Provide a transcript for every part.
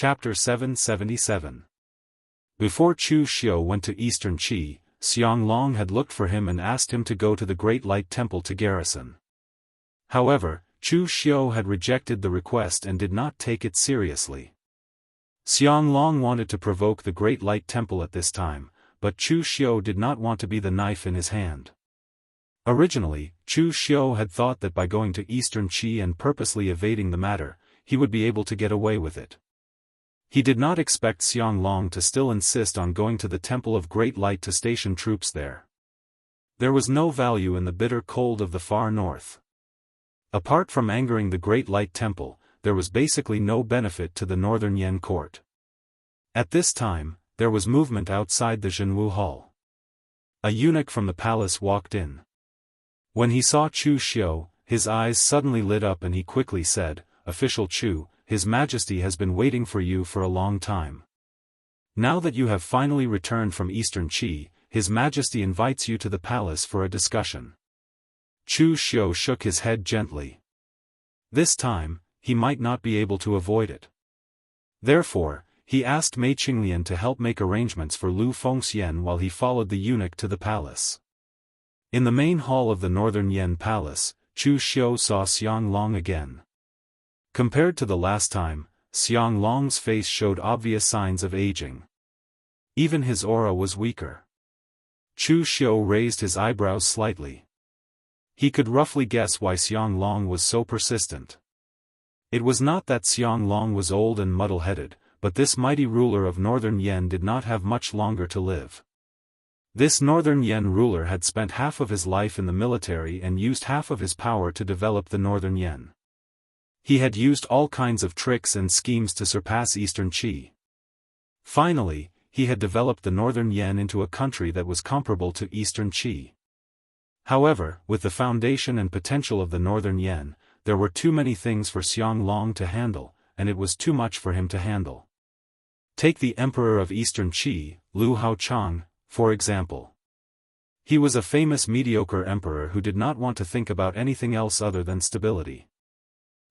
Chapter 777. Before Chu Xiu went to Eastern Qi, Xianglong had looked for him and asked him to go to the Great Light Temple to garrison. However, Chu Xiu had rejected the request and did not take it seriously. Xianglong wanted to provoke the Great Light Temple at this time, but Chu Xiu did not want to be the knife in his hand. Originally, Chu Xiu had thought that by going to Eastern Qi and purposely evading the matter, he would be able to get away with it. He did not expect Xianglong to still insist on going to the Temple of Great Light to station troops there. There was no value in the bitter cold of the far north. Apart from angering the Great Light Temple, there was basically no benefit to the Northern Yan court. At this time, there was movement outside the Jianghu hall. A eunuch from the palace walked in. When he saw Chu Xiu, his eyes suddenly lit up and he quickly said, "Official Chu, His Majesty has been waiting for you for a long time. Now that you have finally returned from Eastern Qi, His Majesty invites you to the palace for a discussion." Chu Xiu shook his head gently. This time, he might not be able to avoid it. Therefore, he asked Mei Qinglian to help make arrangements for Lu Fengxian while he followed the eunuch to the palace. In the main hall of the Northern Yan Palace, Chu Xiu saw Xianglong again. Compared to the last time, Xianglong's face showed obvious signs of aging. Even his aura was weaker. Chu Xiu raised his eyebrows slightly. He could roughly guess why Xianglong was so persistent. It was not that Xianglong was old and muddle-headed, but this mighty ruler of Northern Yan did not have much longer to live. This Northern Yan ruler had spent half of his life in the military and used half of his power to develop the Northern Yan. He had used all kinds of tricks and schemes to surpass Eastern Qi. Finally, he had developed the Northern Yan into a country that was comparable to Eastern Qi. However, with the foundation and potential of the Northern Yan, there were too many things for Xianglong to handle, and it was too much for him to handle. Take the Emperor of Eastern Qi, Lu Haochang, for example. He was a famous mediocre emperor who did not want to think about anything else other than stability.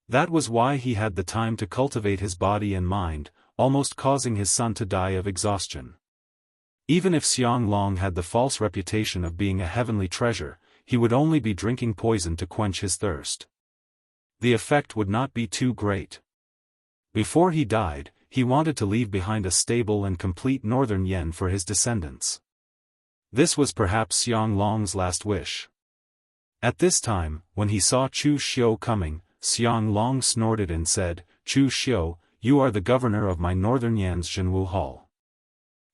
That was why he had the time to cultivate his body and mind, almost causing his son to die of exhaustion. Even if Xianglong had the false reputation of being a heavenly treasure, he would only be drinking poison to quench his thirst. The effect would not be too great. Before he died, he wanted to leave behind a stable and complete Northern Yan for his descendants. This was perhaps Xianglong's last wish. At this time, when he saw Chu Xiu coming, Xianglong snorted and said, "Chu Xiu, you are the governor of my Northern Yan's Jianghu hall.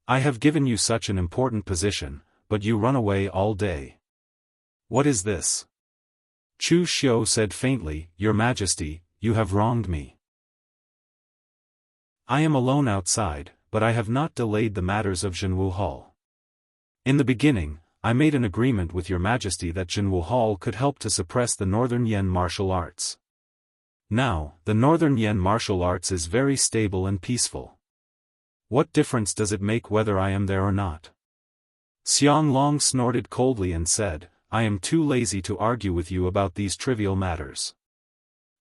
I have given you such an important position, but you run away all day. What is this?" Chu Xiu said faintly, "Your Majesty, you have wronged me. I am alone outside, but I have not delayed the matters of Jianghu hall. In the beginning, I made an agreement with Your Majesty that Jianghu hall could help to suppress the Northern Yan martial arts. Now, the Northern Yan martial arts is very stable and peaceful. What difference does it make whether I am there or not?" Xianglong snorted coldly and said, "I am too lazy to argue with you about these trivial matters.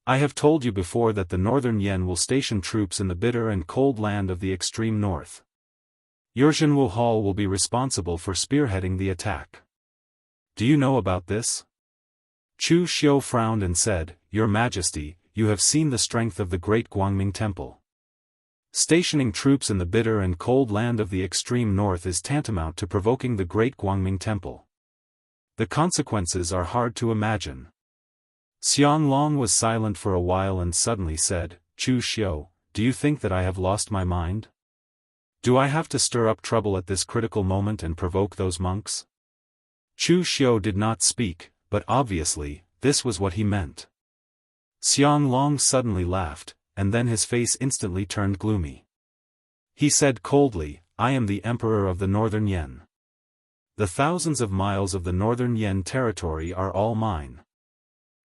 I have told you before that the Northern Yan will station troops in the bitter and cold land of the extreme north. Your Jianghu hall will be responsible for spearheading the attack. Do you know about this?" Chu Xiu frowned and said, "Your Majesty, you have seen the strength of the Great Guangming Temple. Stationing troops in the bitter and cold land of the extreme north is tantamount to provoking the Great Guangming Temple. The consequences are hard to imagine." Xianglong was silent for a while and suddenly said, "Chu Xiu, do you think that I have lost my mind? Do I have to stir up trouble at this critical moment and provoke those monks?" Chu Xiu did not speak, but obviously, this was what he meant. Xianglong suddenly laughed, and then his face instantly turned gloomy. He said coldly, "I am the Emperor of the Northern Yan. The thousands of miles of the Northern Yan territory are all mine.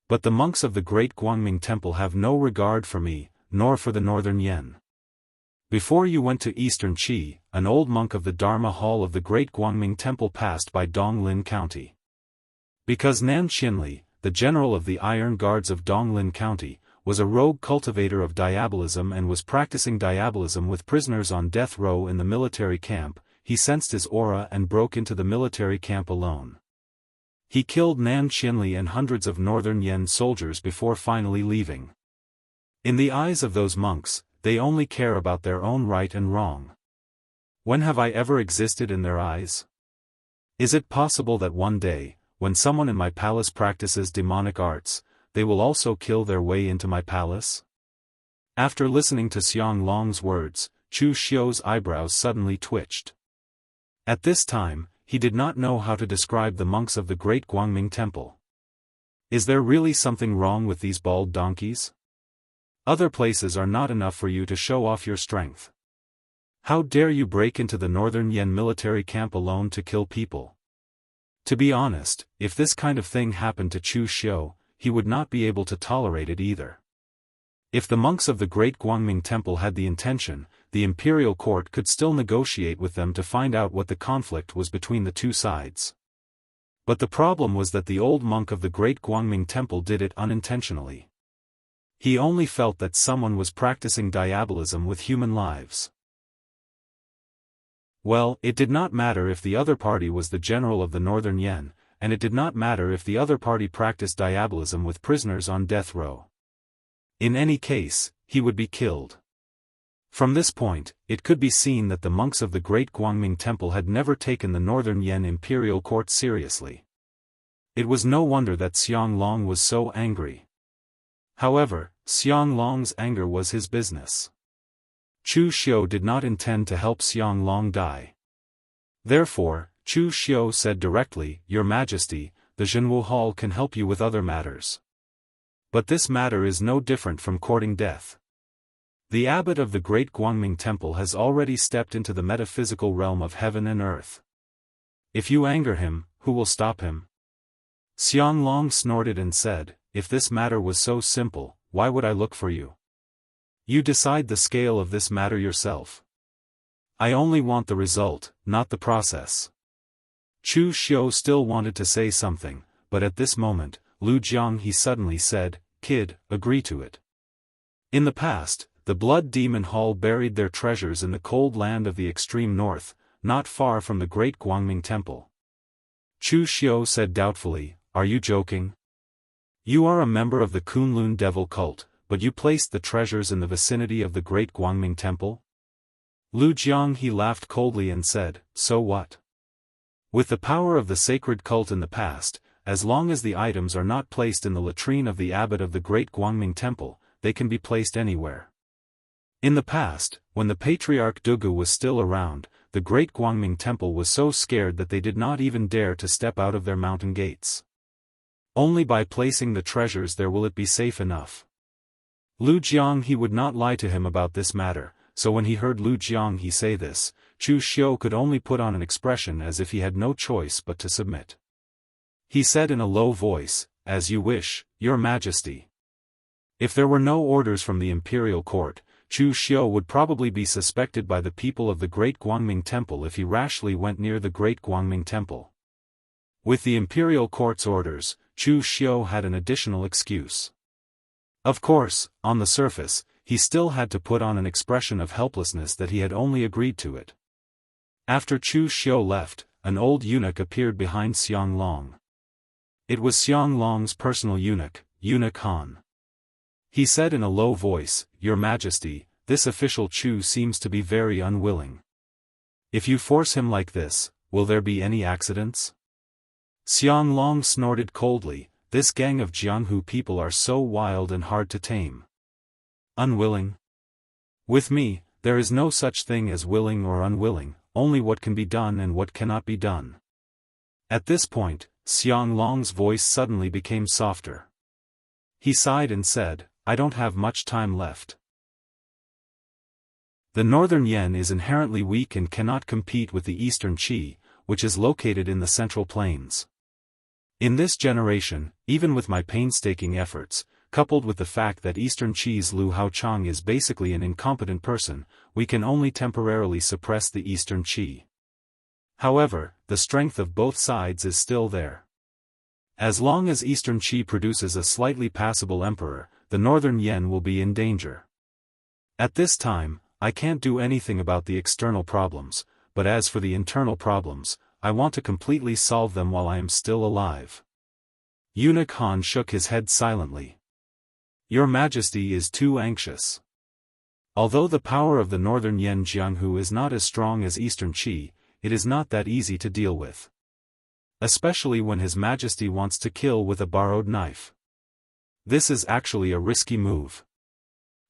But the monks of the Great Guangming Temple have no regard for me, nor for the Northern Yan. Before you went to Eastern Qi, an old monk of the Dharma Hall of the Great Guangming Temple passed by Donglin County. Because Nan Qinli, the general of the Iron Guards of Donglin County, was a rogue cultivator of diabolism and was practicing diabolism with prisoners on death row in the military camp. He sensed his aura and broke into the military camp alone. He killed Nan Qianli and hundreds of Northern Yen soldiers before finally leaving. In the eyes of those monks, they only care about their own right and wrong. When have I ever existed in their eyes? Is it possible that one day, when someone in my palace practices demonic arts, they will also kill their way into my palace? After listening to Xiang Long's words, Chu Xiu's eyebrows suddenly twitched. At this time, he did not know how to describe the monks of the Great Guangming Temple. Is there really something wrong with these bald donkeys? Other places are not enough for you to show off your strength. How dare you break into the Northern Yen military camp alone to kill people? To be honest, if this kind of thing happened to Chu Xiu, he would not be able to tolerate it either. If the monks of the Great Guangming Temple had the intention, the imperial court could still negotiate with them to find out what the conflict was between the two sides. But the problem was that the old monk of the Great Guangming Temple did it unintentionally. He only felt that someone was practicing diabolism with human lives. Well, it did not matter if the other party was the general of the Northern Yen, and it did not matter if the other party practiced diabolism with prisoners on death row. In any case, he would be killed. From this point, it could be seen that the monks of the Great Guangming Temple had never taken the Northern Yen imperial court seriously. It was no wonder that Xiang Long was so angry. However, Xiang Long's anger was his business. Chu Xiu did not intend to help Xiang Long die. Therefore, Chu Xiu said directly, "Your Majesty, the Jianghu Hall can help you with other matters. But this matter is no different from courting death. The abbot of the Great Guangming Temple has already stepped into the metaphysical realm of heaven and earth. If you anger him, who will stop him?" Xiang Long snorted and said, "If this matter was so simple, why would I look for you? You decide the scale of this matter yourself. I only want the result, not the process." Chu Xiu still wanted to say something, but at this moment, Lu Jianghu suddenly said, "Kid, agree to it." In the past, the Blood Demon Hall buried their treasures in the cold land of the extreme north, not far from the Great Guangming Temple. Chu Xiu said doubtfully, "Are you joking? You are a member of the Kunlun Devil cult, but you placed the treasures in the vicinity of the Great Guangming Temple?" Lu Jianghu laughed coldly and said, "So what? With the power of the sacred cult in the past, as long as the items are not placed in the latrine of the abbot of the Great Guangming Temple, they can be placed anywhere. In the past, when the Patriarch Dugu was still around, the Great Guangming Temple was so scared that they did not even dare to step out of their mountain gates. Only by placing the treasures there will it be safe enough." Lu Jianghu would not lie to him about this matter, so when he heard Lu Jianghu say this, Chu Xiu could only put on an expression as if he had no choice but to submit. He said in a low voice, "As you wish, Your Majesty." If there were no orders from the imperial court, Chu Xiu would probably be suspected by the people of the Great Guangming Temple if he rashly went near the Great Guangming Temple. With the imperial court's orders, Chu Xiu had an additional excuse. Of course, on the surface, he still had to put on an expression of helplessness that he had only agreed to it. After Chu Xiu left, an old eunuch appeared behind Xiang Long. It was Xiang Long's personal eunuch, Eunuch Han. He said in a low voice, "Your Majesty, this official Chu seems to be very unwilling. If you force him like this, will there be any accidents?" Xiang Long snorted coldly, "This gang of Jianghu people are so wild and hard to tame." Unwilling? With me, there is no such thing as willing or unwilling, only what can be done and what cannot be done. At this point, Xiang Long's voice suddenly became softer. He sighed and said, "I don't have much time left. The Northern Yen is inherently weak and cannot compete with the Eastern Qi, which is located in the Central Plains. In this generation, even with my painstaking efforts, coupled with the fact that Eastern Qi's Lu Haochang is basically an incompetent person, we can only temporarily suppress the Eastern Qi. However, the strength of both sides is still there. As long as Eastern Qi produces a slightly passable emperor, the Northern Yen will be in danger. At this time, I can't do anything about the external problems, but as for the internal problems, I want to completely solve them while I am still alive. Eunuch Han shook his head silently. Your Majesty is too anxious. Although the power of the Northern Yen Jianghu is not as strong as Eastern Qi, it is not that easy to deal with. Especially when His Majesty wants to kill with a borrowed knife. This is actually a risky move.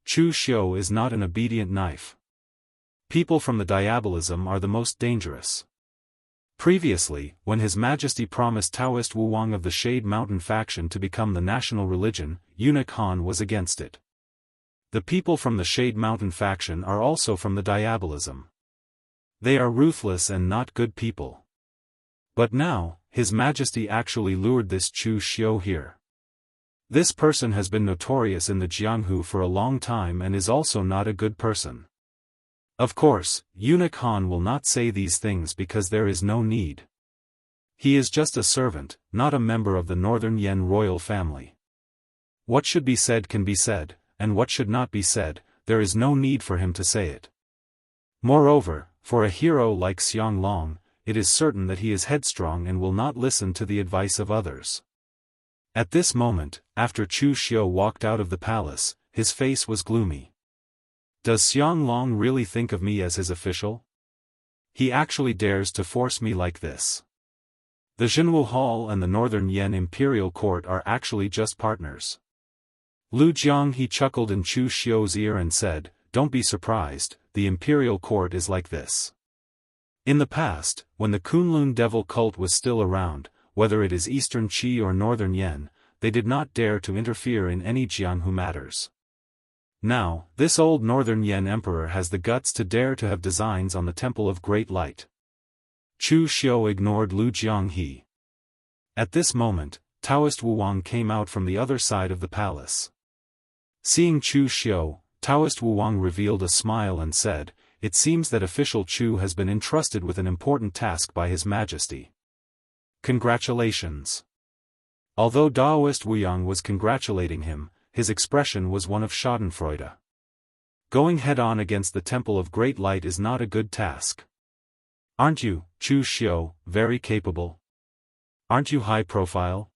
Chu Xiu is not an obedient knife. People from the diabolism are the most dangerous. Previously, when His Majesty promised Daoist Wuwang of the Shade Mountain faction to become the national religion, Eunuch Han was against it. The people from the Shade Mountain faction are also from the diabolism. They are ruthless and not good people. But now, His Majesty actually lured this Chu Xiu here. This person has been notorious in the Jianghu for a long time and is also not a good person. Of course, Eunuch Han will not say these things because there is no need. He is just a servant, not a member of the Northern Yen royal family. What should be said can be said, and what should not be said, there is no need for him to say it. Moreover, for a hero like Xiang Long, it is certain that he is headstrong and will not listen to the advice of others. At this moment, after Chu Xiu walked out of the palace, his face was gloomy. Does Xiang Long really think of me as his official? He actually dares to force me like this. The Jianghu Hall and the Northern Yen Imperial Court are actually just partners. Lu Jianghe chuckled in Chu Xiu's ear and said, "Don't be surprised, the Imperial Court is like this." In the past, when the Kunlun devil cult was still around, whether it is Eastern Qi or Northern Yen, they did not dare to interfere in any Jianghu matters. Now, this old Northern Yen emperor has the guts to dare to have designs on the Temple of Great Light. Chu Xiu ignored Lu Jianghe. At this moment, Daoist Wuwang came out from the other side of the palace. Seeing Chu Xiu, Daoist Wuwang revealed a smile and said, "It seems that official Chu has been entrusted with an important task by His Majesty. Congratulations." Although Daoist Wuwang was congratulating him, his expression was one of schadenfreude. Going head-on against the Temple of Great Light is not a good task. Aren't you, Chu Xiu, very capable? Aren't you high profile?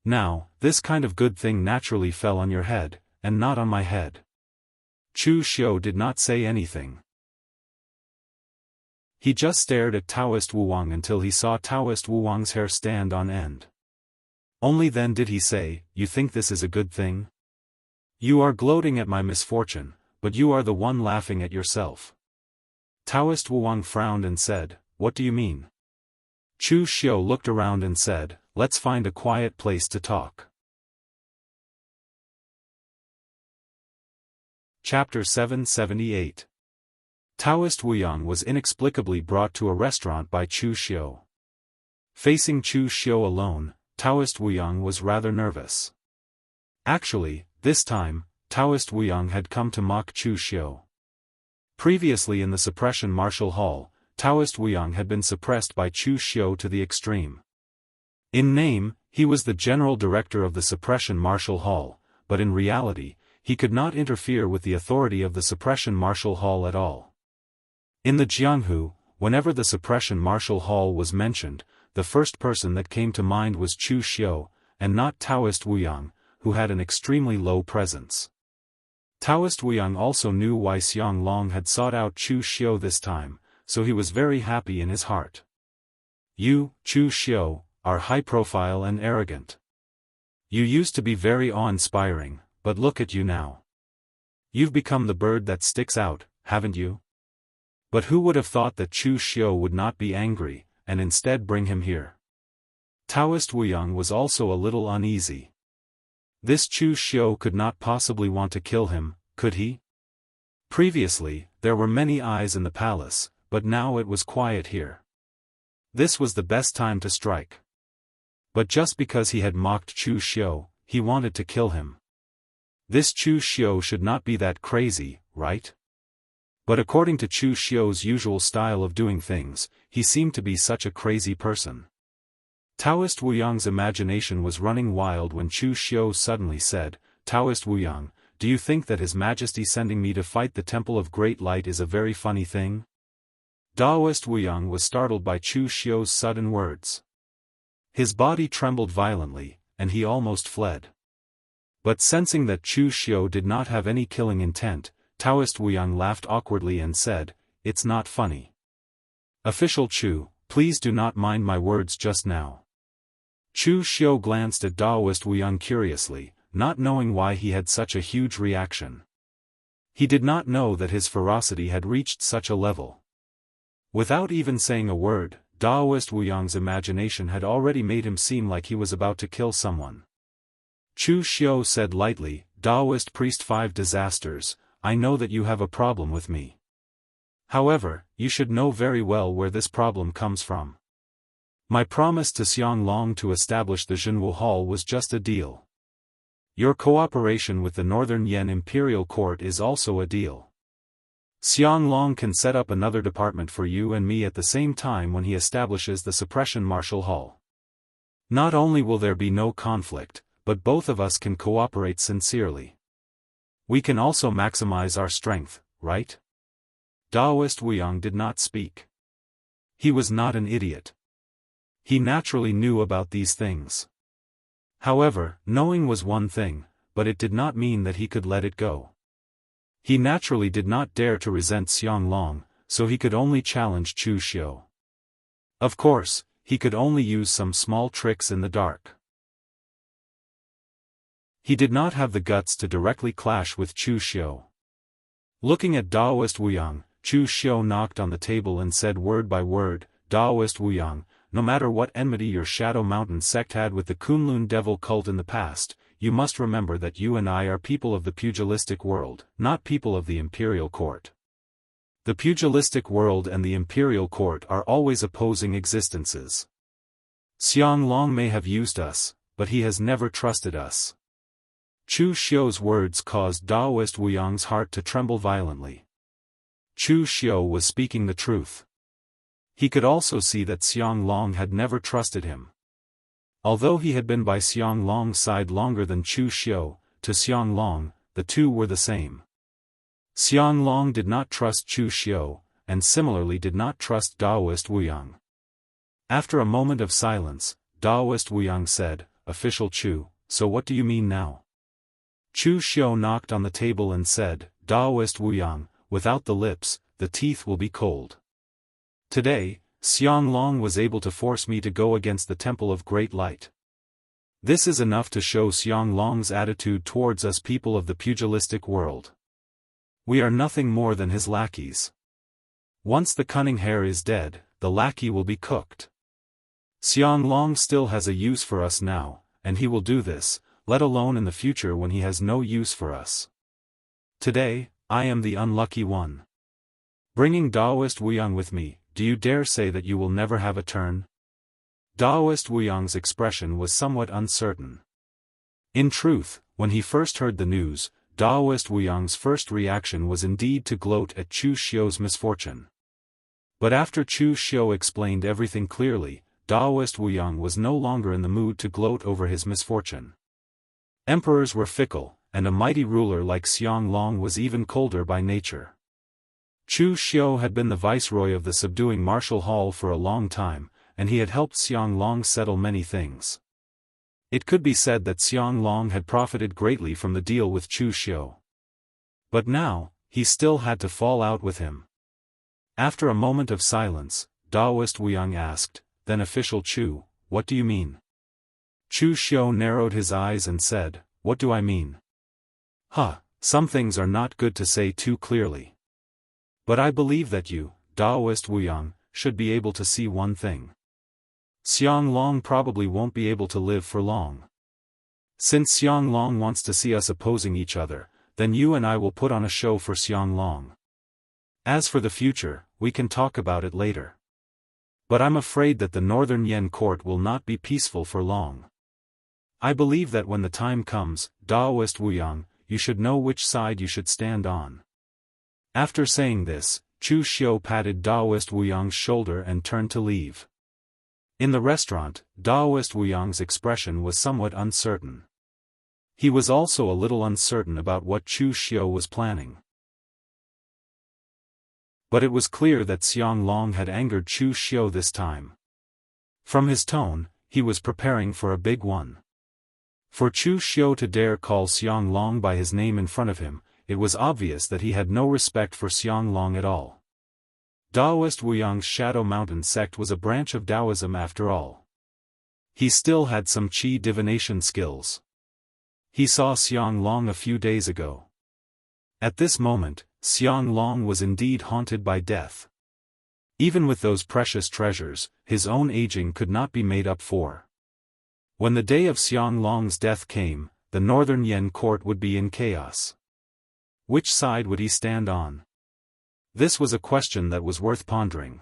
Now, this kind of good thing naturally fell on your head, and not on my head. Chu Xiu did not say anything. He just stared at Daoist Wuwang until he saw Daoist Wuwang's hair stand on end. Only then did he say, "You think this is a good thing? You are gloating at my misfortune, but you are the one laughing at yourself." Daoist Wuwang frowned and said, "What do you mean?" Chu Xiu looked around and said, "Let's find a quiet place to talk." Chapter 778. Daoist Wuwang was inexplicably brought to a restaurant by Chu Xiu. Facing Chu Xiu alone, Daoist Wuwang was rather nervous. Actually, this time, Daoist Wuwang had come to mock Chu Xiu. Previously in the Suppression Martial Hall, Daoist Wuwang had been suppressed by Chu Xiu to the extreme. In name, he was the general director of the Suppression Martial Hall, but in reality, he could not interfere with the authority of the Suppression Martial Hall at all. In the Jianghu, whenever the Suppression Martial Hall was mentioned, the first person that came to mind was Chu Xiu, and not Daoist Wuwang, who had an extremely low presence. Daoist Wuwang also knew why Xiang Long had sought out Chu Xiu this time, so he was very happy in his heart. "You, Chu Xiu, are high-profile and arrogant. You used to be very awe-inspiring, but look at you now. You've become the bird that sticks out, haven't you?" But who would have thought that Chu Xiu would not be angry, and instead bring him here? Daoist Wuwang was also a little uneasy. This Chu Xiu could not possibly want to kill him, could he? Previously, there were many eyes in the palace, but now it was quiet here. This was the best time to strike. But just because he had mocked Chu Xiu, he wanted to kill him. This Chu Xiu should not be that crazy, right? But according to Chu Xiu's usual style of doing things, he seemed to be such a crazy person. Daoist Wuyang's imagination was running wild when Chu Xiu suddenly said, "Daoist Wuyang, do you think that His Majesty sending me to fight the Temple of Great Light is a very funny thing?" Daoist Wuyang was startled by Chu Xiu's sudden words. His body trembled violently, and he almost fled. But sensing that Chu Xiu did not have any killing intent, Daoist Wuyang laughed awkwardly and said, "It's not funny. Official Chu, please do not mind my words just now." Chu Xiu glanced at Daoist Wuyang curiously, not knowing why he had such a huge reaction. He did not know that his ferocity had reached such a level. Without even saying a word, Daoist Wuyang's imagination had already made him seem like he was about to kill someone. Chu Xiu said lightly, "Daoist Priest 5 Disasters, I know that you have a problem with me. However, you should know very well where this problem comes from. My promise to Xiang Long to establish the Jianghu Hall was just a deal. Your cooperation with the Northern Yan Imperial Court is also a deal. Xiang Long can set up another department for you and me at the same time when he establishes the Suppression Martial Hall. Not only will there be no conflict, but both of us can cooperate sincerely. We can also maximize our strength, right?" Daoist Wuyang did not speak. He was not an idiot. He naturally knew about these things. However, knowing was one thing, but it did not mean that he could let it go. He naturally did not dare to resent Xiang Long, so he could only challenge Chu Xiu. Of course, he could only use some small tricks in the dark. He did not have the guts to directly clash with Chu Xiu. Looking at Daoist Wuyang, Chu Xiu knocked on the table and said word by word, "Daoist Wuyang, no matter what enmity your Shadow Mountain sect had with the Kunlun devil cult in the past, you must remember that you and I are people of the pugilistic world, not people of the Imperial Court. The pugilistic world and the Imperial Court are always opposing existences. Xiang Long may have used us, but he has never trusted us." Chu Xiu's words caused Daoist Wuyang's heart to tremble violently. Chu Xiu was speaking the truth. He could also see that Xiang Long had never trusted him. Although he had been by Xiang Long's side longer than Chu Xiu, to Xiang Long, the two were the same. Xiang Long did not trust Chu Xiu, and similarly did not trust Daoist Wuyang. After a moment of silence, Daoist Wuyang said, "Official Chu, so what do you mean now?" Chu Xiu knocked on the table and said, "Daoist Wuyang, without the lips, the teeth will be cold. Today, Xiang Long was able to force me to go against the Temple of Great Light. This is enough to show Xiang Long's attitude towards us people of the pugilistic world. We are nothing more than his lackeys. Once the cunning hare is dead, the lackey will be cooked. Xiang Long still has a use for us now, and he will do this, let alone in the future when he has no use for us. Today, I am the unlucky one. Bringing Daoist Wuyang with me, do you dare say that you will never have a turn?" Daoist Wuyang's expression was somewhat uncertain. In truth, when he first heard the news, Daoist Wuyang's first reaction was indeed to gloat at Chu Xiu's misfortune. But after Chu Xiu explained everything clearly, Daoist Wuyang was no longer in the mood to gloat over his misfortune. Emperors were fickle, and a mighty ruler like Xiang Long was even colder by nature. Chu Xiu had been the viceroy of the subduing martial hall for a long time, and he had helped Xiang Long settle many things. It could be said that Xiang Long had profited greatly from the deal with Chu Xiu. But now, he still had to fall out with him. After a moment of silence, Daoist Wuyang asked, "Then official Chu, what do you mean?" Chu Xiu narrowed his eyes and said, "What do I mean? Some things are not good to say too clearly. But I believe that you, Daoist Wuyang, should be able to see one thing. Xiang Long probably won't be able to live for long. Since Xiang Long wants to see us opposing each other, then you and I will put on a show for Xiang Long. As for the future, we can talk about it later. But I'm afraid that the Northern Yan court will not be peaceful for long. I believe that when the time comes, Daoist Wuyang, you should know which side you should stand on." After saying this, Chu Xiu patted Daoist Wuyang's shoulder and turned to leave. In the restaurant, Daoist Wuyang's expression was somewhat uncertain. He was also a little uncertain about what Chu Xiu was planning. But it was clear that Xiang Long had angered Chu Xiu this time. From his tone, he was preparing for a big one. For Chu Xiu to dare call Xiang Long by his name in front of him, it was obvious that he had no respect for Xiang Long at all. Daoist Wuyang's Shadow Mountain sect was a branch of Taoism after all. He still had some qi divination skills. He saw Xiang Long a few days ago. At this moment, Xiang Long was indeed haunted by death. Even with those precious treasures, his own aging could not be made up for. When the day of Xiang Long's death came, the northern Yan court would be in chaos. Which side would he stand on? This was a question that was worth pondering.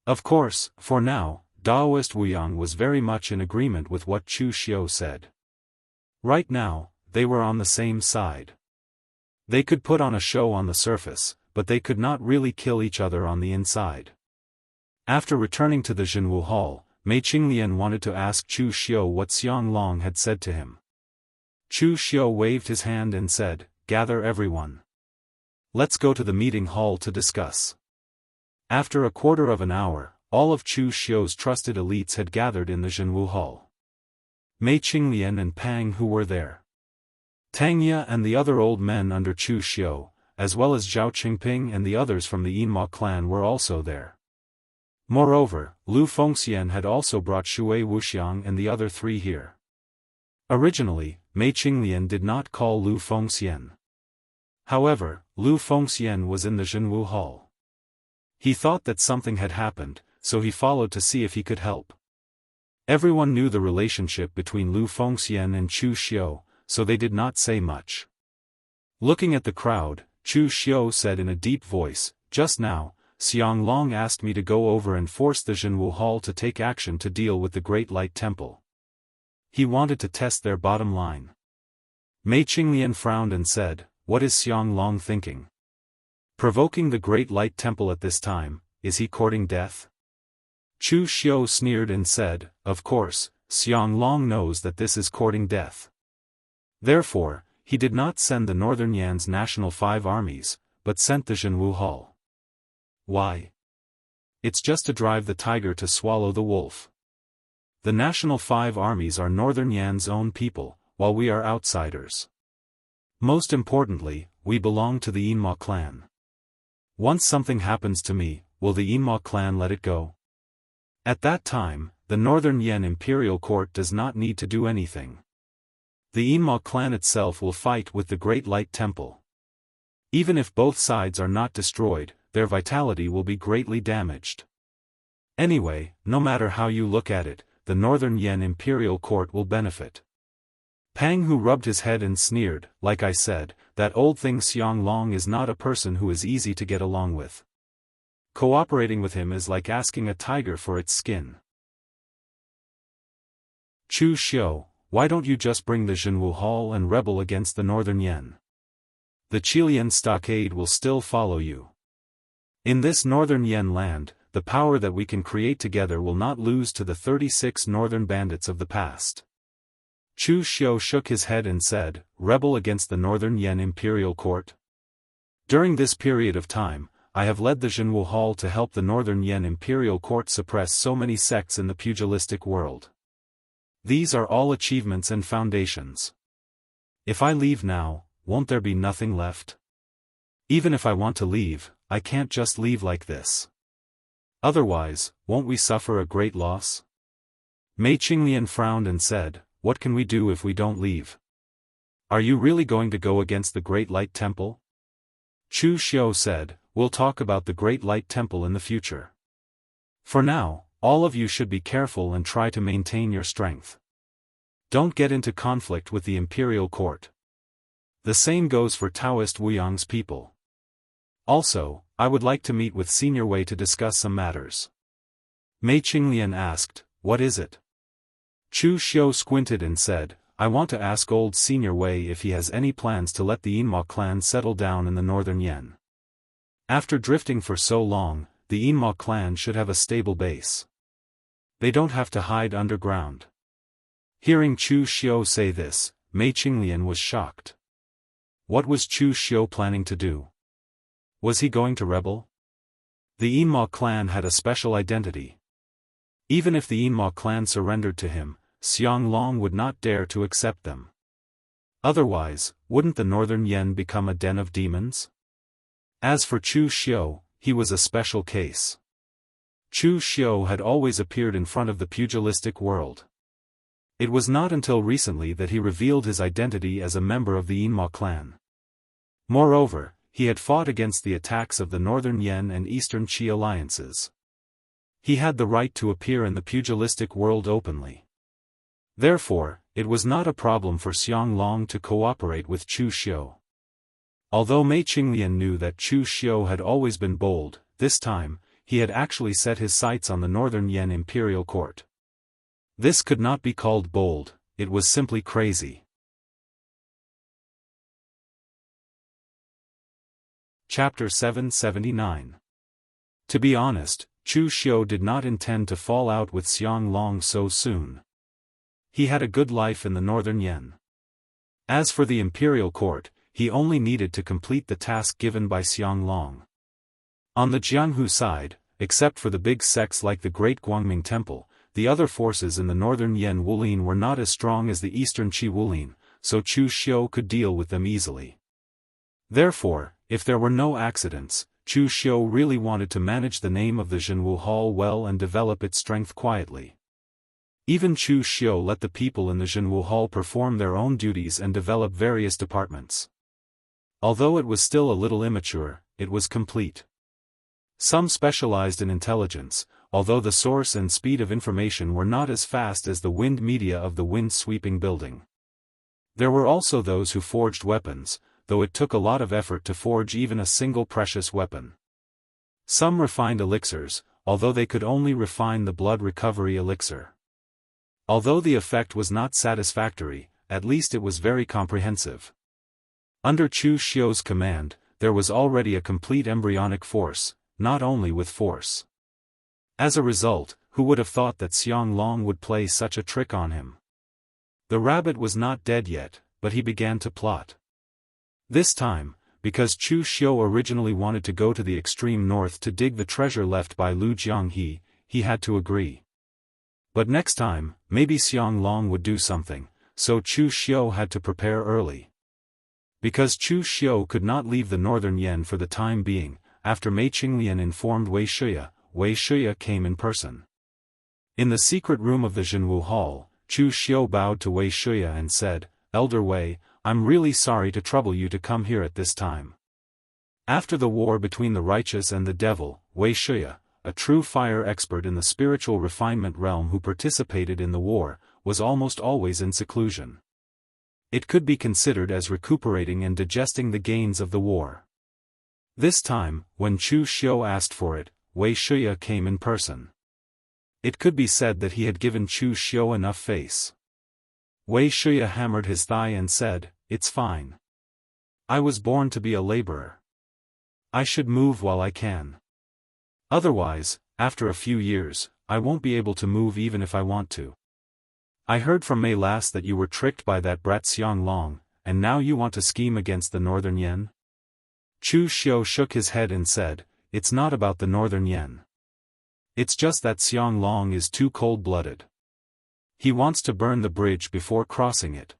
Of course, for now, Daoist Wuyang was very much in agreement with what Chu Xiu said. Right now, they were on the same side. They could put on a show on the surface, but they could not really kill each other on the inside. After returning to the Jianghu hall, Mei Qinglian wanted to ask Chu Xiu what Xiang Long had said to him. Chu Xiu waved his hand and said, "Gather everyone. Let's go to the meeting hall to discuss." After a quarter of an hour, all of Chu Xiu's trusted elites had gathered in the Jianghu hall. Mei Qinglian and Pang who were there. Tangya and the other old men under Chu Xiu, as well as Zhao Qingping and the others from the Immortal clan were also there. Moreover, Lu Fengxian had also brought Shui Wuxiang and the other three here. Originally, Mei Qinglian did not call Lu Fengxian. However, Lu Fengxian was in the Jianghu hall. He thought that something had happened, so he followed to see if he could help. Everyone knew the relationship between Lu Fengxian and Chu Xiu, so they did not say much. Looking at the crowd, Chu Xiu said in a deep voice, "Just now, Xiang Long asked me to go over and force the Jianghu hall to take action to deal with the Great Light Temple. He wanted to test their bottom line." Mei Qinglian frowned and said, "What is Xiang Long thinking? Provoking the Great Light Temple at this time, is he courting death?" Chu Xiu sneered and said, "Of course, Xiang Long knows that this is courting death. Therefore, he did not send the Northern Yan's national 5 armies, but sent the Jianghu hall. Why? It's just to drive the tiger to swallow the wolf. The national 5 armies are Northern Yan's own people, while we are outsiders. Most importantly, we belong to the Immortal clan. Once something happens to me, will the Immortal clan let it go? At that time, the Northern Yan imperial court does not need to do anything. The Immortal clan itself will fight with the Great Light Temple. Even if both sides are not destroyed, their vitality will be greatly damaged. Anyway, no matter how you look at it, the Northern Yan imperial court will benefit." Pang Hu rubbed his head and sneered, "Like I said, that old thing Xiang Long is not a person who is easy to get along with. Cooperating with him is like asking a tiger for its skin." "Chu Xiu, why don't you just bring the Jianghu hall and rebel against the Northern Yan? The Qilian stockade will still follow you. In this Northern Yan land, the power that we can create together will not lose to the 36 northern bandits of the past." Chu Xiu shook his head and said, "Rebel against the Northern Yan imperial court? During this period of time, I have led the Jianghu hall to help the Northern Yan imperial court suppress so many sects in the pugilistic world. These are all achievements and foundations. If I leave now, won't there be nothing left? Even if I want to leave, I can't just leave like this. Otherwise, won't we suffer a great loss?" Mei Qinglian frowned and said, "What can we do if we don't leave? Are you really going to go against the Great Light Temple?" Chu Xiu said, "We'll talk about the Great Light Temple in the future. For now, all of you should be careful and try to maintain your strength. Don't get into conflict with the imperial court. The same goes for Taoist Wuyang's people. Also, I would like to meet with Senior Wei to discuss some matters." Mei Qinglian asked, "What is it?" Chu Xiu squinted and said, "I want to ask old Senior Wei if he has any plans to let the Immortal clan settle down in the Northern Yan. After drifting for so long, the Immortal clan should have a stable base." They don't have to hide underground. Hearing Chu Xiu say this, Mei Qinglian was shocked. What was Chu Xiu planning to do? Was he going to rebel? The Yinma clan had a special identity. Even if the Yinma clan surrendered to him, Xiang Long would not dare to accept them. Otherwise, wouldn't the northern Yen become a den of demons? As for Chu Xiu, he was a special case. Chu Xiu had always appeared in front of the pugilistic world. It was not until recently that he revealed his identity as a member of the Yinma clan. Moreover, he had fought against the attacks of the Northern Yen and Eastern Qi alliances. He had the right to appear in the pugilistic world openly. Therefore, it was not a problem for Xiang Long to cooperate with Chu Xiu. Although Mei Qinglian knew that Chu Xiu had always been bold, this time, he had actually set his sights on the Northern Yen imperial court. This could not be called bold, it was simply crazy. Chapter 779. To be honest, Chu Xiu did not intend to fall out with Xiang Long so soon. He had a good life in the Northern Yen. As for the imperial court, he only needed to complete the task given by Xiang Long. On the Jianghu side, except for the big sects like the Great Guangming Temple, the other forces in the Northern Yen Wulin were not as strong as the Eastern Qi Wulin, so Chu Xiu could deal with them easily. Therefore, if there were no accidents, Chu Xiu really wanted to manage the name of the Jianghu Hall well and develop its strength quietly. Even Chu Xiu let the people in the Jianghu Hall perform their own duties and develop various departments. Although it was still a little immature, it was complete. Some specialized in intelligence, although the source and speed of information were not as fast as the wind media of the wind-sweeping building. There were also those who forged weapons, though it took a lot of effort to forge even a single precious weapon. Some refined elixirs, although they could only refine the blood recovery elixir. Although the effect was not satisfactory, at least it was very comprehensive. Under Chu Xiu's command, there was already a complete embryonic force, not only with force. As a result, who would have thought that Xiang Long would play such a trick on him? The rabbit was not dead yet, but he began to plot. This time, because Chu Xiu originally wanted to go to the extreme north to dig the treasure left by Lu Jianghe, he had to agree. But next time, maybe Xiang Long would do something, so Chu Xiu had to prepare early. Because Chu Xiu could not leave the Northern Yen for the time being, after Mei Qinglian informed Wei Shuya came in person. In the secret room of the Jianghu Hall, Chu Xiu bowed to Wei Shuya and said, "Elder Wei, I'm really sorry to trouble you to come here at this time." After the war between the righteous and the devil, Wei Shuya, a true fire expert in the spiritual refinement realm who participated in the war, was almost always in seclusion. It could be considered as recuperating and digesting the gains of the war. This time, when Chu Xiu asked for it, Wei Shuya came in person. It could be said that he had given Chu Xiu enough face. Wei Shuya hammered his thigh and said, "It's fine. I was born to be a laborer. I should move while I can. Otherwise, after a few years, I won't be able to move even if I want to. I heard from Mei last that you were tricked by that brat Xiang Long, and now you want to scheme against the Northern Yen?" Chu Xiu shook his head and said, "It's not about the Northern Yen. It's just that Xiang Long is too cold-blooded. He wants to burn the bridge before crossing it.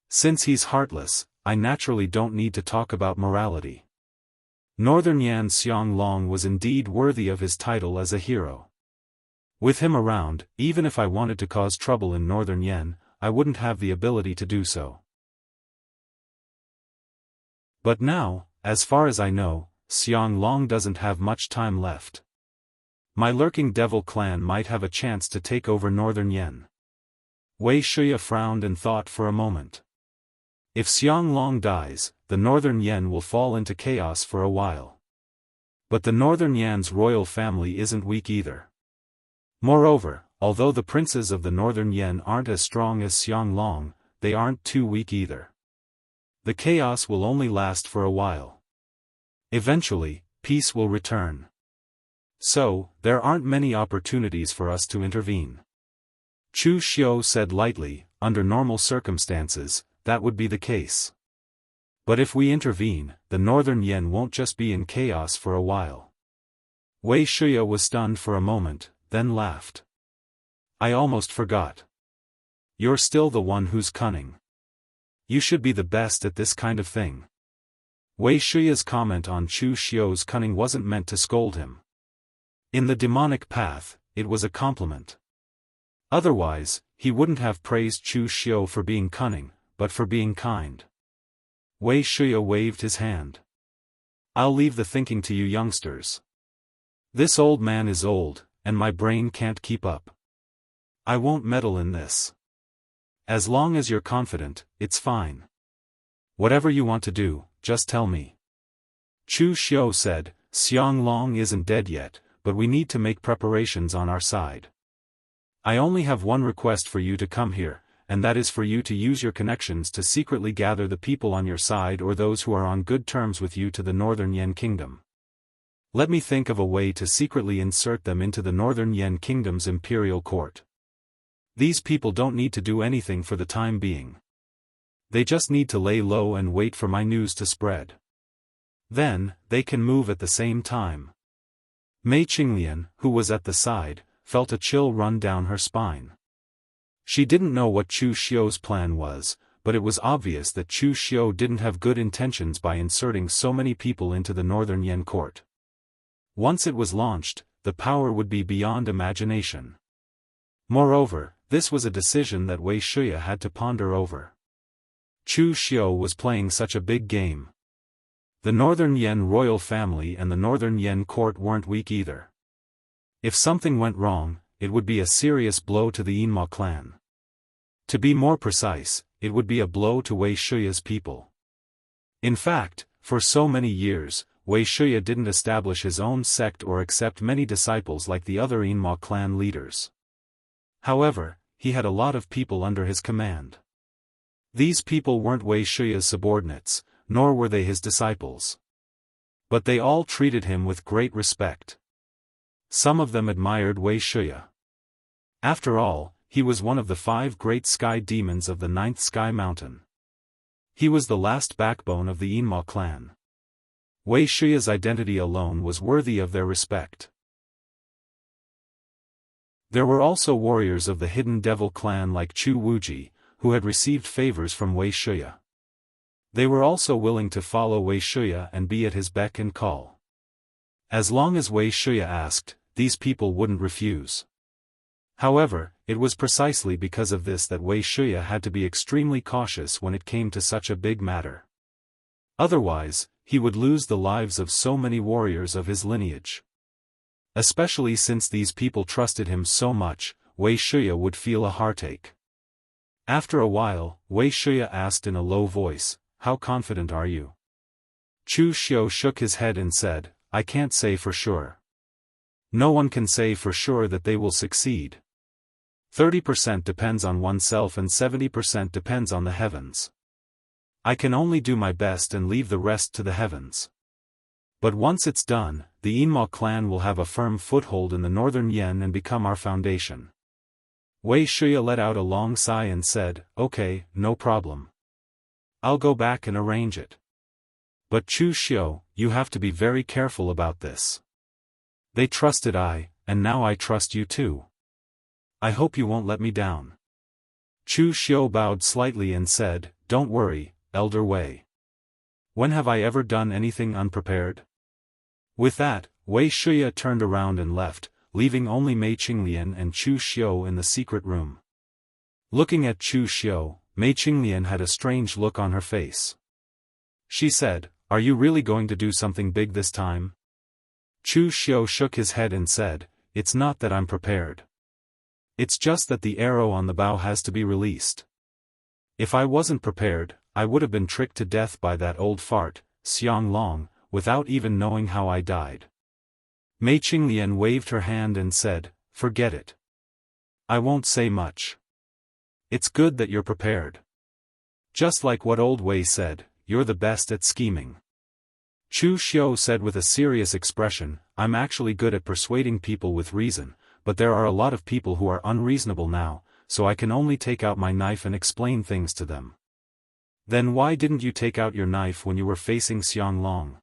Since he's heartless, I naturally don't need to talk about morality. Northern Yan Xiang Long was indeed worthy of his title as a hero. With him around, even if I wanted to cause trouble in Northern Yen, I wouldn't have the ability to do so. But now, as far as I know, Xiang Long doesn't have much time left. My lurking devil clan might have a chance to take over Northern Yen." Wei Shuya frowned and thought for a moment. If Xiang Long dies, the Northern Yen will fall into chaos for a while. But the Northern Yan's royal family isn't weak either. Moreover, although the princes of the Northern Yen aren't as strong as Xiang Long, they aren't too weak either. The chaos will only last for a while. Eventually, peace will return. So, there aren't many opportunities for us to intervene. Chu Xiu said lightly, under normal circumstances, that would be the case. But if we intervene, the Northern Yen won't just be in chaos for a while. Wei Shuya was stunned for a moment, then laughed. I almost forgot. You're still the one who's cunning. You should be the best at this kind of thing. Wei Shuya's comment on Chu Xiu's cunning wasn't meant to scold him. In the demonic path, it was a compliment. Otherwise, he wouldn't have praised Chu Xiu for being cunning, but for being kind. Wei Shuya waved his hand. I'll leave the thinking to you youngsters. This old man is old, and my brain can't keep up. I won't meddle in this. As long as you're confident, it's fine. Whatever you want to do, just tell me. Chu Xiu said, Xiang Long isn't dead yet, but we need to make preparations on our side. I only have one request for you to come here, and that is for you to use your connections to secretly gather the people on your side or those who are on good terms with you to the Northern Yen Kingdom. Let me think of a way to secretly insert them into the Northern Yen Kingdom's imperial court. These people don't need to do anything for the time being. They just need to lay low and wait for my news to spread. Then, they can move at the same time. Mei Qinglian, who was at the side, felt a chill run down her spine. She didn't know what Chu Xiu's plan was, but it was obvious that Chu Xiu didn't have good intentions by inserting so many people into the Northern Yen court. Once it was launched, the power would be beyond imagination. Moreover, this was a decision that Wei Shuya had to ponder over. Chu Xiu was playing such a big game. The Northern Yen royal family and the Northern Yen court weren't weak either. If something went wrong, it would be a serious blow to the Yinma clan. To be more precise, it would be a blow to Wei Shuya's people. In fact, for so many years, Wei Shuya didn't establish his own sect or accept many disciples like the other Yinma clan leaders. However, he had a lot of people under his command. These people weren't Wei Shuya's subordinates, nor were they his disciples. But they all treated him with great respect. Some of them admired Wei Shuya. After all, he was one of the 5 great sky demons of the 9th sky mountain. He was the last backbone of the Yinma clan. Wei Shuya's identity alone was worthy of their respect. There were also warriors of the Hidden Devil clan like Chu Wuji, who had received favors from Wei Shuya. They were also willing to follow Wei Shuya and be at his beck and call. As long as Wei Shuya asked, these people wouldn't refuse. However, it was precisely because of this that Wei Shuya had to be extremely cautious when it came to such a big matter. Otherwise, he would lose the lives of so many warriors of his lineage. Especially since these people trusted him so much, Wei Shuya would feel a heartache. After a while, Wei Shuya asked in a low voice, "How confident are you?" Chu Xiu shook his head and said, "I can't say for sure. No one can say for sure that they will succeed. 30% depends on oneself and 70% depends on the heavens. I can only do my best and leave the rest to the heavens. But once it's done, the Yinma clan will have a firm foothold in the Northern Yen and become our foundation." Wei Shuya let out a long sigh and said, "Okay, no problem. I'll go back and arrange it. But Chu Xiu, you have to be very careful about this. They trusted I, and now I trust you too. I hope you won't let me down." Chu Xiu bowed slightly and said, "Don't worry, Elder Wei. When have I ever done anything unprepared?" With that, Wei Shuya turned around and left, leaving only Mei Qinglian and Chu Xiu in the secret room. Looking at Chu Xiu, Mei Qinglian had a strange look on her face. She said, "Are you really going to do something big this time?" Chu Xiu shook his head and said, "It's not that I'm prepared. It's just that the arrow on the bow has to be released. If I wasn't prepared, I would have been tricked to death by that old fart, Xiang Long, without even knowing how I died." Mei Qinglian waved her hand and said, "Forget it. I won't say much. It's good that you're prepared. Just like what old Wei said, you're the best at scheming. Chu Xiu said with a serious expression, I'm actually good at persuading people with reason, but there are a lot of people who are unreasonable now, so I can only take out my knife and explain things to them. Then why didn't you take out your knife when you were facing Xiang Long?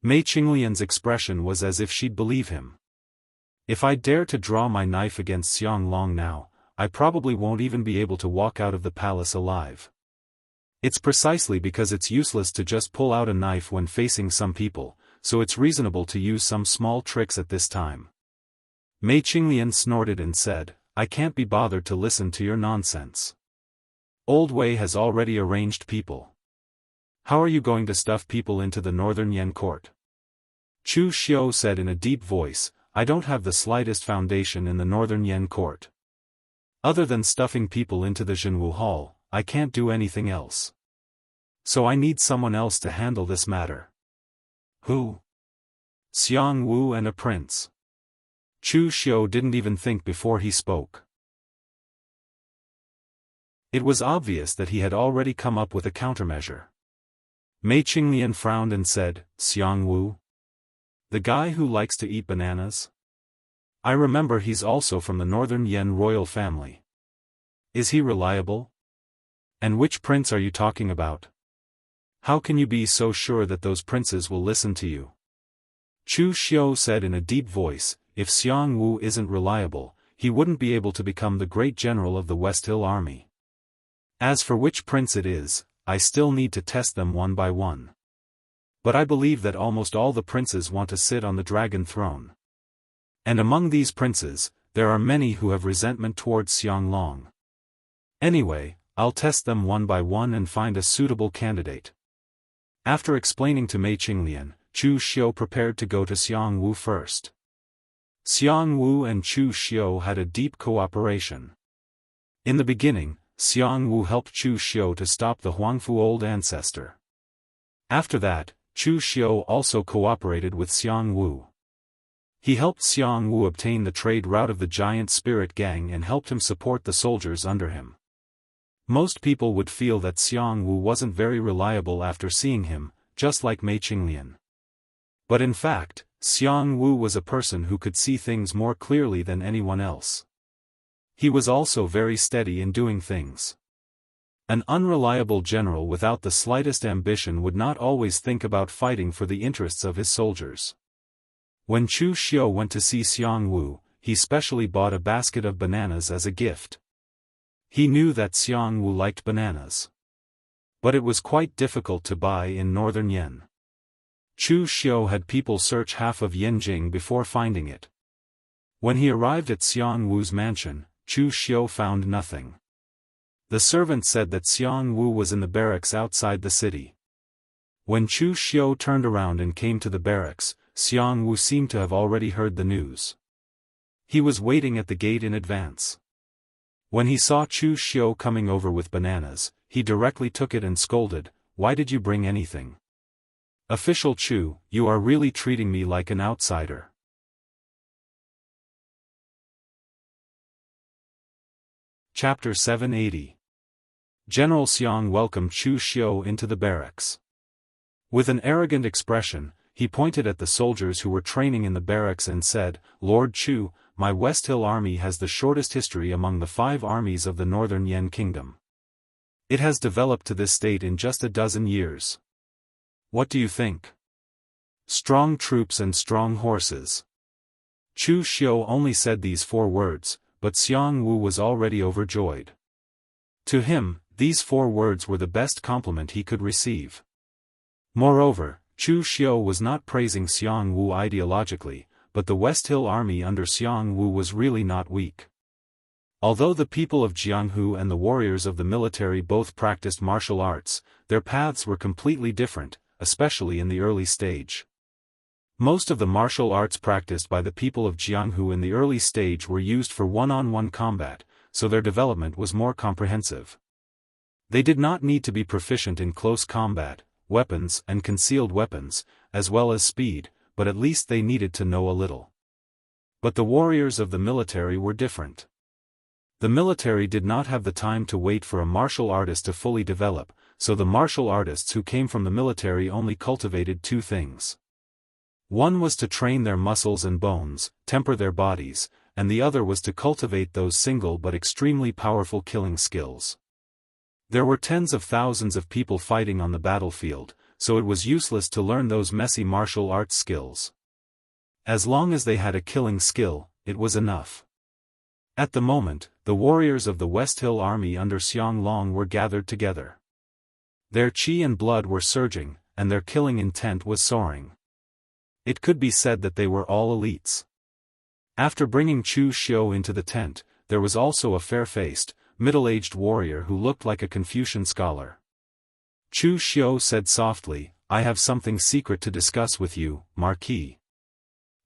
Mei Qinglian's expression was as if she'd believe him. If I dare to draw my knife against Xiang Long now, I probably won't even be able to walk out of the palace alive. It's precisely because it's useless to just pull out a knife when facing some people, so it's reasonable to use some small tricks at this time. Mei Qinglian snorted and said, I can't be bothered to listen to your nonsense. Old Wei has already arranged people. How are you going to stuff people into the Northern Yan court? Chu Xiu said in a deep voice, I don't have the slightest foundation in the Northern Yan court. Other than stuffing people into the Jianghu hall, I can't do anything else. So I need someone else to handle this matter. Who? Xiang Wu and a prince. Chu Xiu didn't even think before he spoke. It was obvious that he had already come up with a countermeasure. Mei Qinglian frowned and said, Xiang Wu? The guy who likes to eat bananas? I remember he's also from the Northern Yan royal family. Is he reliable? And which prince are you talking about? How can you be so sure that those princes will listen to you? Chu Xiu said in a deep voice, if Xiang Wu isn't reliable, he wouldn't be able to become the great general of the West Hill Army. As for which prince it is, I still need to test them one by one. But I believe that almost all the princes want to sit on the dragon throne. And among these princes, there are many who have resentment towards Xiang Long. Anyway, I'll test them one by one and find a suitable candidate. After explaining to Mei Qinglian, Chu Xiu prepared to go to Xiang Wu first. Xiang Wu and Chu Xiu had a deep cooperation. In the beginning, Xiang Wu helped Chu Xiu to stop the Huangfu old ancestor. After that, Chu Xiu also cooperated with Xiang Wu. He helped Xiang Wu obtain the trade route of the giant spirit gang and helped him support the soldiers under him. Most people would feel that Xiang Wu wasn't very reliable after seeing him, just like Mei Qinglian. But in fact, Xiang Wu was a person who could see things more clearly than anyone else. He was also very steady in doing things. An unreliable general without the slightest ambition would not always think about fighting for the interests of his soldiers. When Chu Xiu went to see Xiang Wu, he specially bought a basket of bananas as a gift. He knew that Xiang Wu liked bananas. But it was quite difficult to buy in Northern Yan. Chu Xiu had people search half of Yanjing before finding it. When he arrived at Xiang Wu's mansion, Chu Xiu found nothing. The servant said that Xiang Wu was in the barracks outside the city. When Chu Xiu turned around and came to the barracks, Xiang Wu seemed to have already heard the news. He was waiting at the gate in advance. When he saw Chu Xiu coming over with bananas, he directly took it and scolded, "Why did you bring anything? Official Chu, you are really treating me like an outsider." Chapter 780. General Xiang welcomed Chu Xiu into the barracks. With an arrogant expression, he pointed at the soldiers who were training in the barracks and said, "Lord Chu, my West Hill army has the shortest history among the 5 armies of the Northern Yan Kingdom. It has developed to this state in just a dozen years. What do you think? Strong troops and strong horses." Chu Xiu only said these 4 words, but Xiang Wu was already overjoyed. To him, these 4 words were the best compliment he could receive. Moreover, Chu Xiu was not praising Xiang Wu ideologically, but the West Hill army under Xiang Wu was really not weak. Although the people of Jianghu and the warriors of the military both practiced martial arts, their paths were completely different, especially in the early stage. Most of the martial arts practiced by the people of Jianghu in the early stage were used for one-on-one combat, so their development was more comprehensive. They did not need to be proficient in close combat, weapons and concealed weapons, as well as speed, but at least they needed to know a little. But the warriors of the military were different. The military did not have the time to wait for a martial artist to fully develop, so the martial artists who came from the military only cultivated two things. One was to train their muscles and bones, temper their bodies, and the other was to cultivate those single but extremely powerful killing skills. There were tens of thousands of people fighting on the battlefield, so it was useless to learn those messy martial arts skills. As long as they had a killing skill, it was enough. At the moment, the warriors of the West Hill Army under Xiang Long were gathered together. Their qi and blood were surging, and their killing intent was soaring. It could be said that they were all elites. After bringing Chu Xiu into the tent, there was also a fair-faced, middle-aged warrior who looked like a Confucian scholar. Chu Xiu said softly, "I have something secret to discuss with you, Marquis."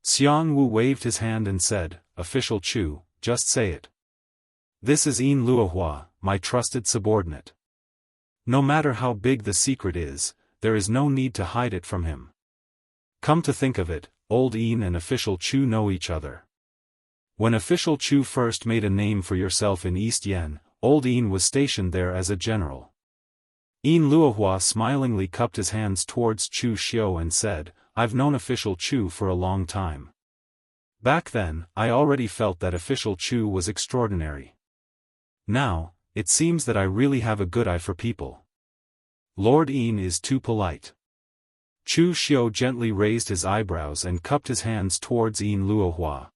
Xiang Wu waved his hand and said, "Official Chu, just say it. This is Yin Luohua, my trusted subordinate. No matter how big the secret is, there is no need to hide it from him. Come to think of it, old Yin and official Chu know each other. When official Chu first made a name for yourself in East Yen, old Yin was stationed there as a general." Yin Luohua smilingly cupped his hands towards Chu Xiu and said, "I've known official Chu for a long time. Back then, I already felt that official Chu was extraordinary. Now, it seems that I really have a good eye for people. Lord Yin is too polite." Chu Xiu gently raised his eyebrows and cupped his hands towards Yin Luohua.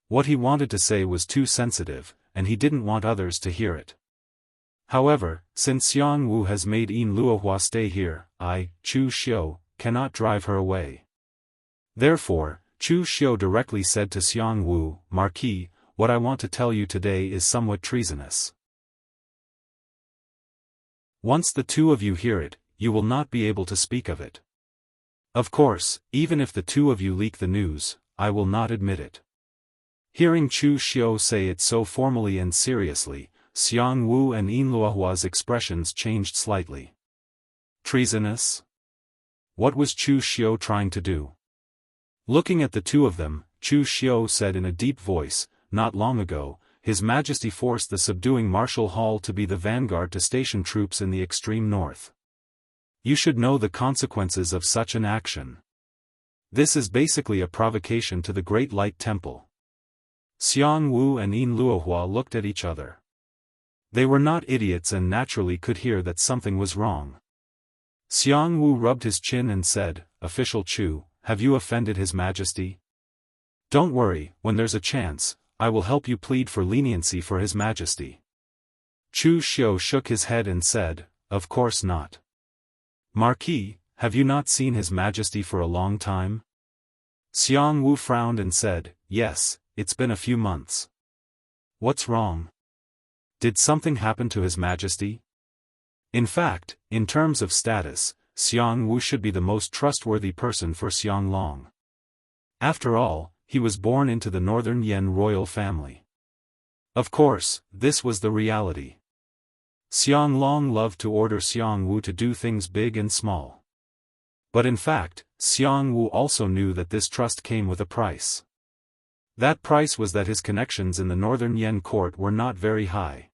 What he wanted to say was too sensitive, and he didn't want others to hear it. However, since Xiang Wu has made Yin Luohua stay here, I, Chu Xiu, cannot drive her away. Therefore, Chu Xiu directly said to Xiang Wu, "Marquis, what I want to tell you today is somewhat treasonous. Once the two of you hear it, you will not be able to speak of it. Of course, even if the two of you leak the news, I will not admit it." Hearing Chu Xiu say it so formally and seriously, Xiang Wu and Yin Luohua's expressions changed slightly. Treasonous? What was Chu Xiu trying to do? Looking at the two of them, Chu Xiu said in a deep voice, "Not long ago, His Majesty forced the subduing Marshal Hall to be the vanguard to station troops in the extreme north. You should know the consequences of such an action. This is basically a provocation to the Great Light Temple." Xiang Wu and Yin Luohua looked at each other. They were not idiots and naturally could hear that something was wrong. Xiang Wu rubbed his chin and said, "Official Chu, have you offended His Majesty? Don't worry, when there's a chance, I will help you plead for leniency for His Majesty." Chu Xiu shook his head and said, "Of course not. Marquis, have you not seen His Majesty for a long time?" Xiang Wu frowned and said, "Yes, it's been a few months." "What's wrong? Did something happen to His Majesty?" In fact, in terms of status, Xiang Wu should be the most trustworthy person for Xiang Long. After all, he was born into the Northern Yen royal family. Of course, this was the reality. Xiang Long loved to order Xiang Wu to do things big and small. But in fact, Xiang Wu also knew that this trust came with a price. That price was that his connections in the Northern Yen court were not very high.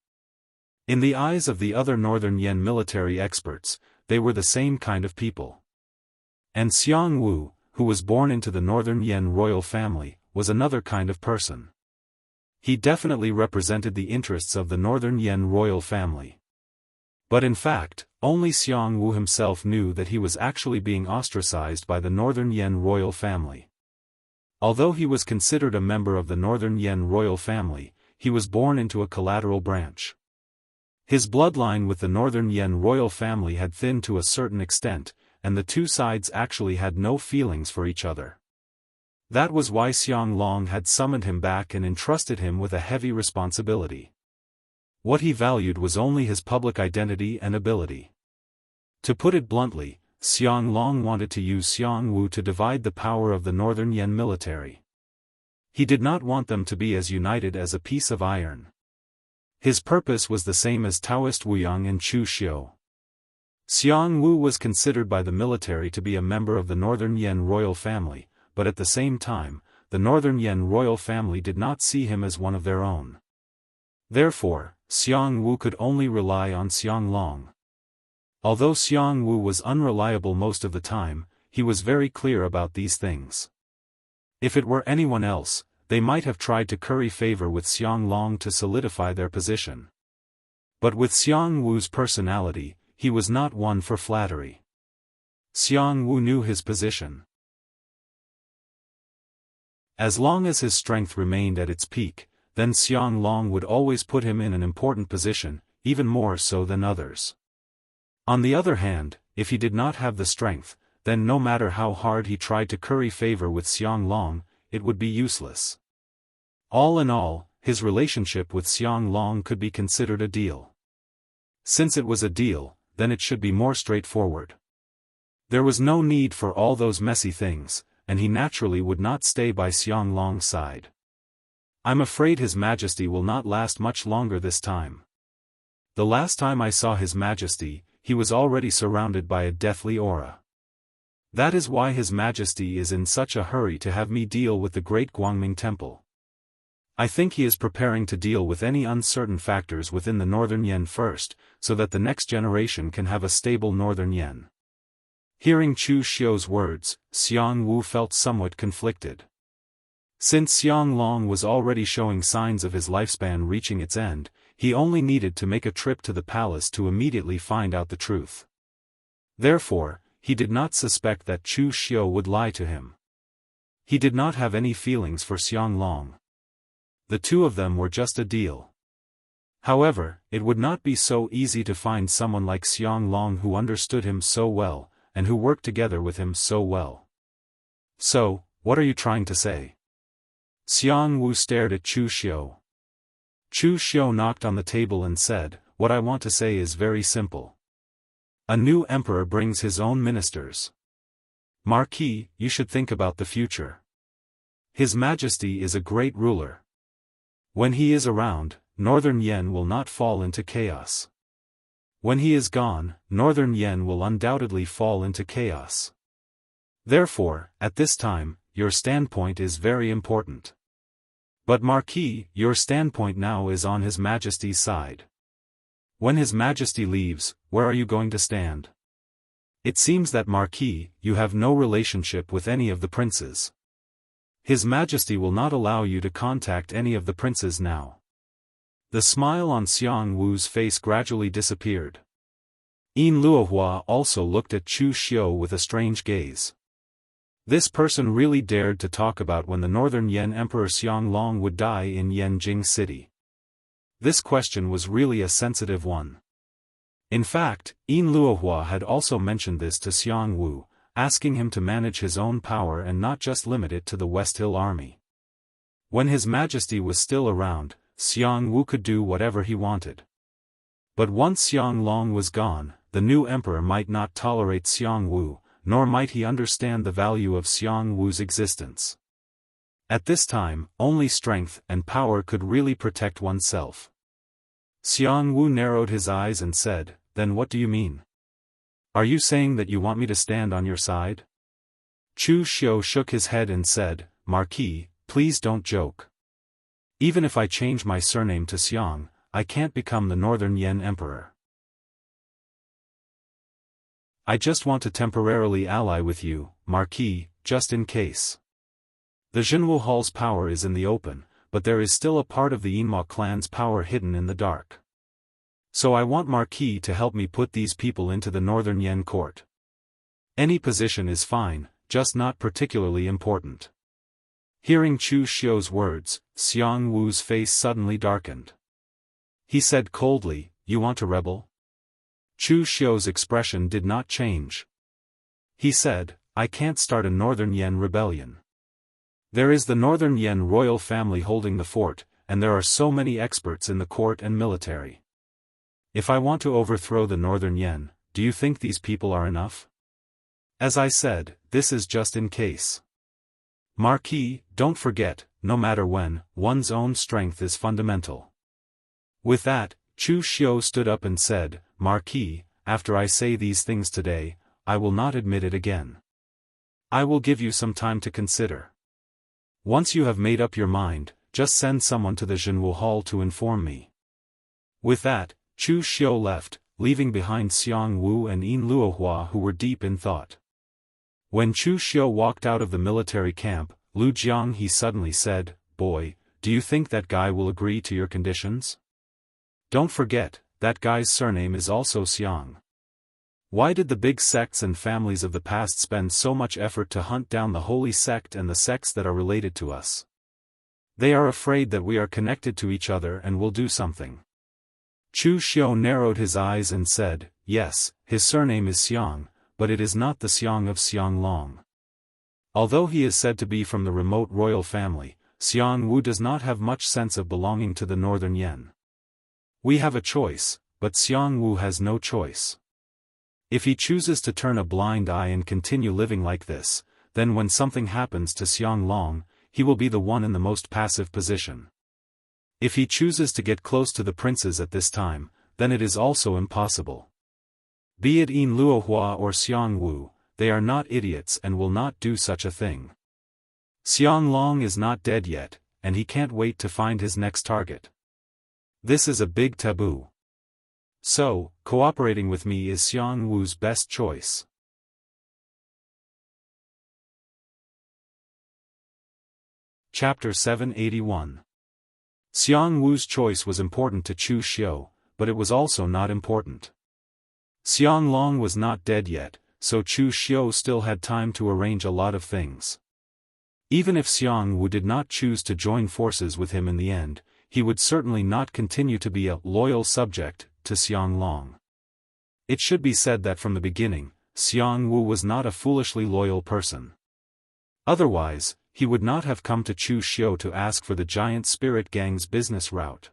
In the eyes of the other Northern Yen military experts, they were the same kind of people. And Xiang Wu, who was born into the Northern Yen royal family, was another kind of person. He definitely represented the interests of the Northern Yen royal family. But in fact, only Xiang Wu himself knew that he was actually being ostracized by the Northern Yen royal family. Although he was considered a member of the Northern Yen royal family, he was born into a collateral branch. His bloodline with the Northern Yen royal family had thinned to a certain extent, and the two sides actually had no feelings for each other. That was why Xiang Long had summoned him back and entrusted him with a heavy responsibility. What he valued was only his public identity and ability. To put it bluntly, Xiang Long wanted to use Xiang Wu to divide the power of the Northern Yen military. He did not want them to be as united as a piece of iron. His purpose was the same as Daoist Wuyang and Chu Xiu. Xiang Wu was considered by the military to be a member of the Northern Yen royal family, but at the same time, the Northern Yen royal family did not see him as one of their own. Therefore, Xiang Wu could only rely on Xiang Long. Although Xiangwu was unreliable most of the time, he was very clear about these things. If it were anyone else, they might have tried to curry favor with Xianglong to solidify their position. But with Xiangwu's personality, he was not one for flattery. Xiangwu knew his position. As long as his strength remained at its peak, then Xianglong would always put him in an important position, even more so than others. On the other hand, if he did not have the strength, then no matter how hard he tried to curry favor with Xianglong, it would be useless. All in all, his relationship with Xianglong could be considered a deal. Since it was a deal, then it should be more straightforward. There was no need for all those messy things, and he naturally would not stay by Xianglong's side. I'm afraid His Majesty will not last much longer this time. The last time I saw His Majesty, he was already surrounded by a deathly aura. That is why His Majesty is in such a hurry to have me deal with the Great Guangming Temple. I think he is preparing to deal with any uncertain factors within the Northern Yen first, so that the next generation can have a stable Northern Yen. Hearing Chu Xiu's words, Xiangwu felt somewhat conflicted. Since Xianglong was already showing signs of his lifespan reaching its end, he only needed to make a trip to the palace to immediately find out the truth. Therefore, he did not suspect that Chu Xiu would lie to him. He did not have any feelings for Xianglong. The two of them were just a deal. However, it would not be so easy to find someone like Xianglong who understood him so well, and who worked together with him so well. So, what are you trying to say? Xiangwu stared at Chu Xiu. Chu Xiu knocked on the table and said, "What I want to say is very simple. A new emperor brings his own ministers. Marquis, you should think about the future. His Majesty is a great ruler. When he is around, Northern Yen will not fall into chaos. When he is gone, Northern Yen will undoubtedly fall into chaos. Therefore, at this time, your standpoint is very important. But Marquis, your standpoint now is on His Majesty's side. When His Majesty leaves, where are you going to stand? It seems that Marquis, you have no relationship with any of the princes. His Majesty will not allow you to contact any of the princes now." The smile on Xiangwu's face gradually disappeared. Yin Luohua also looked at Chu Xiu with a strange gaze. This person really dared to talk about when the Northern Yen Emperor Xianglong would die in Yanjing City. This question was really a sensitive one. In fact, Yin Luohua had also mentioned this to Xiangwu, asking him to manage his own power and not just limit it to the West Hill Army. When His Majesty was still around, Xiangwu could do whatever he wanted. But once Xianglong was gone, the new emperor might not tolerate Xiangwu, nor might he understand the value of Xiangwu's existence. At this time, only strength and power could really protect oneself. Xiangwu narrowed his eyes and said, "Then what do you mean? Are you saying that you want me to stand on your side?" Chu Xiu shook his head and said, "Marquis, please don't joke. Even if I change my surname to Xiang, I can't become the Northern Yen Emperor. I just want to temporarily ally with you, Marquis, just in case. The Jianghu Hall's power is in the open, but there is still a part of the Yinma clan's power hidden in the dark. So I want Marquis to help me put these people into the Northern Yen court. Any position is fine, just not particularly important." Hearing Chu Xiu's words, Xiangwu's face suddenly darkened. He said coldly, "You want to rebel?" Chu Xiu's expression did not change. He said, "I can't start a Northern Yen rebellion. There is the Northern Yen royal family holding the fort, and there are so many experts in the court and military. If I want to overthrow the Northern Yen, do you think these people are enough? As I said, this is just in case. Marquis, don't forget, no matter when, one's own strength is fundamental." With that, Chu Xiu stood up and said, "Marquis, after I say these things today, I will not admit it again. I will give you some time to consider. Once you have made up your mind, just send someone to the Jianghu Hall to inform me." With that, Chu Xiu left, leaving behind Xiang Wu and Yin Luohua who were deep in thought. When Chu Xiu walked out of the military camp, Lu Jianghe suddenly said, "Boy, do you think that guy will agree to your conditions? Don't forget, that guy's surname is also Xiang. Why did the big sects and families of the past spend so much effort to hunt down the holy sect and the sects that are related to us? They are afraid that we are connected to each other and will do something." Chu Xiu narrowed his eyes and said, "Yes, his surname is Xiang, but it is not the Xiang of Xiang Long. Although he is said to be from the remote royal family, Xiang Wu does not have much sense of belonging to the northern Yan. We have a choice, but Xiang Wu has no choice. If he chooses to turn a blind eye and continue living like this, then when something happens to Xiang Long, he will be the one in the most passive position. If he chooses to get close to the princes at this time, then it is also impossible. Be it Yin Luohua or Xiang Wu, they are not idiots and will not do such a thing. Xiang Long is not dead yet, and he can't wait to find his next target. This is a big taboo. So, cooperating with me is Xiang Wu's best choice." Chapter 781. Xiang Wu's choice was important to Chu Xiu, but it was also not important. Xiang Long was not dead yet, so Chu Xiu still had time to arrange a lot of things. Even if Xiang Wu did not choose to join forces with him in the end, he would certainly not continue to be a loyal subject to Xiang Long. It should be said that from the beginning, Xiang Wu was not a foolishly loyal person. Otherwise, he would not have come to Chu Xiu to ask for the giant spirit gang's business route.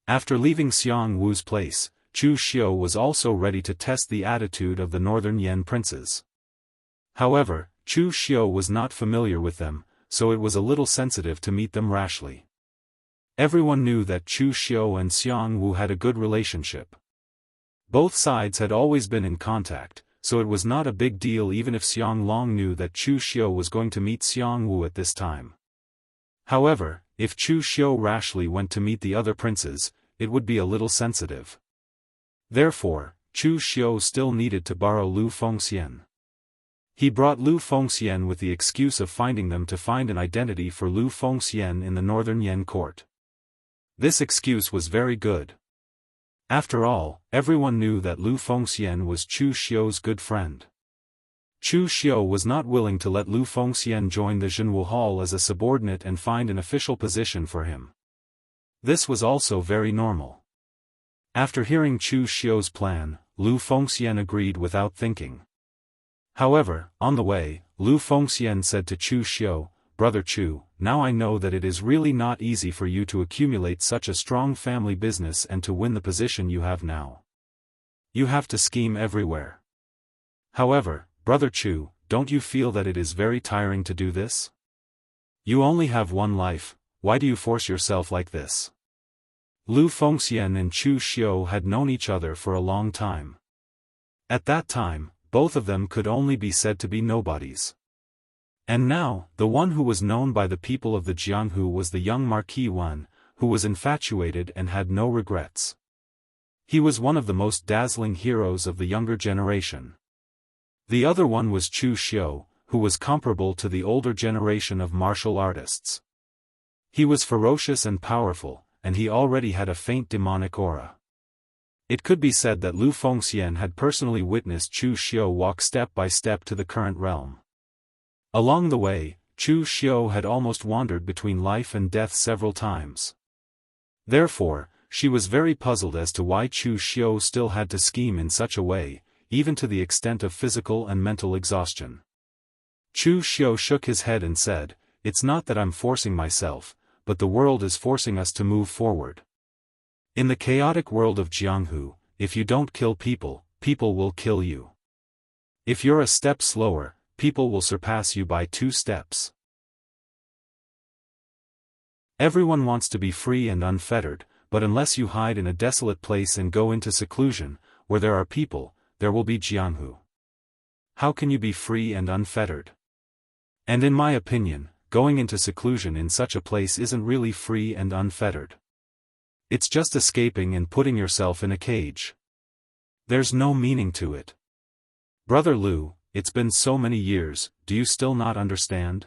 After leaving Xiang Wu's place, Chu Xiu was also ready to test the attitude of the northern Yan princes. However, Chu Xiu was not familiar with them, so it was a little sensitive to meet them rashly. Everyone knew that Chu Xiu and Xiang Wu had a good relationship. Both sides had always been in contact, so it was not a big deal even if Xiang Long knew that Chu Xiu was going to meet Xiang Wu at this time. However, if Chu Xiu rashly went to meet the other princes, it would be a little sensitive. Therefore, Chu Xiu still needed to borrow Lu Fengxian. He brought Lu Fengxian with the excuse of finding them to find an identity for Lu Fengxian in the northern Yan court. This excuse was very good. After all, everyone knew that Lu Fengxian was Chu Xiu's good friend. Chu Xiu was not willing to let Lu Fengxian join the Jianghu Hall as a subordinate and find an official position for him. This was also very normal. After hearing Chu Xiu's plan, Lu Fengxian agreed without thinking. However, on the way, Lu Fengxian said to Chu Xiu, "Brother Chu, now I know that it is really not easy for you to accumulate such a strong family business and to win the position you have now. You have to scheme everywhere. However, Brother Chu, don't you feel that it is very tiring to do this? You only have one life, why do you force yourself like this?" Lu Fengxian and Chu Xiu had known each other for a long time. At that time, both of them could only be said to be nobodies. And now, the one who was known by the people of the Jianghu was the young Marquis Wan, who was infatuated and had no regrets. He was one of the most dazzling heroes of the younger generation. The other one was Chu Xiu, who was comparable to the older generation of martial artists. He was ferocious and powerful, and he already had a faint demonic aura. It could be said that Lu Fengxian had personally witnessed Chu Xiu walk step by step to the current realm. Along the way, Chu Xiu had almost wandered between life and death several times. Therefore, she was very puzzled as to why Chu Xiu still had to scheme in such a way, even to the extent of physical and mental exhaustion. Chu Xiu shook his head and said, "It's not that I'm forcing myself, but the world is forcing us to move forward. In the chaotic world of Jianghu, if you don't kill people, people will kill you. If you're a step slower, people will surpass you by 2 steps. Everyone wants to be free and unfettered, but unless you hide in a desolate place and go into seclusion, where there are people, there will be Jianghu. How can you be free and unfettered? And in my opinion, going into seclusion in such a place isn't really free and unfettered. It's just escaping and putting yourself in a cage. There's no meaning to it. Brother Liu, it's been so many years, do you still not understand?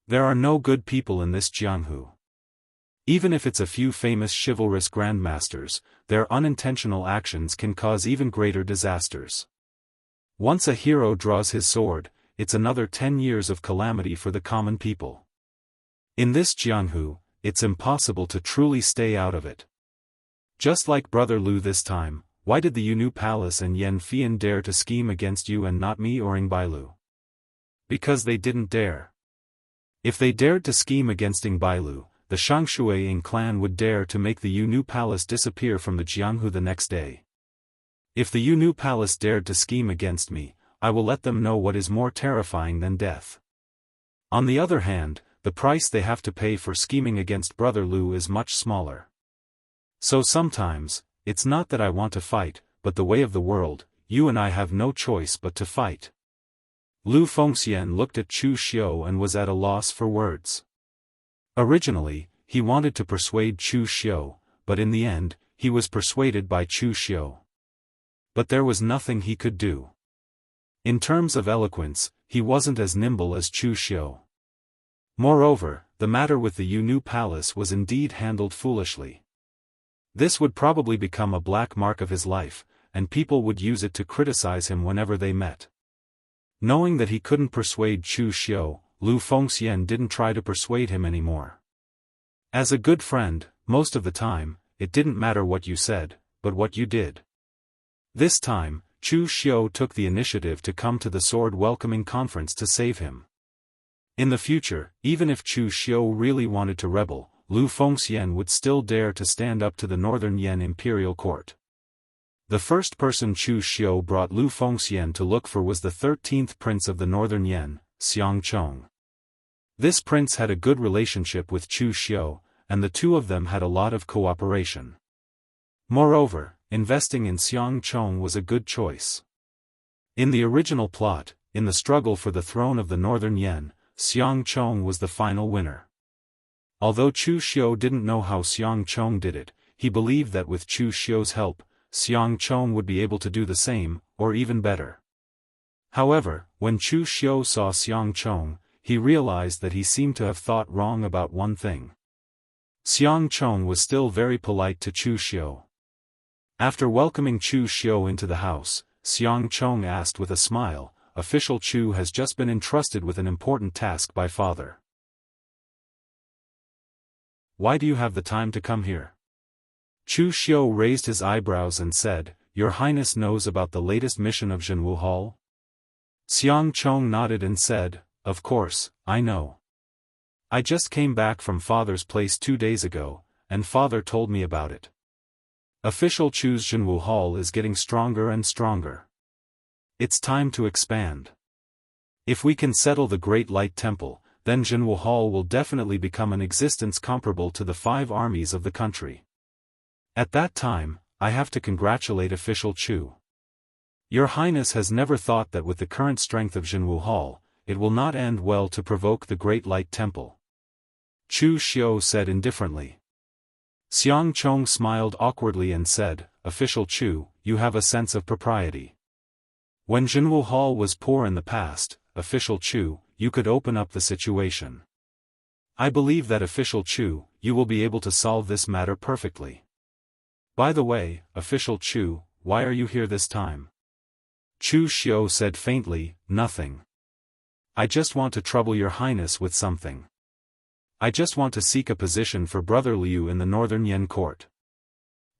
There are no good people in this Jianghu. Even if it's a few famous chivalrous grandmasters, their unintentional actions can cause even greater disasters. Once a hero draws his sword, it's another 10 years of calamity for the common people. In this Jianghu, it's impossible to truly stay out of it. Just like Brother Liu this time, why did the Yunu Palace and Yan Fian dare to scheme against you and not me or Ingbailu? Because they didn't dare. If they dared to scheme against Ingbailu, the Shangshuaying clan would dare to make the Yunu Palace disappear from the Jianghu the next day. If the Yunu Palace dared to scheme against me, I will let them know what is more terrifying than death. On the other hand, the price they have to pay for scheming against Brother Liu is much smaller. So sometimes, it's not that I want to fight, but the way of the world, you and I have no choice but to fight. Lu Fengxian looked at Chu Xiu and was at a loss for words. Originally, he wanted to persuade Chu Xiu, but in the end, he was persuaded by Chu Xiu. But there was nothing he could do. In terms of eloquence, he wasn't as nimble as Chu Xiu. Moreover, the matter with the Yunu Palace was indeed handled foolishly. This would probably become a black mark of his life, and people would use it to criticize him whenever they met. Knowing that he couldn't persuade Chu Xiu, Lu Fengxian didn't try to persuade him anymore. As a good friend, most of the time, it didn't matter what you said, but what you did. This time, Chu Xiu took the initiative to come to the sword welcoming conference to save him. In the future, even if Chu Xiu really wanted to rebel, Lu Fengxian would still dare to stand up to the Northern Yan Imperial Court. The first person Chu Xiu brought Lu Fengxian to look for was the 13th prince of the Northern Yan, Xiang Chong. This prince had a good relationship with Chu Xiu, and the two of them had a lot of cooperation. Moreover, investing in Xiang Chong was a good choice. In the original plot, in the struggle for the throne of the Northern Yan, Xiang Chong was the final winner. Although Chu Xiu didn't know how Xiang Chong did it, he believed that with Chu Xiu's help, Xiang Chong would be able to do the same, or even better. However, when Chu Xiu saw Xiang Chong, he realized that he seemed to have thought wrong about one thing. Xiang Chong was still very polite to Chu Xiu. After welcoming Chu Xiu into the house, Xiang Chong asked with a smile, "Official Chu has just been entrusted with an important task by father. Why do you have the time to come here?" Chu Xiu raised his eyebrows and said, "Your Highness knows about the latest mission of Jianghu Hall?" Xiang Chong nodded and said, "Of course, I know. I just came back from father's place 2 days ago, and father told me about it. Official Chu's Jianghu Hall is getting stronger and stronger. It's time to expand. If we can settle the Great Light Temple, then Jianghu Hall will definitely become an existence comparable to the 5 armies of the country. At that time, I have to congratulate Official Chu. Your Highness has never thought that with the current strength of Jianghu Hall, it will not end well to provoke the Great Light Temple." Chu Xiu said indifferently. Xiang Chong smiled awkwardly and said, "Official Chu, you have a sense of propriety. When Jianghu Hall was poor in the past, Official Chu, you could open up the situation. I believe that Official Chu, you will be able to solve this matter perfectly. By the way, Official Chu, why are you here this time?" Chu Xiu said faintly, "Nothing. I just want to trouble your Highness with something. I just want to seek a position for Brother Liu in the Northern Yan court."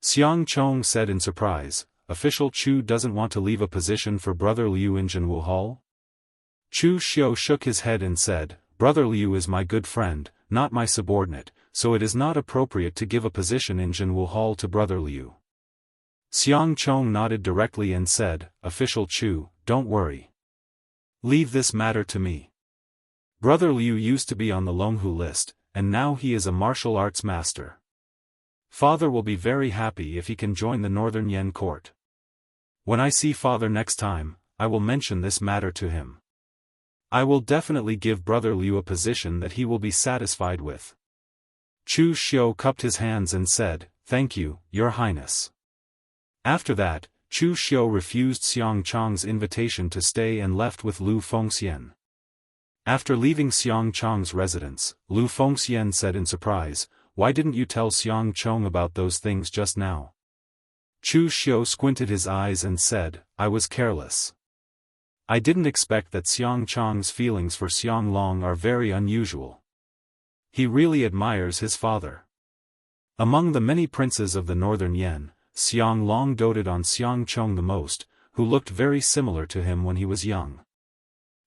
Xiang Chong said in surprise, "Official Chu doesn't want to leave a position for Brother Liu in Jianghu Hall?" Chu Xiu shook his head and said, "Brother Liu is my good friend, not my subordinate, so it is not appropriate to give a position in Jianghu Hall to Brother Liu." Xiang Chong nodded directly and said, "Official Chu, don't worry. Leave this matter to me. Brother Liu used to be on the Longhu list, and now he is a martial arts master. Father will be very happy if he can join the Northern Yan court. When I see father next time, I will mention this matter to him. I will definitely give Brother Liu a position that he will be satisfied with." Chu Xiu cupped his hands and said, "Thank you, Your Highness." After that, Chu Xiu refused Xiang Chang's invitation to stay and left with Lu Fengxian. After leaving Xiang Chang's residence, Lu Fengxian said in surprise, "Why didn't you tell Xiang Chong about those things just now?" Chu Xiu squinted his eyes and said, "I was careless. I didn't expect that Xiang Chang's feelings for Xiang Long are very unusual. He really admires his father." Among the many princes of the northern Yan, Xiang Long doted on Xiang Chong the most, who looked very similar to him when he was young.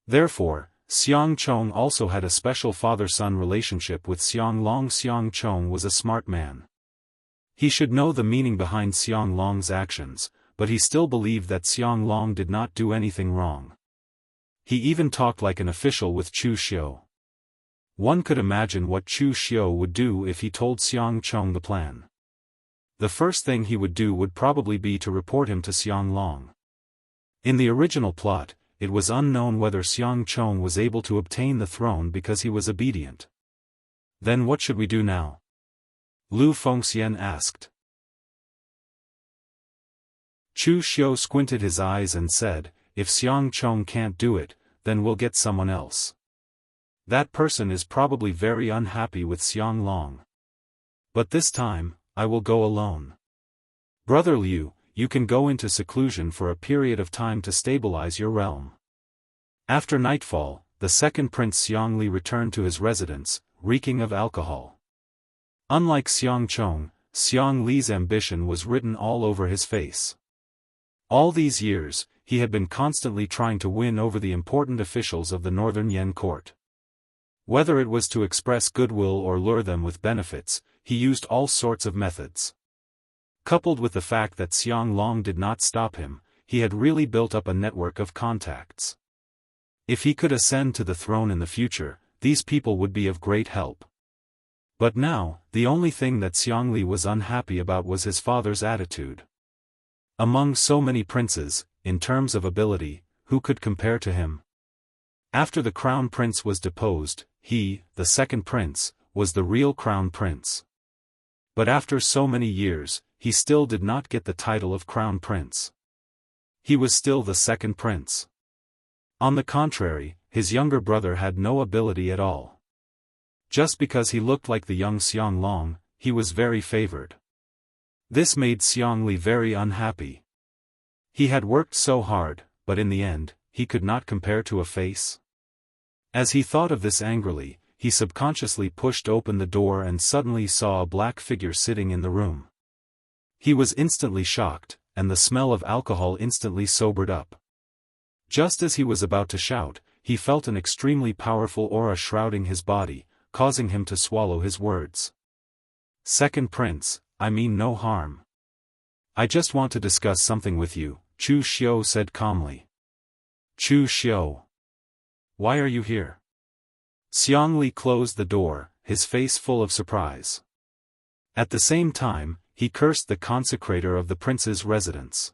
Therefore, Xiang Chong also had a special father-son relationship with Xiang Long. Xiang Chong was a smart man. He should know the meaning behind Xiang Long's actions, but he still believed that Xiang Long did not do anything wrong. He even talked like an official with Chu Xiu. One could imagine what Chu Xiu would do if he told Xiang Chong the plan. The first thing he would do would probably be to report him to Xiang Long. In the original plot, it was unknown whether Xiang Chong was able to obtain the throne because he was obedient. Then what should we do now? Lu Fengxian asked. Chu Xiu squinted his eyes and said, "If Xiang Chong can't do it, then we'll get someone else. That person is probably very unhappy with Xiang Long. But this time, I will go alone. Brother Liu, you can go into seclusion for a period of time to stabilize your realm." After nightfall, the second prince Xiang Li returned to his residence, reeking of alcohol. Unlike Xiang Chong, Xiang Li's ambition was written all over his face. All these years, he had been constantly trying to win over the important officials of the northern Yan court. Whether it was to express goodwill or lure them with benefits, he used all sorts of methods. Coupled with the fact that Xiang Long did not stop him, he had really built up a network of contacts. If he could ascend to the throne in the future, these people would be of great help. But now, the only thing that Xiang Li was unhappy about was his father's attitude. Among so many princes, in terms of ability, who could compare to him? After the crown prince was deposed, he, the second prince, was the real crown prince. But after so many years, he still did not get the title of crown prince. He was still the second prince. On the contrary, his younger brother had no ability at all. Just because he looked like the young Xiang Long, he was very favored. This made Xiang Li very unhappy. He had worked so hard, but in the end, he could not compare to a face. As he thought of this angrily, he subconsciously pushed open the door and suddenly saw a black figure sitting in the room. He was instantly shocked, and the smell of alcohol instantly sobered up. Just as he was about to shout, he felt an extremely powerful aura shrouding his body, causing him to swallow his words. "Second prince, I mean no harm. I just want to discuss something with you," Chu Xiu said calmly. "Chu Xiu. Why are you here?" Xiang Li closed the door, his face full of surprise. At the same time, he cursed the consecrator of the prince's residence.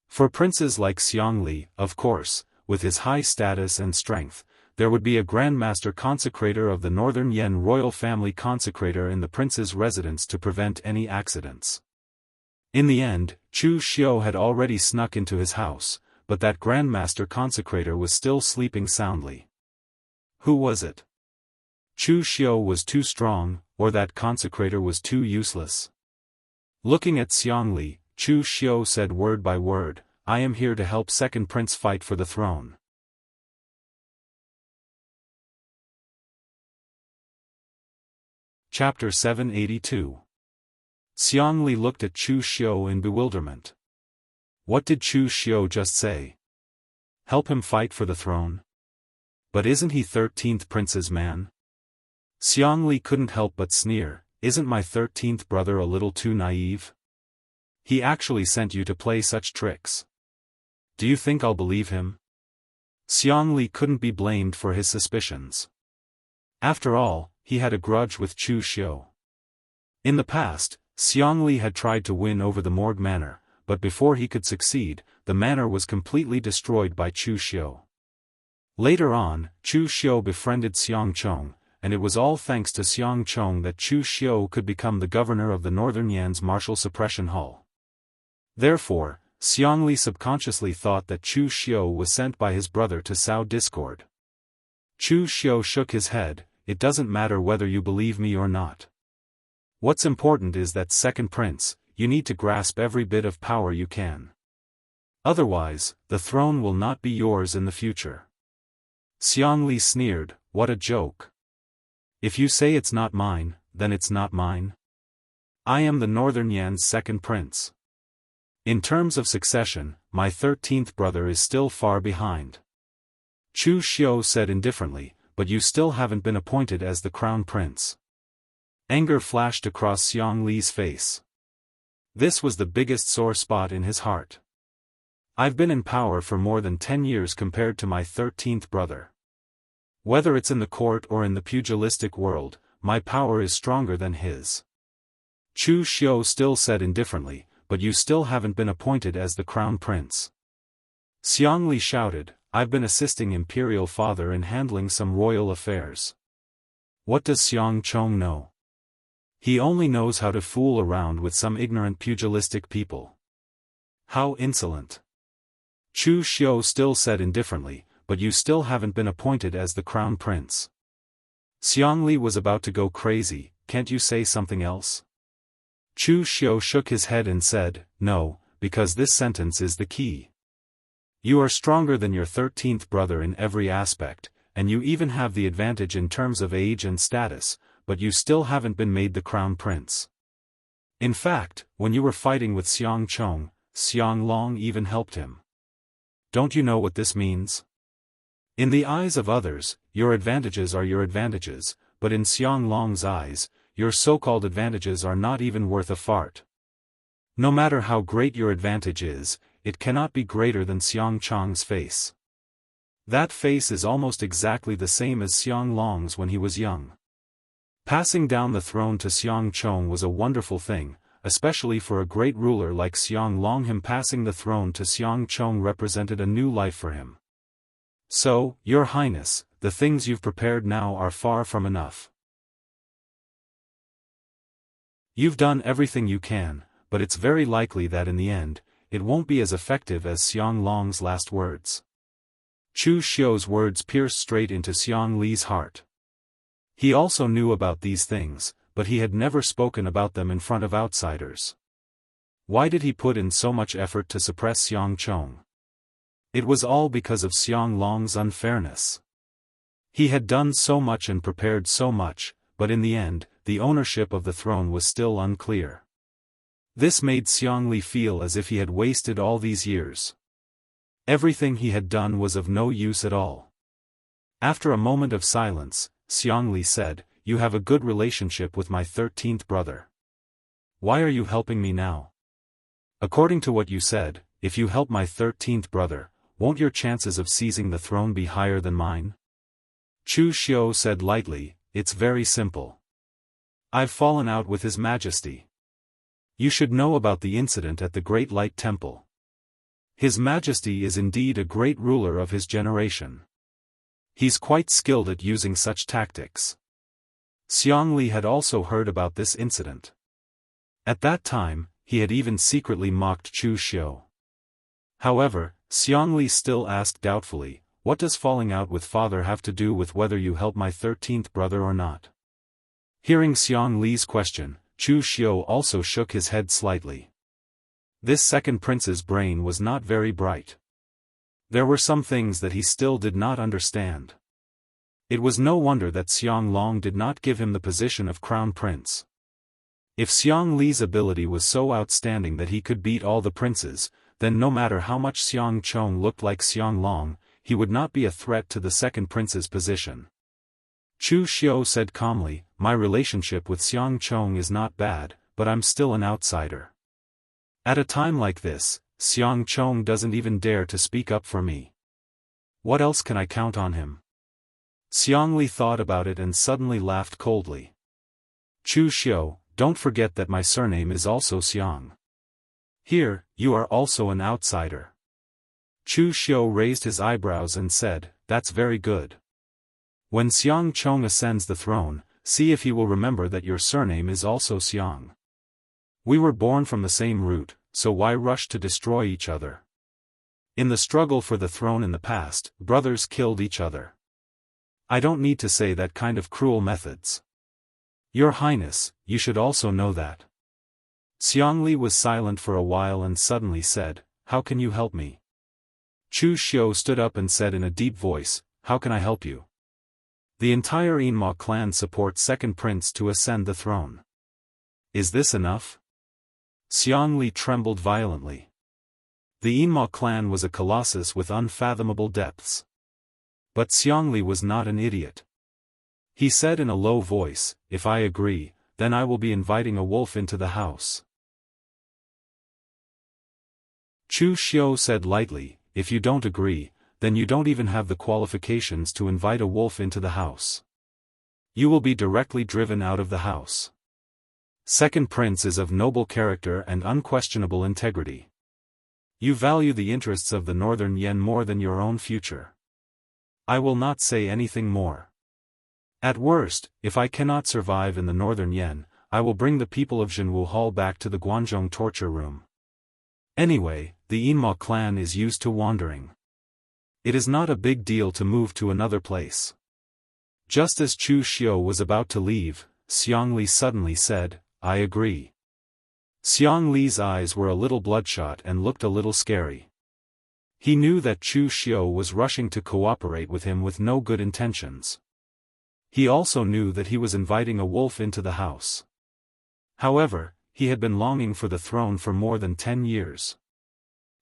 For princes like Xiang Li, of course, with his high status and strength, there would be a grandmaster consecrator of the northern Yan royal family consecrator in the prince's residence to prevent any accidents. In the end, Chu Xiu had already snuck into his house, but that grandmaster consecrator was still sleeping soundly. Who was it? Chu Xiu was too strong, or that consecrator was too useless? Looking at Xiang Li, Chu Xiu said word by word, "I am here to help second prince fight for the throne." Chapter 782. Xiang Li looked at Chu Xiu in bewilderment. What did Chu Xiu just say? Help him fight for the throne? But isn't he 13th prince's man? Xiang Li couldn't help but sneer, "Isn't my 13th brother a little too naive? He actually sent you to play such tricks. Do you think I'll believe him?" Xiang Li couldn't be blamed for his suspicions. After all, he had a grudge with Chu Xiu. In the past, Xiang Li had tried to win over the Morgue Manor, but before he could succeed, the manor was completely destroyed by Chu Xiu. Later on, Chu Xiu befriended Xiang Chong, and it was all thanks to Xiang Chong that Chu Xiu could become the governor of the Northern Yan's Martial Suppression Hall. Therefore, Xiangli subconsciously thought that Chu Xiu was sent by his brother to sow discord. Chu Xiu shook his head, "It doesn't matter whether you believe me or not. What's important is that second prince, you need to grasp every bit of power you can. Otherwise, the throne will not be yours in the future." Xiangli sneered, "What a joke. If you say it's not mine, then it's not mine. I am the Northern Yan's second prince. In terms of succession, my 13th brother is still far behind." Chu Xiu said indifferently, "But you still haven't been appointed as the crown prince." Anger flashed across Xiangli's face. This was the biggest sore spot in his heart. "I've been in power for more than 10 years compared to my 13th brother. Whether it's in the court or in the pugilistic world, my power is stronger than his." Chu Xiu still said indifferently, "But you still haven't been appointed as the crown prince." Xiangli shouted, "I've been assisting Imperial Father in handling some royal affairs. What does Xiang Chong know? He only knows how to fool around with some ignorant pugilistic people. How insolent." Chu Xiu still said indifferently, "But you still haven't been appointed as the crown prince." Xiangli was about to go crazy, "Can't you say something else?" Chu Xiu shook his head and said, "No, because this sentence is the key. You are stronger than your 13th brother in every aspect, and you even have the advantage in terms of age and status, but you still haven't been made the crown prince. In fact, when you were fighting with Xiang Chong, Xiang Long even helped him. Don't you know what this means? In the eyes of others, your advantages are your advantages, but in Xiang Long's eyes, your so-called advantages are not even worth a fart. No matter how great your advantage is, it cannot be greater than Xiang Chong's face. That face is almost exactly the same as Xiang Long's when he was young. Passing down the throne to Xiang Chong was a wonderful thing, especially for a great ruler like Xiang Long. Him passing the throne to Xiang Chong represented a new life for him. So, Your Highness, the things you've prepared now are far from enough. You've done everything you can, but it's very likely that in the end, it won't be as effective as Xiang Long's last words." Chu Xiu's words pierced straight into Xiang Li's heart. He also knew about these things, but he had never spoken about them in front of outsiders. Why did he put in so much effort to suppress Xiang Chong? It was all because of Xiang Long's unfairness. He had done so much and prepared so much, but in the end, the ownership of the throne was still unclear. This made Xiangli feel as if he had wasted all these years. Everything he had done was of no use at all. After a moment of silence, Xiangli said, "You have a good relationship with my 13th brother. Why are you helping me now? According to what you said, if you help my 13th brother, won't your chances of seizing the throne be higher than mine?" Chu Xiu said lightly, "It's very simple. I've fallen out with His Majesty. You should know about the incident at the Great Light Temple. His Majesty is indeed a great ruler of his generation. He's quite skilled at using such tactics." Xiangli had also heard about this incident. At that time, he had even secretly mocked Chu Xiu. However, Xiangli still asked doubtfully, "What does falling out with father have to do with whether you help my 13th brother or not?" Hearing Xiangli's question, Chu Xiu also shook his head slightly. This second prince's brain was not very bright. There were some things that he still did not understand. It was no wonder that Xiang Long did not give him the position of crown prince. If Xiang Li's ability was so outstanding that he could beat all the princes, then no matter how much Xiang Chong looked like Xiang Long, he would not be a threat to the second prince's position. Chu Xiu said calmly, "My relationship with Xiang Chong is not bad, but I'm still an outsider. At a time like this, Xiang Chong doesn't even dare to speak up for me. What else can I count on him?" Xiangli thought about it and suddenly laughed coldly. "Chu Xiu, don't forget that my surname is also Xiang. Here, you are also an outsider." Chu Xiu raised his eyebrows and said, "That's very good. When Xiang Chong ascends the throne, see if he will remember that your surname is also Xiang. We were born from the same root, so why rush to destroy each other? In the struggle for the throne in the past, brothers killed each other. I don't need to say that kind of cruel methods. Your Highness, you should also know that. Xiangli was silent for a while and suddenly said, "How can you help me?" Chu Xiu stood up and said in a deep voice, "How can I help you?" The entire Yinma clan supports second prince to ascend the throne. Is this enough? Xiangli trembled violently. The Yinma clan was a colossus with unfathomable depths. But Xiangli was not an idiot. He said in a low voice, "If I agree, then I will be inviting a wolf into the house." Chu Xiu said lightly, "If you don't agree, then you don't even have the qualifications to invite a wolf into the house. You will be directly driven out of the house. Second prince is of noble character and unquestionable integrity. You value the interests of the northern Yen more than your own future. I will not say anything more. At worst, if I cannot survive in the northern Yen, I will bring the people of Jianghu Hall back to the Guanzhong torture room. Anyway, the Yinma clan is used to wandering. It is not a big deal to move to another place." Just as Chu Xiu was about to leave, Xiangli suddenly said, "I agree." Xiangli's eyes were a little bloodshot and looked a little scary. He knew that Chu Xiu was rushing to cooperate with him with no good intentions. He also knew that he was inviting a wolf into the house. However, he had been longing for the throne for more than 10 years.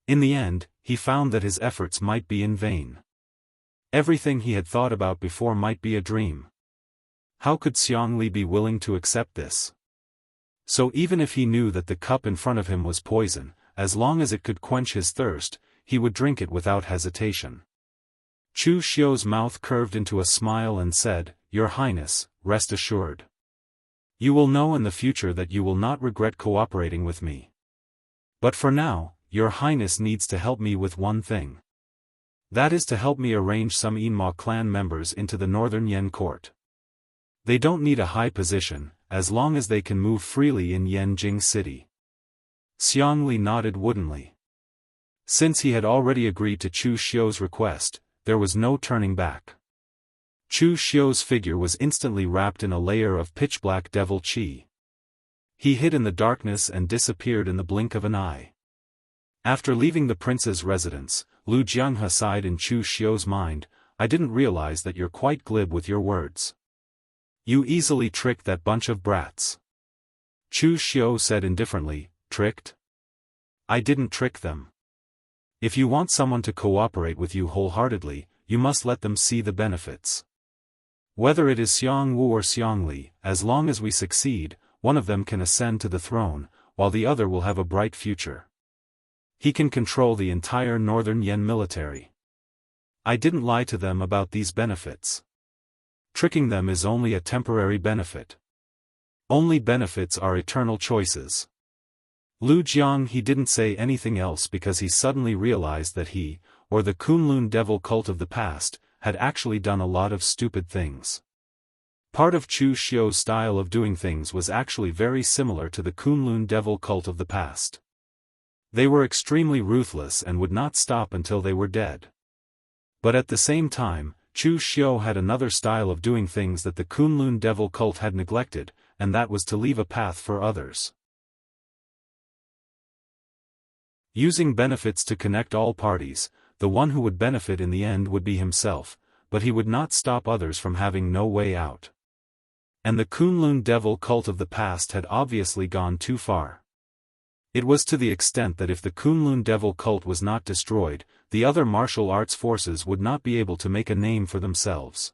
In the end, he found that his efforts might be in vain. Everything he had thought about before might be a dream. How could Xiangli be willing to accept this? So even if he knew that the cup in front of him was poison, as long as it could quench his thirst, he would drink it without hesitation. Chu Xiu's mouth curved into a smile and said, "Your Highness, rest assured. You will know in the future that you will not regret cooperating with me. But for now, Your Highness needs to help me with one thing. That is to help me arrange some Yinma clan members into the northern Yen court. They don't need a high position, as long as they can move freely in Yanjing City." Xiangli nodded woodenly. Since he had already agreed to Chu Xiu's request, there was no turning back. Chu Xiu's figure was instantly wrapped in a layer of pitch-black devil qi. He hid in the darkness and disappeared in the blink of an eye. After leaving the prince's residence, Lu Jianghu sighed in Chu Xiu's mind, "I didn't realize that you're quite glib with your words. You easily tricked that bunch of brats." Chu Xiu said indifferently, "Tricked? I didn't trick them. If you want someone to cooperate with you wholeheartedly, you must let them see the benefits. Whether it is Xiangwu or Xiangli, as long as we succeed, one of them can ascend to the throne, while the other will have a bright future. He can control the entire northern Yen military. I didn't lie to them about these benefits. Tricking them is only a temporary benefit. Only benefits are eternal choices." Lu Jiang he didn't say anything else because he suddenly realized that he, or the Kunlun devil cult of the past, had actually done a lot of stupid things. Part of Chu Xiu's style of doing things was actually very similar to the Kunlun devil cult of the past. They were extremely ruthless and would not stop until they were dead. But at the same time, Chu Xiu had another style of doing things that the Kunlun devil cult had neglected, and that was to leave a path for others. Using benefits to connect all parties, the one who would benefit in the end would be himself, but he would not stop others from having no way out. And the Kunlun devil cult of the past had obviously gone too far. It was to the extent that if the Kunlun devil cult was not destroyed, the other martial arts forces would not be able to make a name for themselves.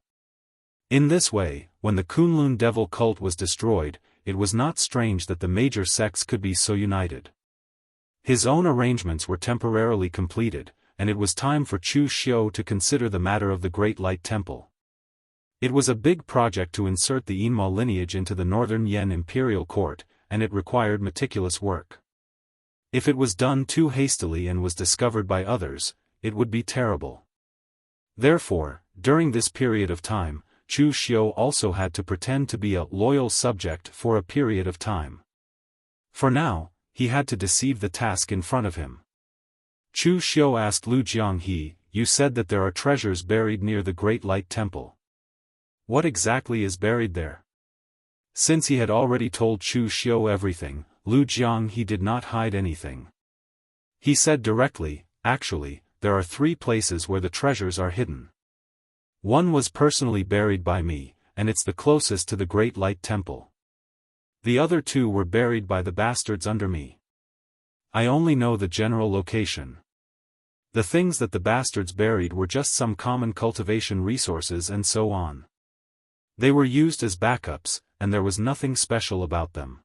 In this way, when the Kunlun devil cult was destroyed, it was not strange that the major sects could be so united. His own arrangements were temporarily completed, and it was time for Chu Xiu to consider the matter of the Great Light Temple. It was a big project to insert the Yinma lineage into the northern Yen imperial court, and it required meticulous work. If it was done too hastily and was discovered by others, it would be terrible. Therefore, during this period of time, Chu Xiu also had to pretend to be a loyal subject for a period of time. For now, he had to deceive the task in front of him. Chu Xiu asked Lu Jianghe, "You said that there are treasures buried near the Great Light Temple. What exactly is buried there?" Since he had already told Chu Xiu everything, Lu Jianghe did not hide anything. He said directly, "Actually, there are 3 places where the treasures are hidden. One was personally buried by me, and it's the closest to the Great Light Temple. The other 2 were buried by the bastards under me. I only know the general location. The things that the bastards buried were just some common cultivation resources and so on. They were used as backups, and there was nothing special about them.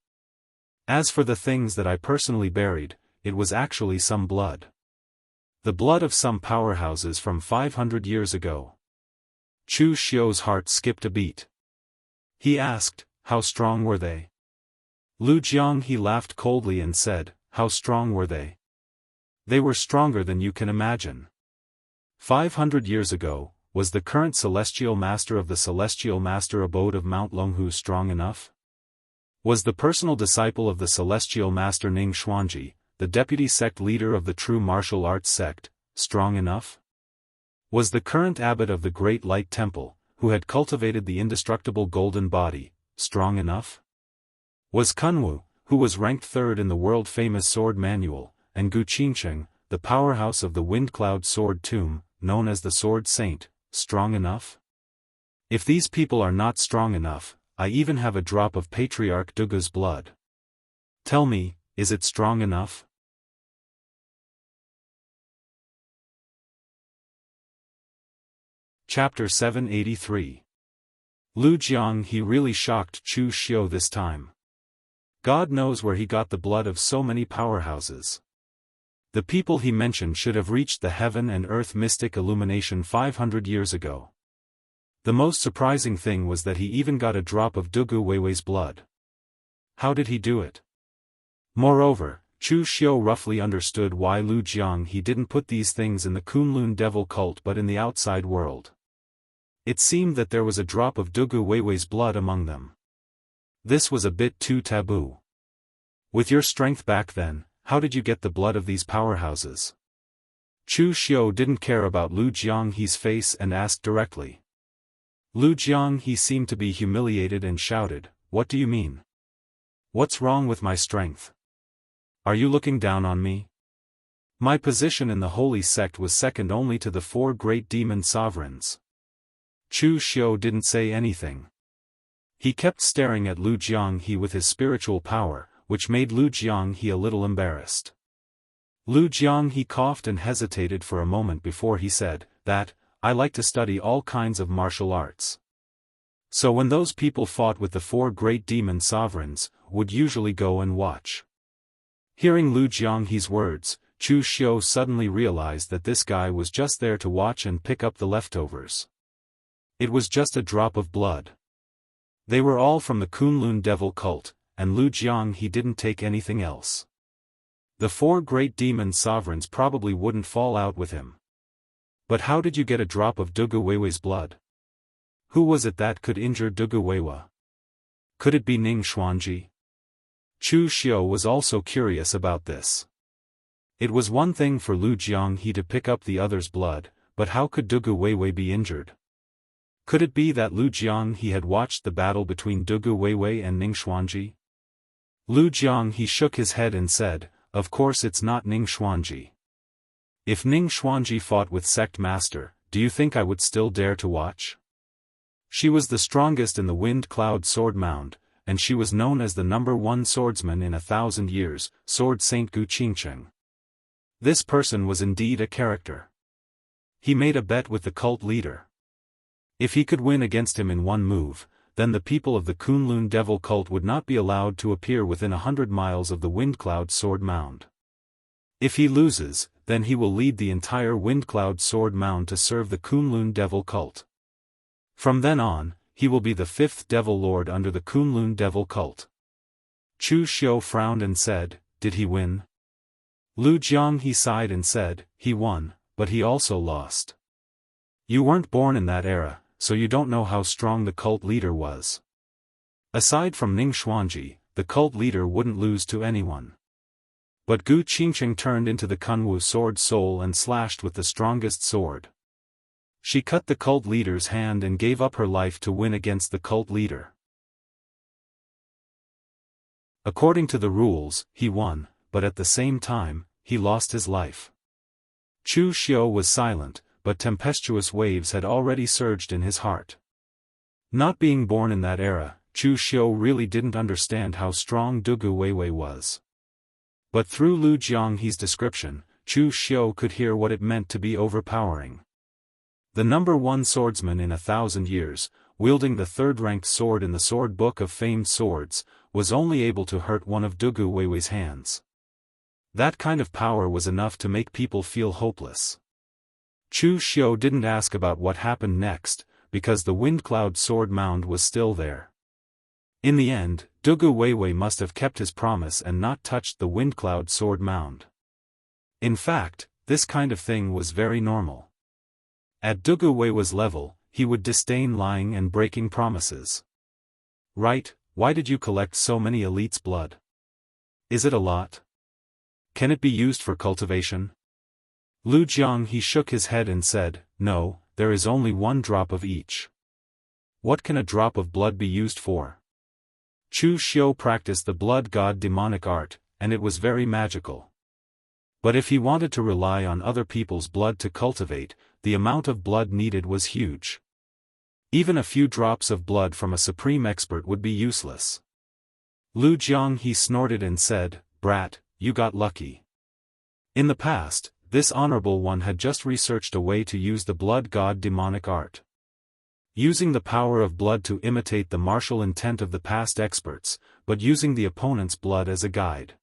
As for the things that I personally buried, it was actually some blood. The blood of some powerhouses from 500 years ago." Chu Xiu's heart skipped a beat. He asked, "How strong were they?" Lu Jianghe laughed coldly and said, "How strong were they? They were stronger than you can imagine. 500 years ago, was the current celestial master of the celestial master abode of Mount Longhu strong enough? Was the personal disciple of the celestial master Ning Xuanji, the deputy sect leader of the true martial arts sect, strong enough? Was the current abbot of the Great Light Temple, who had cultivated the indestructible golden body, strong enough? Was Kunwu, who was ranked 3rd in the world-famous sword manual, and Gu Qingcheng, the powerhouse of the Windcloud Sword Tomb, known as the Sword Saint, strong enough? If these people are not strong enough, I even have a drop of Patriarch Dugu's blood. Tell me, is it strong enough?" Chapter 783. Lu Jianghe really shocked Chu Xiu this time. God knows where he got the blood of so many powerhouses. The people he mentioned should have reached the heaven and earth mystic illumination 500 years ago. The most surprising thing was that he even got a drop of Dugu Weiwei's blood. How did he do it? Moreover, Chu Xiu roughly understood why Lu Jianghe didn't put these things in the Kunlun devil cult but in the outside world. It seemed that there was a drop of Dugu Weiwei's blood among them. This was a bit too taboo. With your strength back then, how did you get the blood of these powerhouses? Chu Xiu didn't care about Lu Jianghe's face and asked directly. Lu Jianghe seemed to be humiliated and shouted, "What do you mean? What's wrong with my strength? Are you looking down on me? My position in the holy sect was second only to the 4 great demon sovereigns." Chu Xiu didn't say anything. He kept staring at Lu Jianghe with his spiritual power, which made Lu Jianghe a little embarrassed. Lu Jianghe coughed and hesitated for a moment before he said, "That, I like to study all kinds of martial arts. So when those people fought with the 4 great demon sovereigns, would usually go and watch." Hearing Lu Jianghe's words, Chu Xiu suddenly realized that this guy was just there to watch and pick up the leftovers. It was just a drop of blood. They were all from the Kunlun devil cult, and Lu Jianghe didn't take anything else. The 4 great demon sovereigns probably wouldn't fall out with him. But how did you get a drop of Dugu Weiwei's blood? Who was it that could injure Dugu Weiwei? Could it be Ning Xuanji? Chu Xiu was also curious about this. It was one thing for Lu Jianghe to pick up the other's blood, but how could Dugu Weiwei be injured? Could it be that Lu Jianghe had watched the battle between Dugu Weiwei and Ning Xuanji? Lu Jianghe shook his head and said, "Of course it's not Ning Xuanji. If Ning Xuanji fought with Sect Master, do you think I would still dare to watch? She was the strongest in the Wind Cloud Sword Mound, and she was known as the #1 swordsman in 1,000 years, Sword Saint Gu Qingcheng. This person was indeed a character. He made a bet with the cult leader. If he could win against him in one move, then the people of the Kunlun devil cult would not be allowed to appear within 100 miles of the Windcloud Sword Mound. If he loses, then he will lead the entire Windcloud Sword Mound to serve the Kunlun devil cult. From then on, he will be the 5th devil lord under the Kunlun devil cult." Chu Xiu frowned and said, "Did he win?" Lu Jianghe sighed and said, "He won, but he also lost. You weren't born in that era, so you don't know how strong the cult leader was. Aside from Ning Xuanji, the cult leader wouldn't lose to anyone. But Gu Qingqing turned into the Kunwu sword soul and slashed with the strongest sword. She cut the cult leader's hand and gave up her life to win against the cult leader. According to the rules, he won, but at the same time, he lost his life. Chu Xiu was silent, but tempestuous waves had already surged in his heart. Not being born in that era, Chu Xiu really didn't understand how strong Dugu Weiwei was. But through Lu Jianghe's description, Chu Xiu could hear what it meant to be overpowering. The number one swordsman in 1,000 years, wielding the third-ranked sword in the sword book of famed swords, was only able to hurt one of Dugu Weiwei's hands. That kind of power was enough to make people feel hopeless. Chu Xiu didn't ask about what happened next, because the Windcloud sword mound was still there. In the end, Dugu Weiwei must have kept his promise and not touched the Windcloud sword mound. In fact, this kind of thing was very normal. At Dugu Weiwei's level, he would disdain lying and breaking promises. Right, why did you collect so many elites' blood? Is it a lot? Can it be used for cultivation? Lu Jianghe shook his head and said, no, there is only 1 drop of each. What can a drop of blood be used for? Chu Xiu practiced the blood god demonic art, and it was very magical. But if he wanted to rely on other people's blood to cultivate, the amount of blood needed was huge. Even a few drops of blood from a supreme expert would be useless. Lu Jianghe snorted and said, brat, you got lucky. In the past, this honorable one had just researched a way to use the blood god demonic art. Using the power of blood to imitate the martial intent of the past experts, but using the opponent's blood as a guide.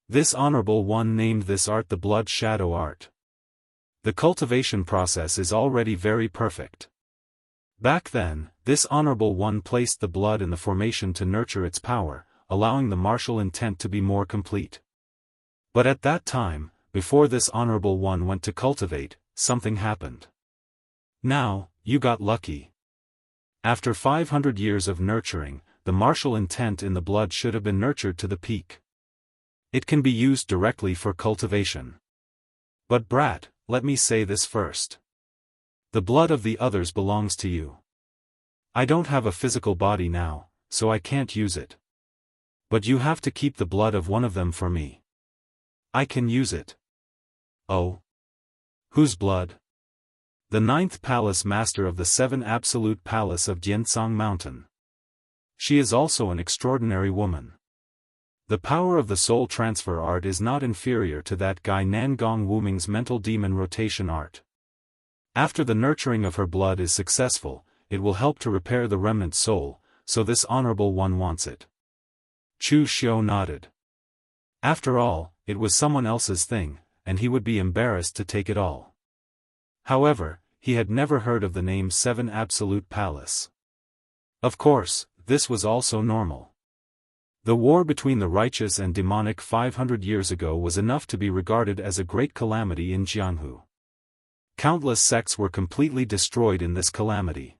This honorable one named this art the blood shadow art. The cultivation process is already very perfect. Back then, this honorable one placed the blood in the formation to nurture its power, allowing the martial intent to be more complete. But at that time, before this honorable one went to cultivate, something happened. Now, you got lucky. After 500 years of nurturing, the martial intent in the blood should have been nurtured to the peak. It can be used directly for cultivation. But brat, let me say this first. The blood of the others belongs to you. I don't have a physical body now, so I can't use it. But you have to keep the blood of one of them for me. I can use it. Oh? Whose blood? The 9th Palace Master of the 7 Absolute Palace of Jiansang Mountain. She is also an extraordinary woman. The power of the soul transfer art is not inferior to that guy Nangong Wuming's mental demon rotation art. After the nurturing of her blood is successful, it will help to repair the remnant soul, so this honorable one wants it. Chu Xiu nodded. After all, it was someone else's thing, and he would be embarrassed to take it all. However, he had never heard of the name 7 Absolute Palace. Of course, this was also normal. The war between the righteous and demonic 500 years ago was enough to be regarded as a great calamity in Jianghu. Countless sects were completely destroyed in this calamity.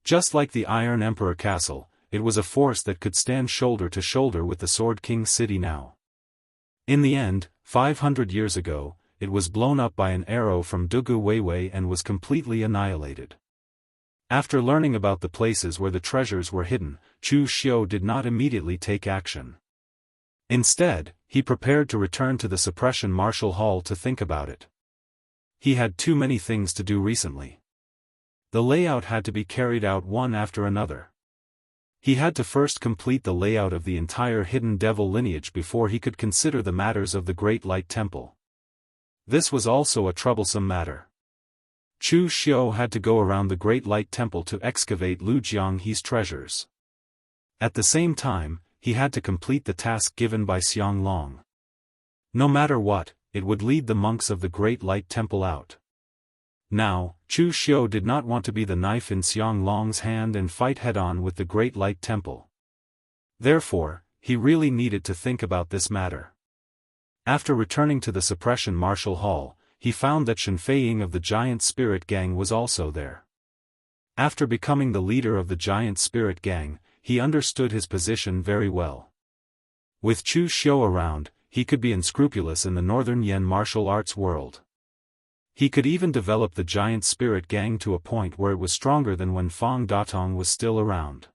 Just like the Iron Emperor Castle, it was a force that could stand shoulder to shoulder with the Sword King city now. In the end, 500 years ago, it was blown up by an arrow from Dugu Weiwei and was completely annihilated. After learning about the places where the treasures were hidden, Chu Xiu did not immediately take action. Instead, he prepared to return to the Suppression Martial Hall to think about it. He had too many things to do recently. The layout had to be carried out one after another. He had to first complete the layout of the entire hidden devil lineage before he could consider the matters of the Great Light Temple. This was also a troublesome matter. Chu Xiu had to go around the Great Light Temple to excavate Lu Jianghe's treasures. At the same time, he had to complete the task given by Xiang Long. No matter what, it would lead the monks of the Great Light Temple out. Now, Chu Xiu did not want to be the knife in Xiang Long's hand and fight head-on with the Great Light Temple. Therefore, he really needed to think about this matter. After returning to the Suppression Martial Hall, he found that Shen Feiying of the Giant Spirit Gang was also there. After becoming the leader of the Giant Spirit Gang, he understood his position very well. With Chu Xiu around, he could be unscrupulous in the Northern Yen martial arts world. He could even develop the giant spirit gang to a point where it was stronger than when Fang Datong was still around.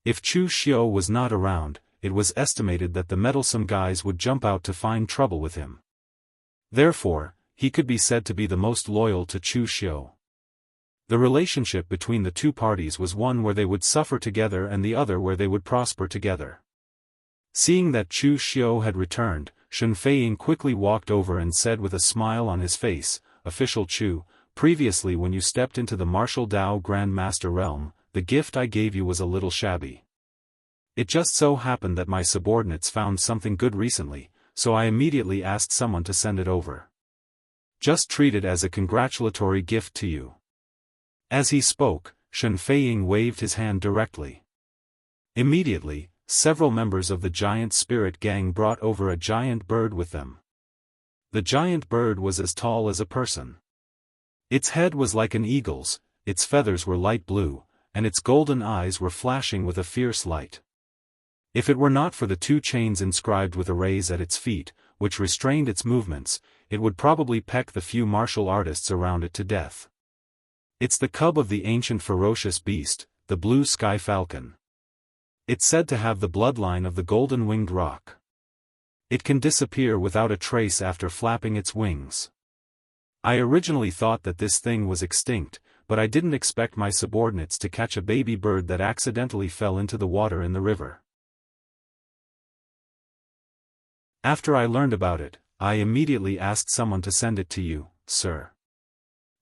If Chu Xiu was not around, it was estimated that the meddlesome guys would jump out to find trouble with him. Therefore, he could be said to be the most loyal to Chu Xiu. The relationship between the two parties was one where they would suffer together and the other where they would prosper together. Seeing that Chu Xiu had returned, Shen Feiying quickly walked over and said with a smile on his face, "Official Chu, previously when you stepped into the martial Dao Grand Master realm, the gift I gave you was a little shabby. It just so happened that my subordinates found something good recently, so I immediately asked someone to send it over. Just treat it as a congratulatory gift to you." As he spoke, Shen Feiying waved his hand directly. Immediately, several members of the giant spirit gang brought over a giant bird with them. The giant bird was as tall as a person. Its head was like an eagle's, its feathers were light blue, and its golden eyes were flashing with a fierce light. If it were not for the two chains inscribed with arrays at its feet, which restrained its movements, it would probably peck the few martial artists around it to death. It's the cub of the ancient ferocious beast, the blue sky falcon. It's said to have the bloodline of the golden-winged roc. It can disappear without a trace after flapping its wings. I originally thought that this thing was extinct, but I didn't expect my subordinates to catch a baby bird that accidentally fell into the water in the river. After I learned about it, I immediately asked someone to send it to you, sir.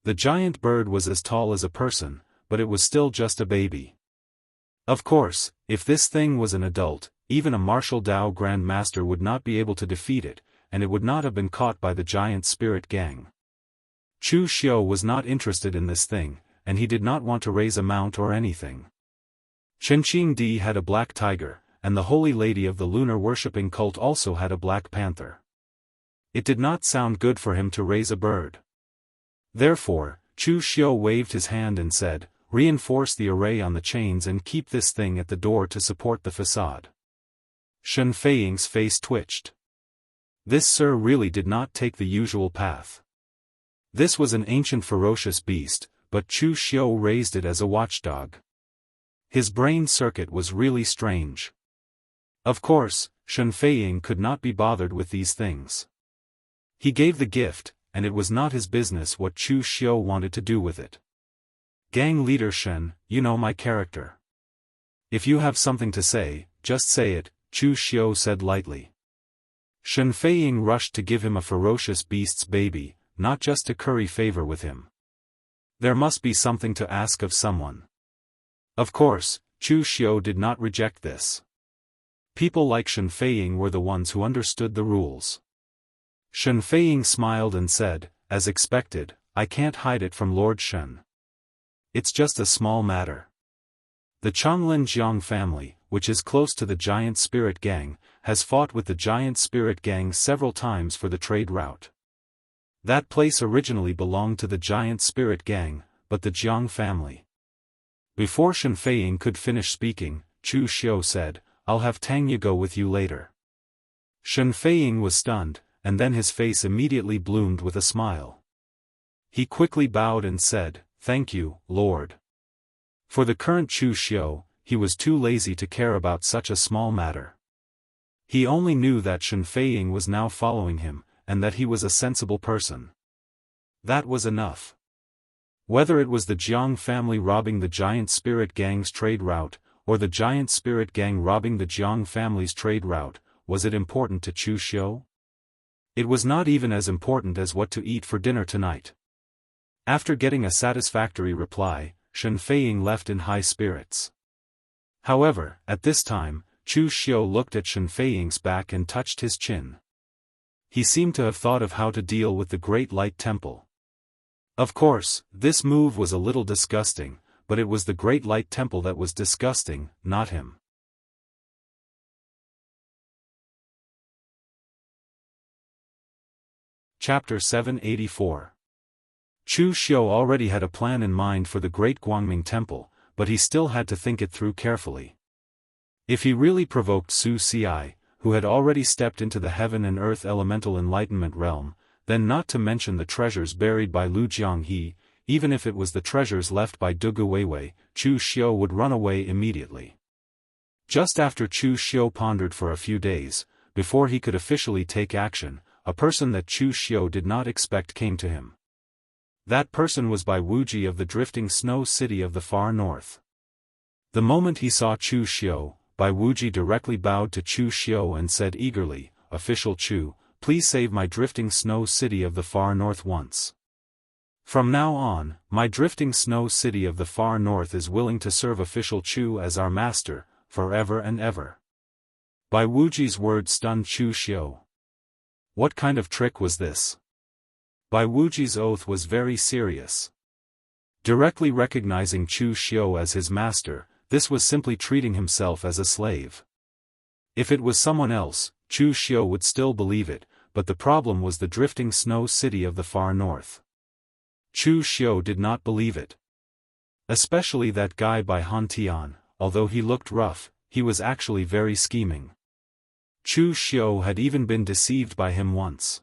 The giant bird was as tall as a person, but it was still just a baby. Of course, if this thing was an adult, even a martial Dao Grand Master would not be able to defeat it, and it would not have been caught by the giant spirit gang. Chu Xiu was not interested in this thing, and he did not want to raise a mount or anything. Chenqing Di had a black tiger, and the Holy Lady of the Lunar Worshipping Cult also had a black panther. It did not sound good for him to raise a bird. Therefore, Chu Xiu waved his hand and said, "Reinforce the array on the chains and keep this thing at the door to support the facade." Shen Feiying's face twitched. This sir really did not take the usual path. This was an ancient ferocious beast, but Chu Xiu raised it as a watchdog. His brain circuit was really strange. Of course, Shen Feiying could not be bothered with these things. He gave the gift, and it was not his business what Chu Xiu wanted to do with it. "Gang leader Shen, you know my character. If you have something to say, just say it," Chu Xiu said lightly. Shen Feiying rushed to give him a ferocious beast's baby, not just to curry favor with him. There must be something to ask of someone. Of course, Chu Xiu did not reject this. People like Shen Feiying were the ones who understood the rules. Shen Feiying smiled and said, "As expected, I can't hide it from Lord Shen. It's just a small matter. The Changlin Jiang family, which is close to the giant spirit gang, has fought with the giant spirit gang several times for the trade route. That place originally belonged to the giant spirit gang, but the Jiang family." Before Shen Feiying could finish speaking, Chu Xiu said, "I'll have Tang Ye go with you later." Shen Feiying was stunned, and then his face immediately bloomed with a smile. He quickly bowed and said, "Thank you, Lord." For the current Chu Xiu, he was too lazy to care about such a small matter. He only knew that Shen Feiying was now following him, and that he was a sensible person. That was enough. Whether it was the Jiang family robbing the giant spirit gang's trade route, or the giant spirit gang robbing the Jiang family's trade route, was it important to Chu Xiu? It was not even as important as what to eat for dinner tonight. After getting a satisfactory reply, Shen Feiying left in high spirits. However, at this time, Chu Xiu looked at Shen Feiying's back and touched his chin. He seemed to have thought of how to deal with the Great Light Temple. Of course, this move was a little disgusting, but it was the Great Light Temple that was disgusting, not him. Chapter 784. Chu Xiu already had a plan in mind for the Great Guangming Temple, but he still had to think it through carefully. If he really provoked Su Ci, who had already stepped into the heaven and earth elemental enlightenment realm, then not to mention the treasures buried by Lu Jianghe, even if it was the treasures left by Dugu Weiwei, Chu Xiu would run away immediately. Just after Chu Xiu pondered for a few days, before he could officially take action, a person that Chu Xiu did not expect came to him. That person was Bai Wuji of the drifting snow city of the far north. The moment he saw Chu Xiu, Bai Wuji directly bowed to Chu Xiu and said eagerly, "Official Chu, please save my drifting snow city of the far north once. From now on, my drifting snow city of the far north is willing to serve Official Chu as our master, forever and ever." Bai Wuji's words stunned Chu Xiu. What kind of trick was this? Bai Wuji's oath was very serious. Directly recognizing Chu Xiu as his master, this was simply treating himself as a slave. If it was someone else, Chu Xiu would still believe it, but the problem was the drifting snow city of the far north. Chu Xiu did not believe it. Especially that guy Bai Hantian, although he looked rough, he was actually very scheming. Chu Xiu had even been deceived by him once.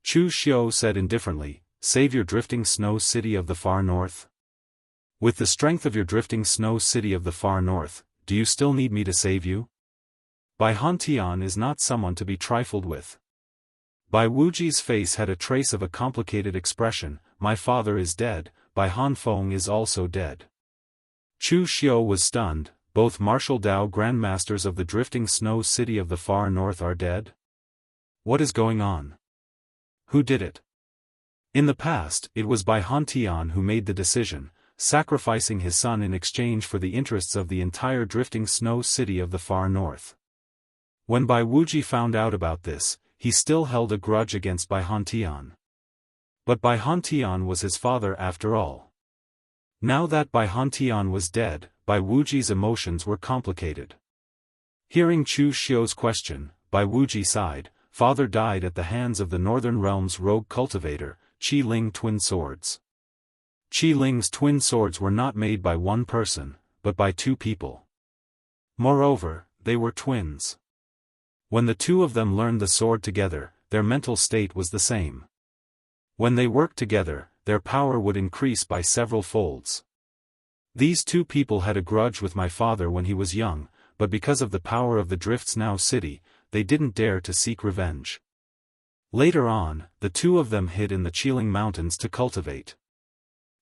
Chu Xiu said indifferently, "Save your drifting snow city of the far north? With the strength of your drifting snow city of the far north, do you still need me to save you?" Bai Hantian is not someone to be trifled with. Bai Wuji's face had a trace of a complicated expression. My father is dead, Bai Hanfeng is also dead. Chu Xiu was stunned. Both martial Dao grandmasters of the drifting snow city of the far north are dead? What is going on? Who did it? In the past, it was Bai Hantian who made the decision, sacrificing his son in exchange for the interests of the entire drifting snow city of the far north. When Bai Wuji found out about this, he still held a grudge against Bai Hantian. But Bai Hantian was his father after all. Now that Bai Hantian was dead, Bai Wuji's emotions were complicated. Hearing Chu Xiu's question, Bai Wuji sighed. Father died at the hands of the Northern Realm's rogue cultivator, Qi Ling twin swords. Qi Ling's twin swords were not made by one person, but by two people. Moreover, they were twins. When the two of them learned the sword together, their mental state was the same. When they worked together, their power would increase by several folds. These two people had a grudge with my father when he was young, but because of the power of the Drifts Now city, they didn't dare to seek revenge. Later on, the two of them hid in the Qiling Mountains to cultivate.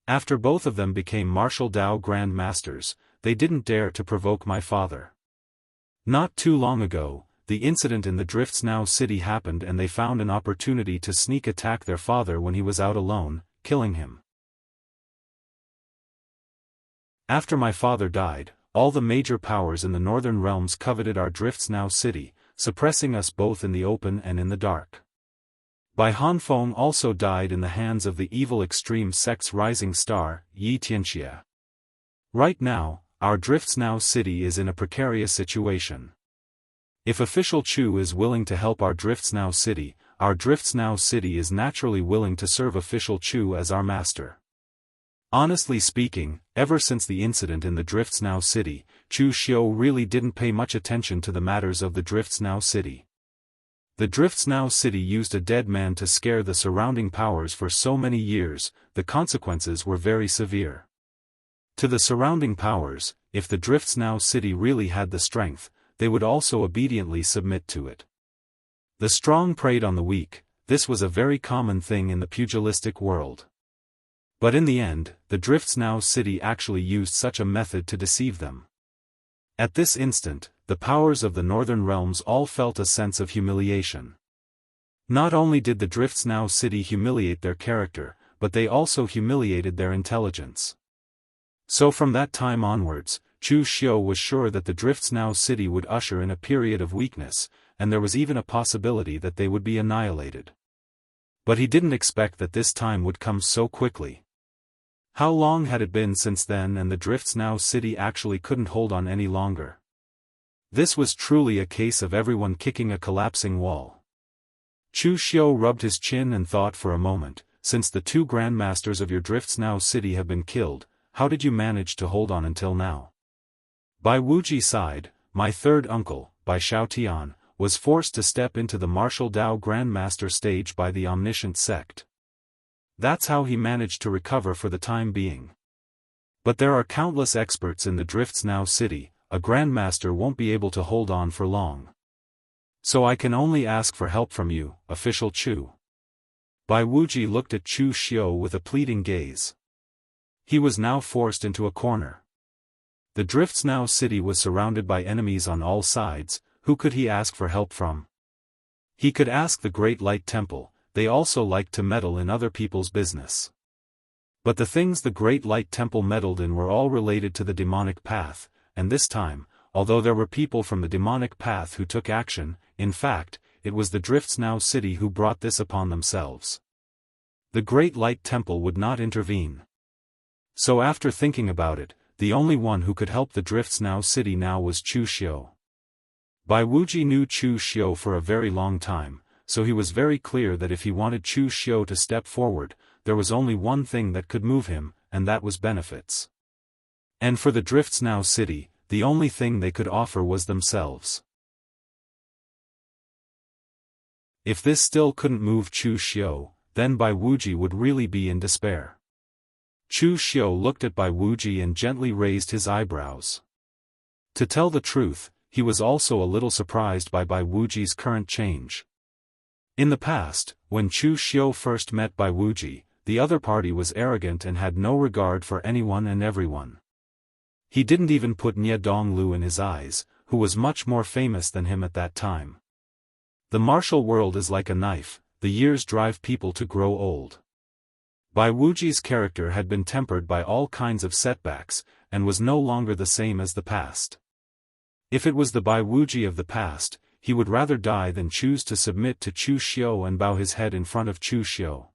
After both of them became martial Dao Grand Masters, they didn't dare to provoke my father. Not too long ago, the incident in the Drifts Now city happened and they found an opportunity to sneak attack their father when he was out alone, killing him. After my father died, all the major powers in the northern realms coveted our Drifts Now city, suppressing us both in the open and in the dark. Bai Hanfeng also died in the hands of the evil extreme sect's rising star, Yi Tianxia. Right now, our Drifts Now city is in a precarious situation. If Official Chu is willing to help our Drifts Now city is naturally willing to serve Official Chu as our master. Honestly speaking, ever since the incident in the Drifts Now city, Chu Xiu really didn't pay much attention to the matters of the Drifts Now city. The Drifts Now city used a dead man to scare the surrounding powers for so many years, the consequences were very severe. To the surrounding powers, if the Drifts Now city really had the strength, they would also obediently submit to it. The strong preyed on the weak. This was a very common thing in the pugilistic world. But in the end, the Drifts Now city actually used such a method to deceive them. At this instant, the powers of the northern realms all felt a sense of humiliation. Not only did the Drifts Now city humiliate their character, but they also humiliated their intelligence. So from that time onwards, Chu Xiu was sure that the Drifts Now city would usher in a period of weakness, and there was even a possibility that they would be annihilated. But he didn't expect that this time would come so quickly. How long had it been since then and the Drifts Now city actually couldn't hold on any longer? This was truly a case of everyone kicking a collapsing wall. Chu Xiu rubbed his chin and thought for a moment. Since the two grandmasters of your Drifts Now city have been killed, how did you manage to hold on until now? Bai Wuji sighed. My third uncle, Bai Xiaotian, was forced to step into the martial Dao Grandmaster stage by the omniscient sect. That's how he managed to recover for the time being. But there are countless experts in the Drifts Now city, a Grandmaster won't be able to hold on for long. So I can only ask for help from you, official Chu. Bai Wuji looked at Chu Xiu with a pleading gaze. He was now forced into a corner. The Drifts Now city was surrounded by enemies on all sides. Who could he ask for help from? He could ask the Great Light Temple. They also liked to meddle in other people's business. But the things the Great Light Temple meddled in were all related to the demonic path, and this time, although there were people from the demonic path who took action, in fact, it was the Drifts Now city who brought this upon themselves. The Great Light Temple would not intervene. So after thinking about it, the only one who could help the Drifts Now city now was Chu Xiu. Bai Wuji knew Chu Xiu for a very long time, so he was very clear that if he wanted Chu Xiu to step forward, there was only one thing that could move him, and that was benefits. And for the Drifts Now city, the only thing they could offer was themselves. If this still couldn't move Chu Xiu, then Bai Wuji would really be in despair. Chu Xiu looked at Bai Wuji and gently raised his eyebrows. To tell the truth, he was also a little surprised by Bai Wuji's current change. In the past, when Chu Xiu first met Bai Wuji, the other party was arrogant and had no regard for anyone and everyone. He didn't even put Nie Donglu in his eyes, who was much more famous than him at that time. The martial world is like a knife, the years drive people to grow old. Bai Wuji's character had been tempered by all kinds of setbacks, and was no longer the same as the past. If it was the Bai Wuji of the past, he would rather die than choose to submit to Chu Xiu and bow his head in front of Chu Xiu.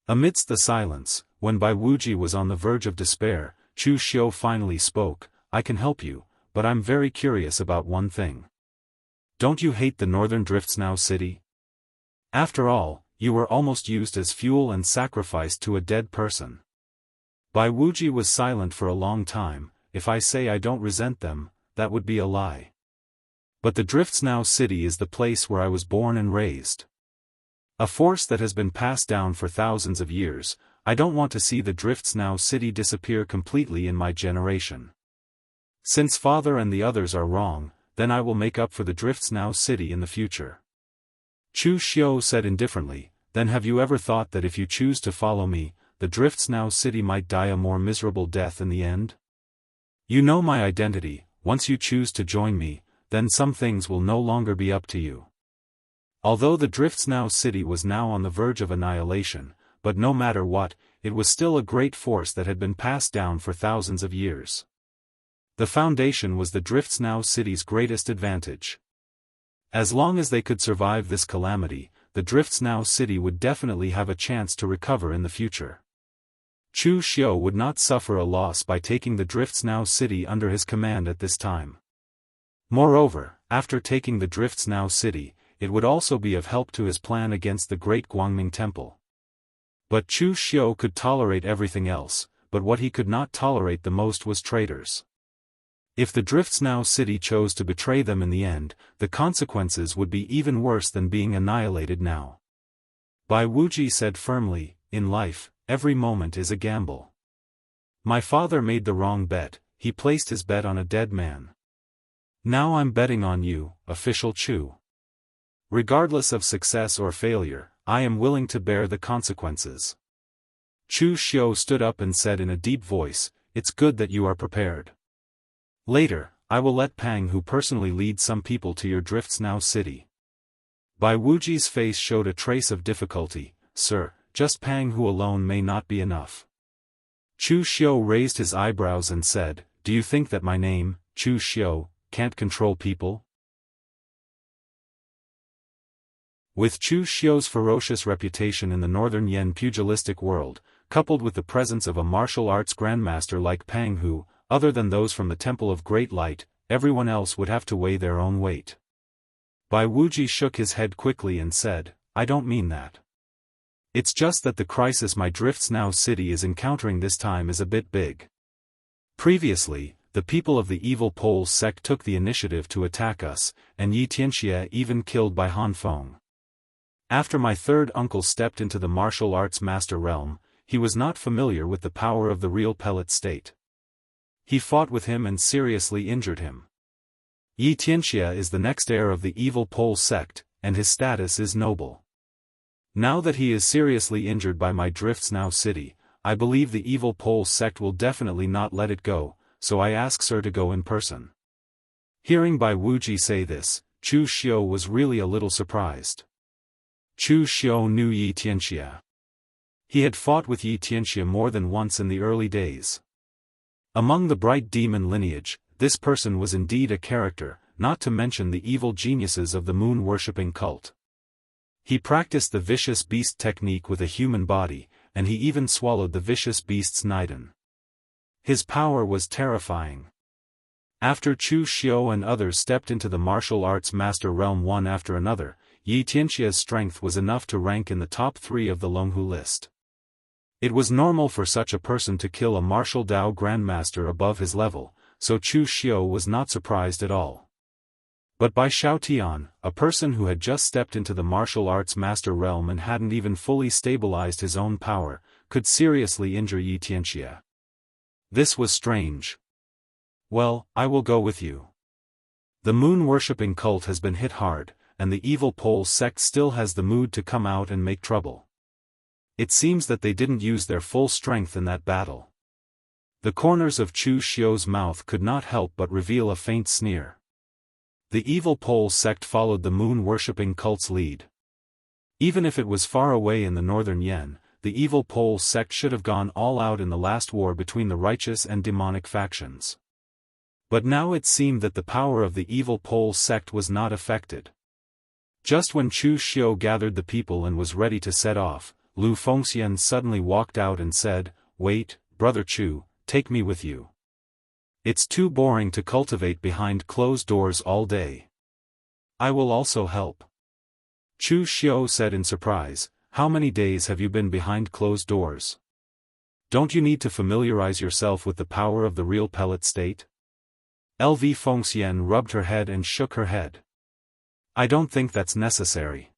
Amidst the silence, when Bai Wuji was on the verge of despair, Chu Xiu finally spoke, "I can help you, but I'm very curious about one thing. Don't you hate the Northern Drifts Now city? After all, you were almost used as fuel and sacrificed to a dead person." Bai Wuji was silent for a long time. If I say I don't resent them, that would be a lie. But the Drifts Now city is the place where I was born and raised. A force that has been passed down for thousands of years. I don't want to see the Drifts Now city disappear completely in my generation. Since father and the others are wrong, then I will make up for the Drifts Now city in the future. Chu Xiu said indifferently, "Then have you ever thought that if you choose to follow me, the Drifts Now city might die a more miserable death in the end? You know my identity. Once you choose to join me, then some things will no longer be up to you." Although the Drifts Now city was now on the verge of annihilation, but no matter what, it was still a great force that had been passed down for thousands of years. The foundation was the Drifts Now city's greatest advantage. As long as they could survive this calamity, the Drifts Now city would definitely have a chance to recover in the future. Chu Xiu would not suffer a loss by taking the Drifts Now city under his command at this time. Moreover, after taking the Drifts Now city, it would also be of help to his plan against the Great Guangming Temple. But Chu Xiu could tolerate everything else, but what he could not tolerate the most was traitors. If the Drifts Now city chose to betray them in the end, the consequences would be even worse than being annihilated now. Bai Wuji said firmly, "In life, every moment is a gamble. My father made the wrong bet, he placed his bet on a dead man. Now I'm betting on you, official Chu. Regardless of success or failure, I am willing to bear the consequences." Chu Xiu stood up and said in a deep voice, "It's good that you are prepared. Later, I will let Pang Hu personally lead some people to your Drifts Now city." Bai Wuji's face showed a trace of difficulty. "Sir, just Pang Hu alone may not be enough." Chu Xiu raised his eyebrows and said, "Do you think that my name, Chu Xiu, can't control people?" With Chu Xiu's ferocious reputation in the Northern Yen pugilistic world, coupled with the presence of a martial arts grandmaster like Pang Hu, other than those from the Temple of Great Light, everyone else would have to weigh their own weight. Bai Wuji shook his head quickly and said, "I don't mean that. It's just that the crisis my Drifts Now city is encountering this time is a bit big. Previously, the people of the evil Pole sect took the initiative to attack us, and Xianxia even killed by Han Feng. After my third uncle stepped into the martial arts master realm, he was not familiar with the power of the real pellet state. He fought with him and seriously injured him. Xianxia is the next heir of the evil Pole sect, and his status is noble. Now that he is seriously injured by my Drifts Now city, I believe the evil Pole sect will definitely not let it go, so I ask Sir to go in person. Hearing Bai Wuji say this, Chu Xiu was really a little surprised. Chu Xiu knew Xianxia. He had fought with Xianxia more than once in the early days. Among the bright demon lineage, this person was indeed a character, not to mention the evil geniuses of the moon-worshipping cult. He practiced the vicious beast technique with a human body, and he even swallowed the vicious beast's Niden. His power was terrifying. After Chu Xiu and others stepped into the martial arts master realm one after another, Xianxia's strength was enough to rank in the top 3 of the Longhu list. It was normal for such a person to kill a martial Dao grandmaster above his level, so Chu Xiu was not surprised at all. But Bai Xiaotian, a person who had just stepped into the martial arts master realm and hadn't even fully stabilized his own power, could seriously injure Xianxia. This was strange. Well, I will go with you. The moon-worshipping cult has been hit hard, and the evil Pole sect still has the mood to come out and make trouble. It seems that they didn't use their full strength in that battle. The corners of Chu Xiu's mouth could not help but reveal a faint sneer. The evil Pole sect followed the moon-worshipping cult's lead. Even if it was far away in the northern Yen, the evil Pole sect should have gone all out in the last war between the righteous and demonic factions. But now it seemed that the power of the evil Pole sect was not affected. Just when Chu Xiu gathered the people and was ready to set off, Lu Fengxian suddenly walked out and said, "Wait, Brother Chu, take me with you. It's too boring to cultivate behind closed doors all day. I will also help." Chu Xiu said in surprise, "How many days have you been behind closed doors? Don't you need to familiarize yourself with the power of the real pellet state?" LV Fengxian rubbed her head and shook her head. "I don't think that's necessary.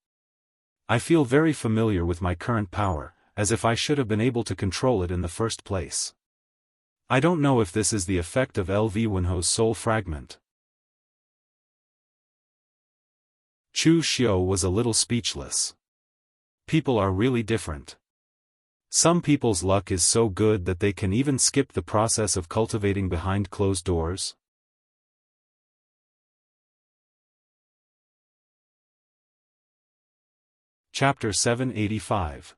I feel very familiar with my current power, as if I should have been able to control it in the first place. I don't know if this is the effect of LV Wenho's soul fragment." Chu Xiu was a little speechless. People are really different. Some people's luck is so good that they can even skip the process of cultivating behind closed doors. Chapter 785.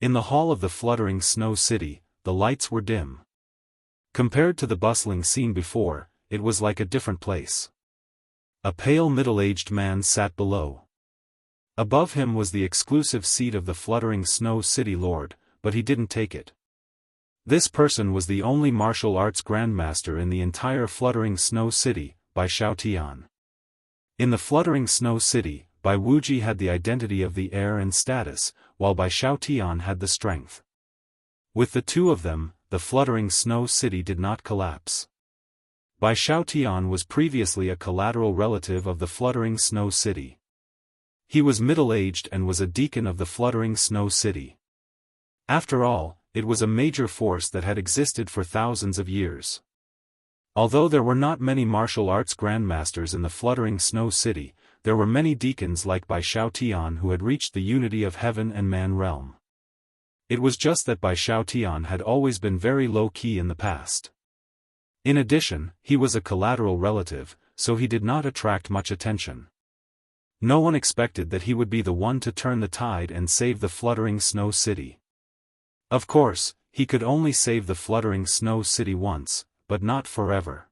In the hall of the fluttering snow city, the lights were dim. Compared to the bustling scene before, it was like a different place. A pale middle-aged man sat below. Above him was the exclusive seat of the fluttering snow city lord, but he didn't take it. This person was the only martial arts grandmaster in the entire fluttering snow city, Bai Xiaotian. In the fluttering snow city, Bai Wuji had the identity of the heir and status, while Bai Xiaotian had the strength. With the two of them, the fluttering snow city did not collapse. Bai Xiaotian was previously a collateral relative of the fluttering snow city. He was middle-aged and was a deacon of the fluttering snow city. After all, it was a major force that had existed for thousands of years. Although there were not many martial arts grandmasters in the fluttering snow city, there were many deacons like Bai Xiaotian who had reached the unity of heaven and man realm. It was just that Bai Xiaotian had always been very low-key in the past. In addition, he was a collateral relative, so he did not attract much attention. No one expected that he would be the one to turn the tide and save the fluttering snow city. Of course, he could only save the fluttering snow city once, but not forever.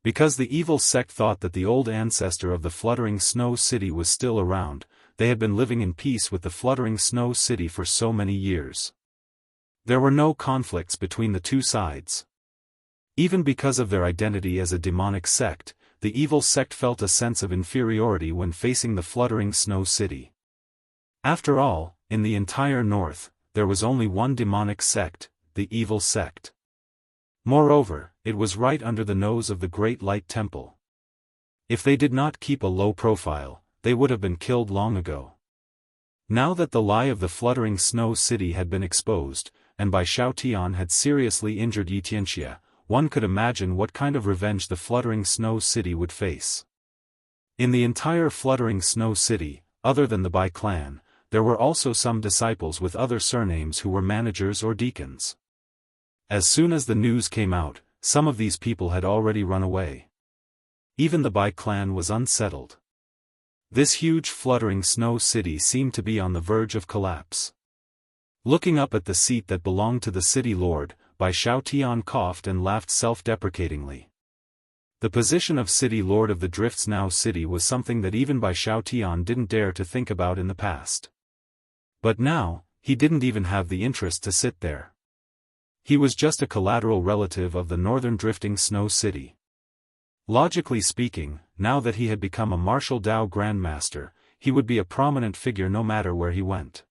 Because the evil sect thought that the old ancestor of the fluttering snow city was still around, they had been living in peace with the fluttering snow city for so many years. There were no conflicts between the two sides. Even because of their identity as a demonic sect, the evil sect felt a sense of inferiority when facing the fluttering snow city. After all, in the entire north, there was only one demonic sect, the evil sect. Moreover, it was right under the nose of the Great Light Temple. If they did not keep a low profile, they would have been killed long ago. Now that the lie of the fluttering snow city had been exposed, and Bai Xiaotian had seriously injured Xianxia, one could imagine what kind of revenge the fluttering snow city would face. In the entire fluttering snow city, other than the Bai clan, there were also some disciples with other surnames who were managers or deacons. As soon as the news came out, some of these people had already run away. Even the Bai clan was unsettled. This huge fluttering snow city seemed to be on the verge of collapse. Looking up at the seat that belonged to the city lord, Bai Xiaotian coughed and laughed self-deprecatingly. The position of city lord of the Drifts Now city was something that even Bai Xiaotian didn't dare to think about in the past. But now, he didn't even have the interest to sit there. He was just a collateral relative of the northern drifting snow city. Logically speaking, now that he had become a martial Dao grandmaster, he would be a prominent figure no matter where he went.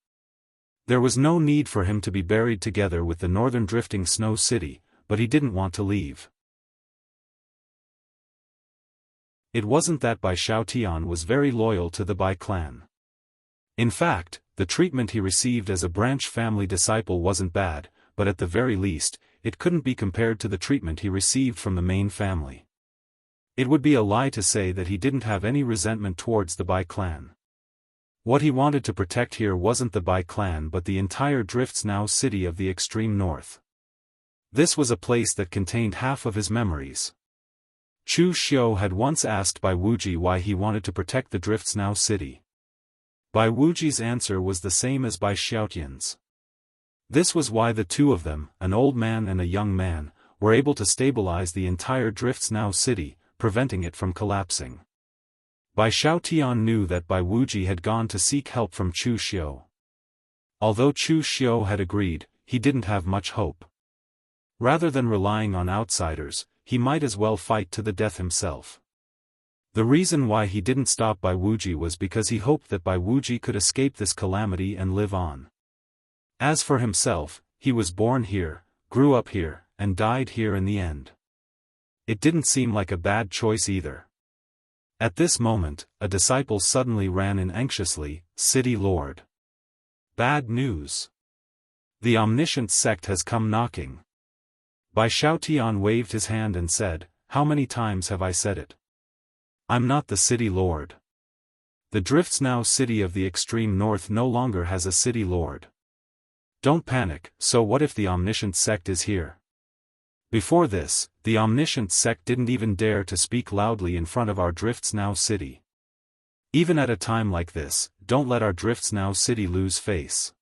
There was no need for him to be buried together with the northern drifting snow city, but he didn't want to leave. It wasn't that Bai Xiaotian was very loyal to the Bai clan. In fact, the treatment he received as a branch family disciple wasn't bad, but at the very least, it couldn't be compared to the treatment he received from the main family. It would be a lie to say that he didn't have any resentment towards the Bai clan. What he wanted to protect here wasn't the Bai clan but the entire Drifts Now city of the extreme north. This was a place that contained half of his memories. Chu Xiu had once asked Bai Wuji why he wanted to protect the Drifts Now city. Bai Wuji's answer was the same as Bai Xiaotian's. This was why the two of them, an old man and a young man, were able to stabilize the entire Drifts Now city, preventing it from collapsing. Bai Xiaotian knew that Bai Wuji had gone to seek help from Chu Xiu. Although Chu Xiu had agreed, he didn't have much hope. Rather than relying on outsiders, he might as well fight to the death himself. The reason why he didn't stop Bai Wuji was because he hoped that Bai Wuji could escape this calamity and live on. As for himself, he was born here, grew up here, and died here in the end. It didn't seem like a bad choice either. At this moment, a disciple suddenly ran in anxiously, "City Lord. Bad news. The omniscient sect has come knocking." Bai Xiaotian waved his hand and said, "How many times have I said it? I'm not the city lord. The Drifts Now city of the extreme north no longer has a city lord. Don't panic, so what if the omniscient sect is here?" Before this, the omniscient sect didn't even dare to speak loudly in front of our Drifts Now city. Even at a time like this, don't let our Drifts Now city lose face.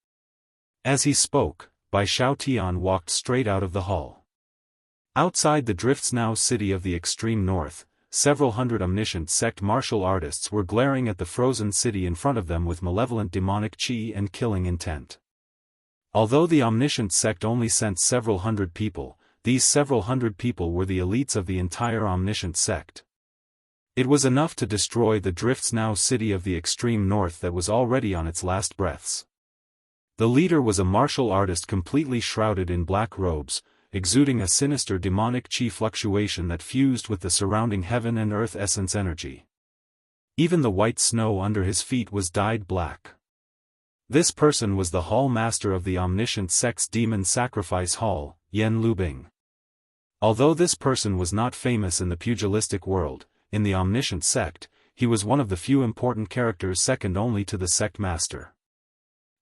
As he spoke, Bai Xiaotian walked straight out of the hall. Outside the Drifts Now city of the extreme north, several hundred omniscient sect martial artists were glaring at the frozen city in front of them with malevolent demonic chi and killing intent. Although the omniscient sect only sent several hundred people, these several hundred people were the elites of the entire omniscient sect. It was enough to destroy the Drifts Now city of the extreme north that was already on its last breaths. The leader was a martial artist completely shrouded in black robes, exuding a sinister demonic chi fluctuation that fused with the surrounding heaven and earth essence energy. Even the white snow under his feet was dyed black. This person was the hall master of the omniscient sect's demon sacrifice hall, Yan Lubing. Although this person was not famous in the pugilistic world, in the omniscient sect, he was one of the few important characters second only to the sect master.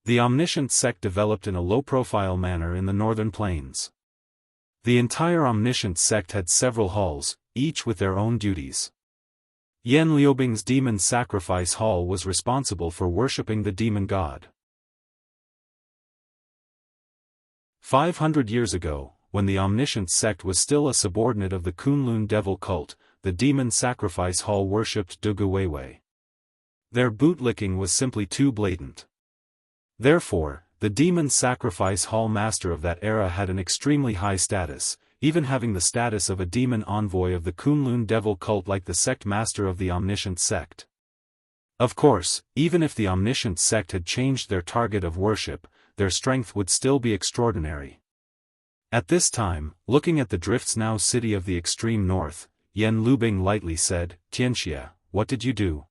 The omniscient sect developed in a low-profile manner in the northern plains. The entire omniscient sect had several halls, each with their own duties. Yan Liubing's demon sacrifice hall was responsible for worshipping the demon god. 500 years ago, when the omniscient sect was still a subordinate of the Kunlun devil cult, the demon sacrifice hall worshipped Dugu Weiwei. Their bootlicking was simply too blatant. Therefore, the demon sacrifice hall master of that era had an extremely high status, even having the status of a demon envoy of the Kunlun devil cult like the sect master of the omniscient sect. Of course, even if the omniscient sect had changed their target of worship, their strength would still be extraordinary. At this time, looking at the Drifts Now city of the extreme north, Yan Lubing lightly said, Xianxia, what did you do?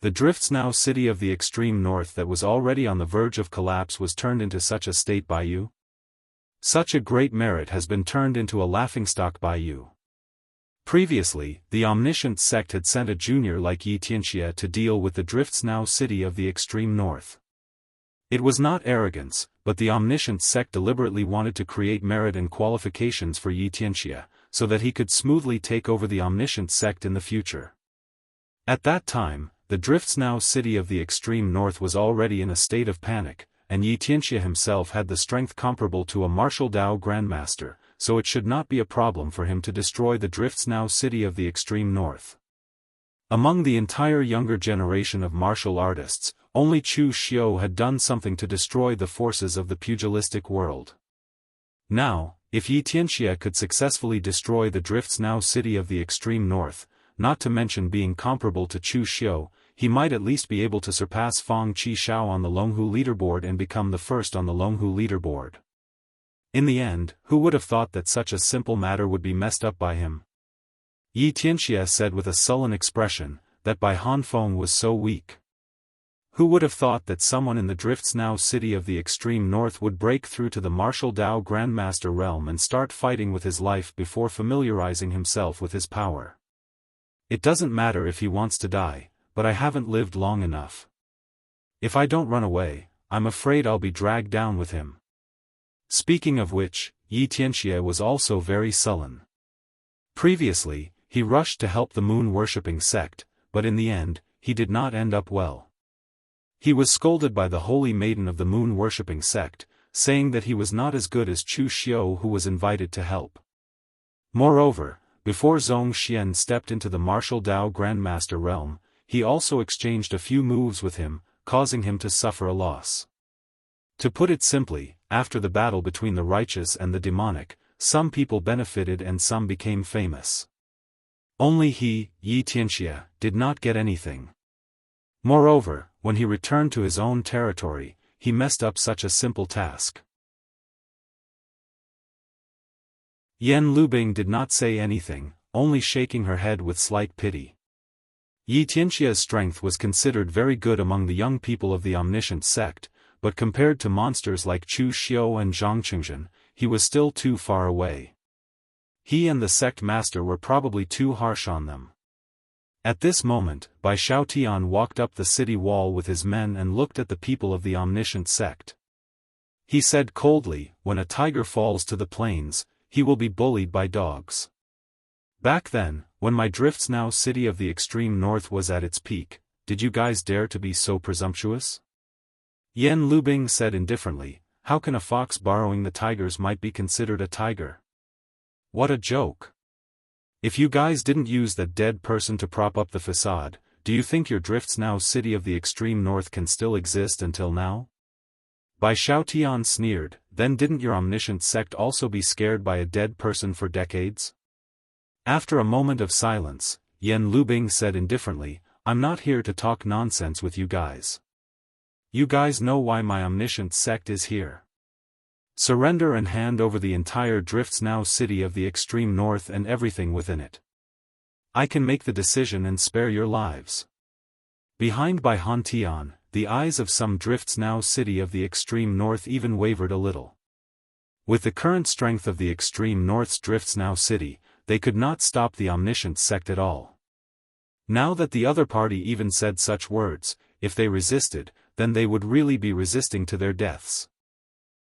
The Drifts Now city of the extreme north that was already on the verge of collapse was turned into such a state by you? Such a great merit has been turned into a laughingstock by you. Previously, the omniscient sect had sent a junior like Yi Tianxia to deal with the Drifts Now city of the extreme north. It was not arrogance, but the omniscient sect deliberately wanted to create merit and qualifications for Yi Tianxia, so that he could smoothly take over the omniscient sect in the future. At that time, the Drifts Now city of the extreme north was already in a state of panic, and Yi Tianxia himself had the strength comparable to a martial Dao grandmaster, so it should not be a problem for him to destroy the Drifts Now city of the extreme north. Among the entire younger generation of martial artists, only Chu Xiu had done something to destroy the forces of the pugilistic world. Now, if Yi Tianxia could successfully destroy the Drifts Now city of the extreme north, not to mention being comparable to Chu Xiu, he might at least be able to surpass Fang Qishao on the Longhu leaderboard and become the first on the Longhu leaderboard. In the end, who would have thought that such a simple matter would be messed up by him? Yi Tianxia said with a sullen expression, that Bai Hanfeng was so weak. Who would have thought that someone in the Drifts Now city of the extreme north would break through to the martial Dao Grandmaster realm and start fighting with his life before familiarizing himself with his power? It doesn't matter if he wants to die, but I haven't lived long enough. If I don't run away, I'm afraid I'll be dragged down with him. Speaking of which, Yi Tianxia was also very sullen. Previously, he rushed to help the moon-worshipping sect, but in the end, he did not end up well. He was scolded by the holy maiden of the moon-worshipping sect, saying that he was not as good as Chu Xiu who was invited to help. Moreover, before Zhong Xian stepped into the martial Dao Grandmaster realm, he also exchanged a few moves with him, causing him to suffer a loss. To put it simply, after the battle between the righteous and the demonic, some people benefited and some became famous. Only he, Yi Tianxia, did not get anything. Moreover, when he returned to his own territory, he messed up such a simple task. Yan Lubing did not say anything, only shaking her head with slight pity. Yi Tianxia's strength was considered very good among the young people of the omniscient sect, but compared to monsters like Chu Xiu and Zhang Qingzhen, he was still too far away. He and the sect master were probably too harsh on them. At this moment, Bai Xiaotian walked up the city wall with his men and looked at the people of the omniscient sect. He said coldly, when a tiger falls to the plains, he will be bullied by dogs. Back then, when my Drifts Now city of the extreme north was at its peak, did you guys dare to be so presumptuous? Yan Lubing said indifferently, how can a fox borrowing the tiger's might be considered a tiger? What a joke. If you guys didn't use that dead person to prop up the facade, do you think your Drifts Now city of the extreme north can still exist until now? Bai Xiaotian sneered, then didn't your omniscient sect also be scared by a dead person for decades? After a moment of silence, Yan Lubing said indifferently, I'm not here to talk nonsense with you guys. You guys know why my omniscient sect is here. Surrender and hand over the entire Drifts Now city of the extreme north and everything within it. I can make the decision and spare your lives. Behind Bai Hantian, the eyes of some Drifts Now city of the extreme north even wavered a little. With the current strength of the extreme north's Drifts Now city, they could not stop the omniscient sect at all. Now that the other party even said such words, if they resisted, then they would really be resisting to their deaths.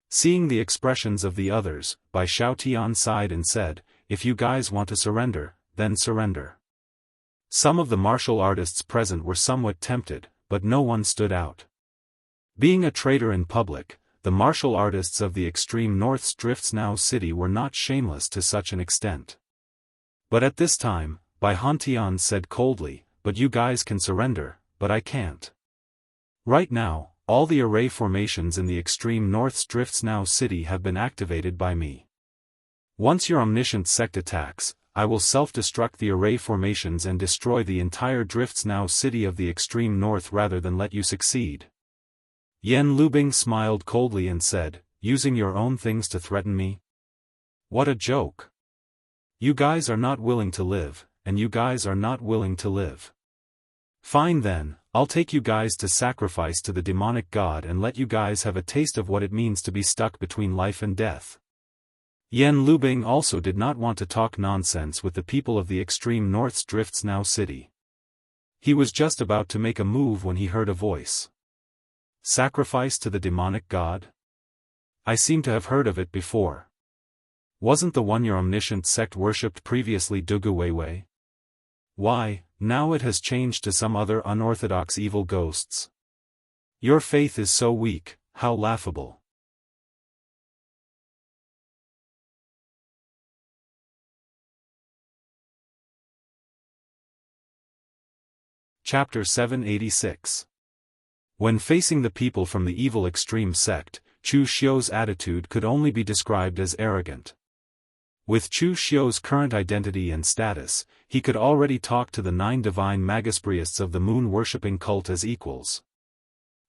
Seeing the expressions of the others, Bai Xiaotian sighed and said, if you guys want to surrender, then surrender. Some of the martial artists present were somewhat tempted, but no one stood out. Being a traitor in public, the martial artists of the extreme north's Drifts Now city were not shameless to such an extent. But at this time, Bai Hantian said coldly, but you guys can surrender, but I can't. Right now, all the array formations in the extreme north's Drifts Now city have been activated by me. Once your omniscient sect attacks, I will self-destruct the array formations and destroy the entire Drifts Now city of the extreme north rather than let you succeed. Yan Lubing smiled coldly and said, using your own things to threaten me? What a joke. You guys are not willing to live, and you guys are not willing to live. Fine then, I'll take you guys to sacrifice to the demonic god and let you guys have a taste of what it means to be stuck between life and death. Yan Lubing also did not want to talk nonsense with the people of the extreme north's Drifts Now city. He was just about to make a move when he heard a voice. Sacrifice to the demonic god? I seem to have heard of it before. Wasn't the one your omniscient sect worshipped previously Dugu Weiwei? Why, now it has changed to some other unorthodox evil ghosts. Your faith is so weak, how laughable. Chapter 786. When facing the people from the evil extreme sect, Chu Xiu's attitude could only be described as arrogant. With Chu Xiu's current identity and status, he could already talk to the 9 divine magispriests of the moon-worshipping cult as equals.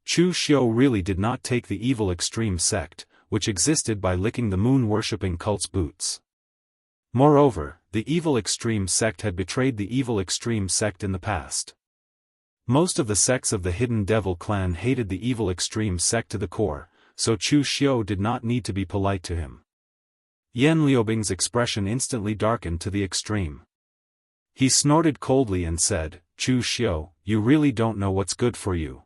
Chu Xiu really did not take the evil extreme sect, which existed by licking the moon-worshipping cult's boots. Moreover, the evil extreme sect had betrayed the evil extreme sect in the past. Most of the sects of the Hidden Devil clan hated the evil extreme sect to the core, so Chu Xiu did not need to be polite to him. Yan Liubing's expression instantly darkened to the extreme. He snorted coldly and said, Chu Xiu, you really don't know what's good for you.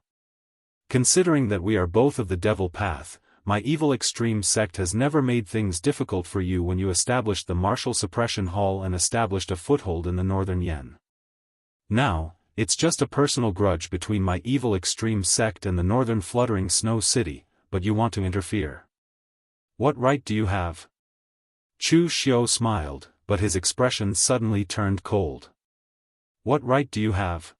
Considering that we are both of the devil path, my evil extreme sect has never made things difficult for you when you established the martial suppression hall and established a foothold in the northern Yan. Now, it's just a personal grudge between my evil extreme sect and the northern fluttering snow city, but you want to interfere. What right do you have? Chu Xiu smiled, but his expression suddenly turned cold. What right do you have?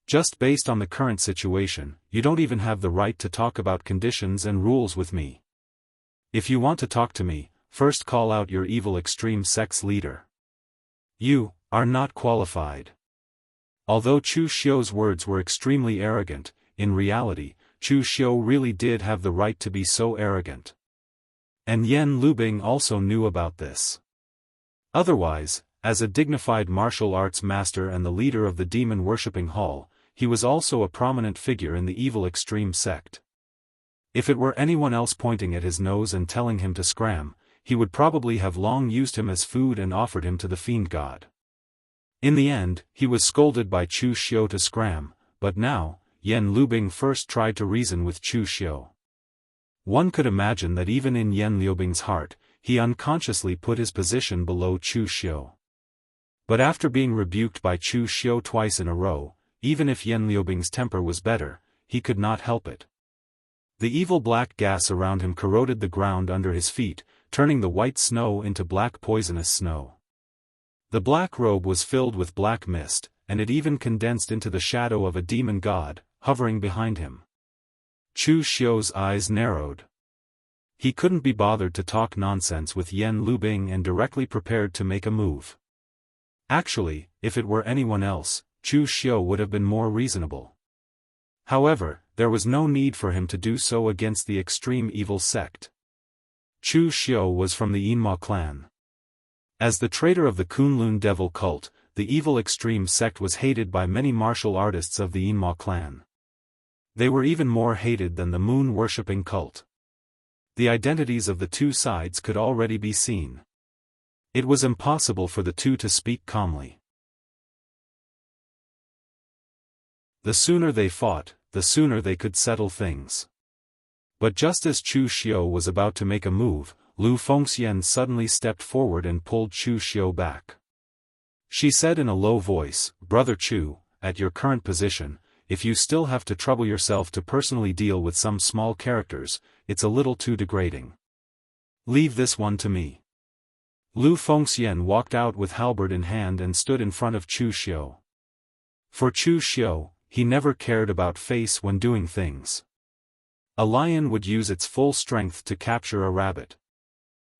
Just based on the current situation, you don't even have the right to talk about conditions and rules with me. If you want to talk to me, first call out your evil extreme sect's leader. You are not qualified. Although Chu Xiu's words were extremely arrogant, in reality, Chu Xiu really did have the right to be so arrogant. And Yan Lubing also knew about this. Otherwise, as a dignified martial arts master and the leader of the demon-worshipping hall, he was also a prominent figure in the evil extreme sect. If it were anyone else pointing at his nose and telling him to scram, he would probably have long used him as food and offered him to the fiend god. In the end, he was scolded by Chu Xiu to scram, but now, Yan Lubing first tried to reason with Chu Xiu. One could imagine that even in Yan Liubing's heart, he unconsciously put his position below Chu Xiu. But after being rebuked by Chu Xiu twice in a row, even if Yan Liubing's temper was better, he could not help it. The evil black gas around him corroded the ground under his feet, turning the white snow into black poisonous snow. The black robe was filled with black mist, and it even condensed into the shadow of a demon god, hovering behind him. Chu Xiu's eyes narrowed. He couldn't be bothered to talk nonsense with Yan Lubing and directly prepared to make a move. Actually, if it were anyone else, Chu Xiu would have been more reasonable. However, there was no need for him to do so against the extreme evil sect. Chu Xiu was from the Yinma clan. As the traitor of the Kunlun devil cult, the evil extreme sect was hated by many martial artists of the Yinma clan. They were even more hated than the moon-worshipping cult. The identities of the two sides could already be seen. It was impossible for the two to speak calmly. The sooner they fought, the sooner they could settle things. But just as Chu Xiu was about to make a move, Lu Fengxian suddenly stepped forward and pulled Chu Xiu back. She said in a low voice, Brother Chu, at your current position, if you still have to trouble yourself to personally deal with some small characters, it's a little too degrading. Leave this one to me. Lu Fengxian walked out with halberd in hand and stood in front of Chu Xiu. For Chu Xiu, he never cared about face when doing things. A lion would use its full strength to capture a rabbit.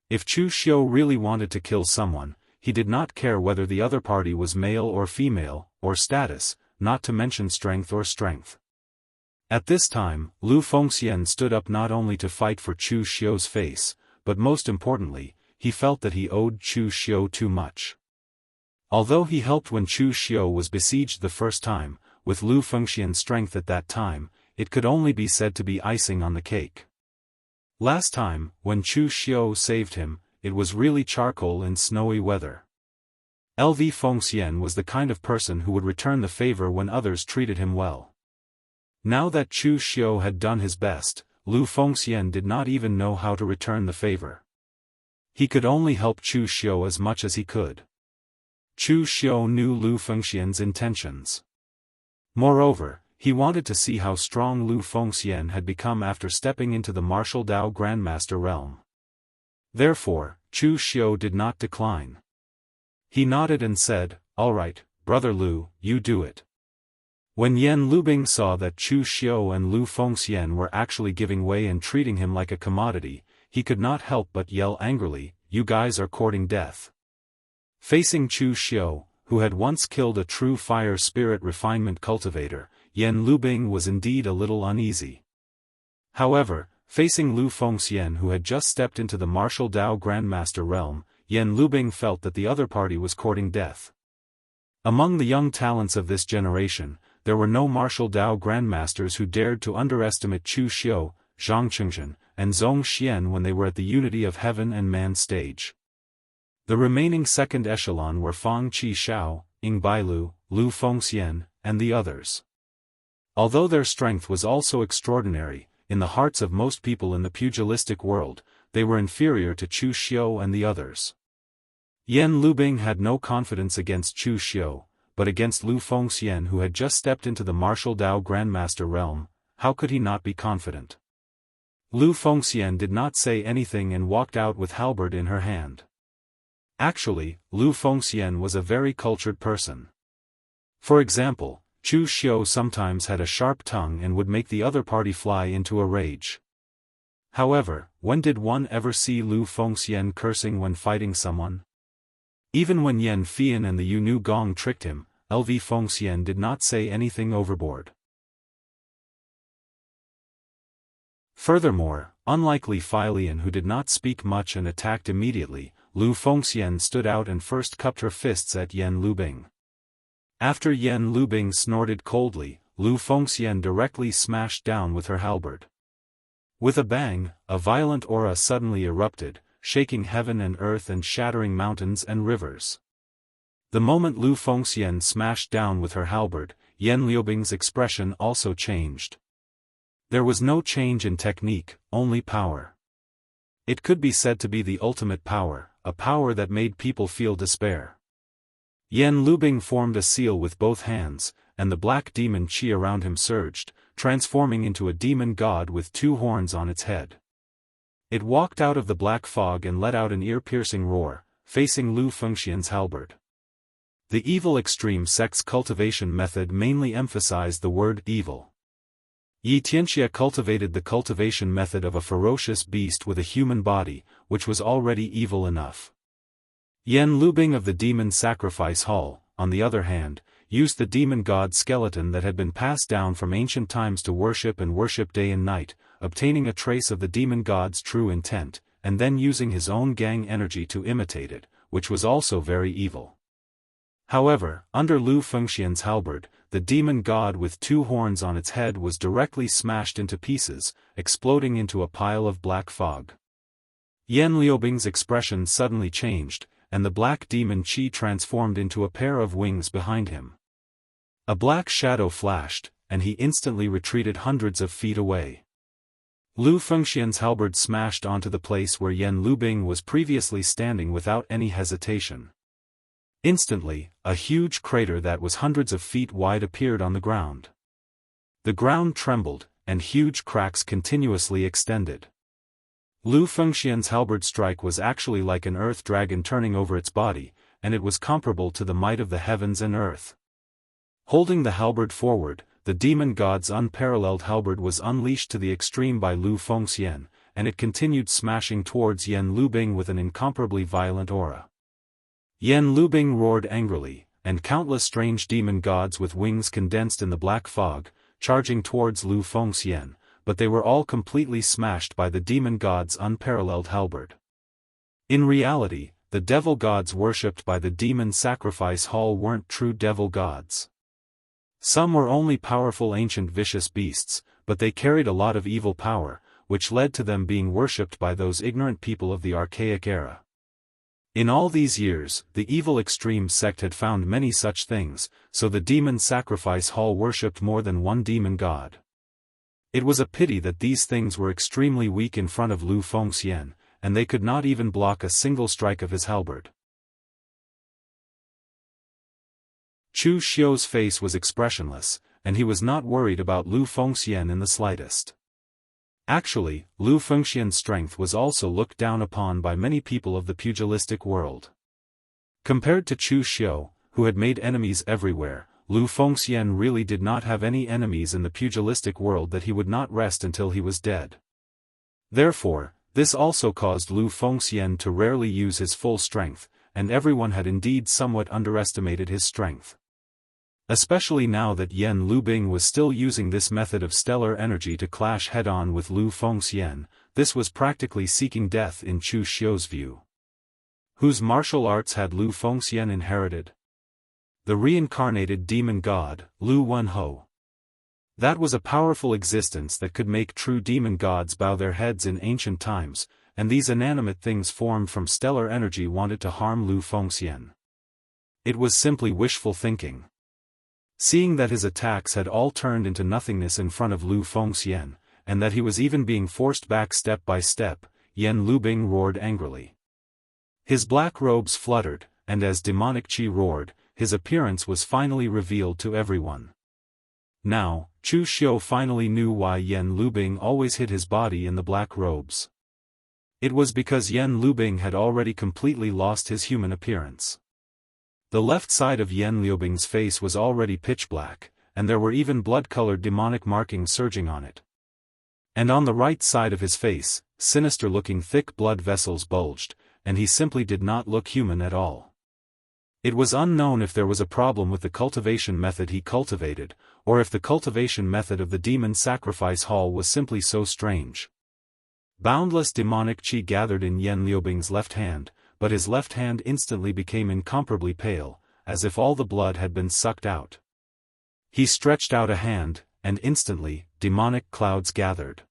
If Chu Xiu really wanted to kill someone, he did not care whether the other party was male or female, or status, not to mention strength or strength. At this time, Lu Fengxian stood up not only to fight for Chu Xiu's face, but most importantly, he felt that he owed Chu Xiu too much. Although he helped when Chu Xiu was besieged the first time, with Lu Fengxian's strength at that time, it could only be said to be icing on the cake. Last time, when Chu Xiu saved him, it was really charcoal in snowy weather. Lv Fengxian was the kind of person who would return the favor when others treated him well. Now that Chu Xiu had done his best, Lu Fengxian did not even know how to return the favor. He could only help Chu Xiu as much as he could. Chu Xiu knew Lu Fengxian's intentions. Moreover, he wanted to see how strong Lu Fengxian had become after stepping into the martial Dao Grandmaster realm. Therefore, Chu Xiu did not decline. He nodded and said, "All right, brother Lu, you do it." When Yan Lubing saw that Chu Xiu and Lu Fengxian were actually giving way and treating him like a commodity, he could not help but yell angrily, "You guys are courting death." Facing Chu Xiu, who had once killed a true fire spirit refinement cultivator, Yan Lubing was indeed a little uneasy. However, facing Lu Fengxian who had just stepped into the martial Dao Grandmaster realm, Yan Lubing felt that the other party was courting death. Among the young talents of this generation, there were no martial Dao Grandmasters who dared to underestimate Chu Xiu, Zhang Qingzhen, and Zhong Xian when they were at the unity of heaven and man stage. The remaining second echelon were Fang Qi Shao, Ying Bailu, Lu Fengxian, and the others. Although their strength was also extraordinary, in the hearts of most people in the pugilistic world, they were inferior to Chu Xiu and the others. Yan Lubing had no confidence against Chu Xiu, but against Lu Fengxian who had just stepped into the martial Dao Grandmaster realm, how could he not be confident? Lu Fengxian did not say anything and walked out with halberd in her hand. Actually, Lu Fengxian was a very cultured person. For example, Chu Xiu sometimes had a sharp tongue and would make the other party fly into a rage. However, when did one ever see Lu Fengxian cursing when fighting someone? Even when Yan Fian and the Yunu Gong tricked him, Lv Fengxian did not say anything overboard. Furthermore, unlike Li Feilian who did not speak much and attacked immediately, Lu Fengxian stood out and first cupped her fists at Yan Lubing. After Yan Lubing snorted coldly, Lu Fengxian directly smashed down with her halberd. With a bang, a violent aura suddenly erupted, shaking heaven and earth and shattering mountains and rivers. The moment Lu Fengxian smashed down with her halberd, Yan Lubing's expression also changed. There was no change in technique, only power. It could be said to be the ultimate power, a power that made people feel despair. Yan Lubing formed a seal with both hands, and the black demon qi around him surged, transforming into a demon god with two horns on its head. It walked out of the black fog and let out an ear-piercing roar, facing Lu Fengxian's halberd. The evil extreme sects cultivation method mainly emphasized the word evil. Yi Tianxia cultivated the cultivation method of a ferocious beast with a human body, which was already evil enough. Yan Lubing of the Demon Sacrifice Hall, on the other hand, used the demon god skeleton that had been passed down from ancient times to worship day and night, obtaining a trace of the demon god's true intent, and then using his own gang energy to imitate it, which was also very evil. However, under Lu Fengxian's halberd, the demon god with two horns on its head was directly smashed into pieces, exploding into a pile of black fog. Yan Lubing's expression suddenly changed, and the black demon qi transformed into a pair of wings behind him. A black shadow flashed, and he instantly retreated hundreds of feet away. Lu Fengxian's halberd smashed onto the place where Yan Lubing was previously standing without any hesitation. Instantly, a huge crater that was hundreds of feet wide appeared on the ground. The ground trembled, and huge cracks continuously extended. Lu Fengxian's halberd strike was actually like an earth dragon turning over its body, and it was comparable to the might of the heavens and earth. Holding the halberd forward, the demon god's unparalleled halberd was unleashed to the extreme by Lu Fengxian, and it continued smashing towards Yan Lubing with an incomparably violent aura. Yan Lubing roared angrily, and countless strange demon gods with wings condensed in the black fog, charging towards Lu Fengxian, but they were all completely smashed by the demon god's unparalleled halberd. In reality, the devil gods worshipped by the demon sacrifice hall weren't true devil gods. Some were only powerful ancient vicious beasts, but they carried a lot of evil power, which led to them being worshipped by those ignorant people of the archaic era. In all these years, the evil extreme sect had found many such things, so the demon sacrifice hall worshipped more than one demon god. It was a pity that these things were extremely weak in front of Lu Fengxian, and they could not even block a single strike of his halberd. Chu Xiu's face was expressionless, and he was not worried about Lu Fengxian in the slightest. Actually, Lu Fengxian's strength was also looked down upon by many people of the pugilistic world. Compared to Chu Xiu, who had made enemies everywhere, Lu Fengxian really did not have any enemies in the pugilistic world that he would not rest until he was dead. Therefore, this also caused Lu Fengxian to rarely use his full strength, and everyone had indeed somewhat underestimated his strength. Especially now that Yan Lubing was still using this method of stellar energy to clash head-on with Lu Fengxian, this was practically seeking death in Chu Xiu's view. Whose martial arts had Lu Fengxian inherited? The reincarnated demon god, Lu Wenho. That was a powerful existence that could make true demon gods bow their heads in ancient times, and these inanimate things formed from stellar energy wanted to harm Lu Fengxian. It was simply wishful thinking. Seeing that his attacks had all turned into nothingness in front of Lu Fengxian, and that he was even being forced back step by step, Yan Lubing roared angrily. His black robes fluttered, and as demonic qi roared, his appearance was finally revealed to everyone. Now, Chu Xiu finally knew why Yan Lubing always hid his body in the black robes. It was because Yan Lubing had already completely lost his human appearance. The left side of Yan Liubing's face was already pitch black, and there were even blood-colored demonic markings surging on it. And on the right side of his face, sinister-looking thick blood vessels bulged, and he simply did not look human at all. It was unknown if there was a problem with the cultivation method he cultivated, or if the cultivation method of the demon sacrifice hall was simply so strange. Boundless demonic qi gathered in Yan Liubing's left hand, but his left hand instantly became incomparably pale, as if all the blood had been sucked out. He stretched out a hand, and instantly, demonic clouds gathered.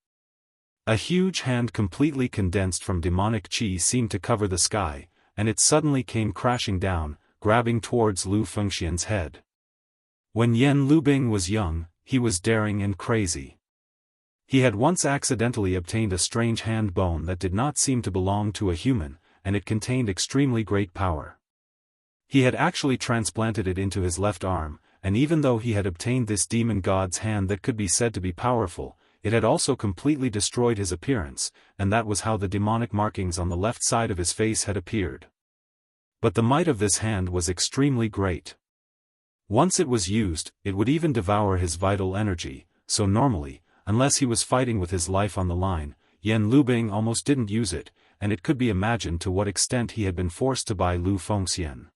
A huge hand completely condensed from demonic qi seemed to cover the sky, and it suddenly came crashing down, grabbing towards Lu Fengxian's head. When Yan Lubing was young, he was daring and crazy. He had once accidentally obtained a strange hand bone that did not seem to belong to a human, and it contained extremely great power. He had actually transplanted it into his left arm, and even though he had obtained this demon god's hand that could be said to be powerful, it had also completely destroyed his appearance, and that was how the demonic markings on the left side of his face had appeared. But the might of this hand was extremely great. Once it was used, it would even devour his vital energy, so normally, unless he was fighting with his life on the line, Yan Lubing almost didn't use it, and it could be imagined to what extent he had been forced to buy Lu Fengxian.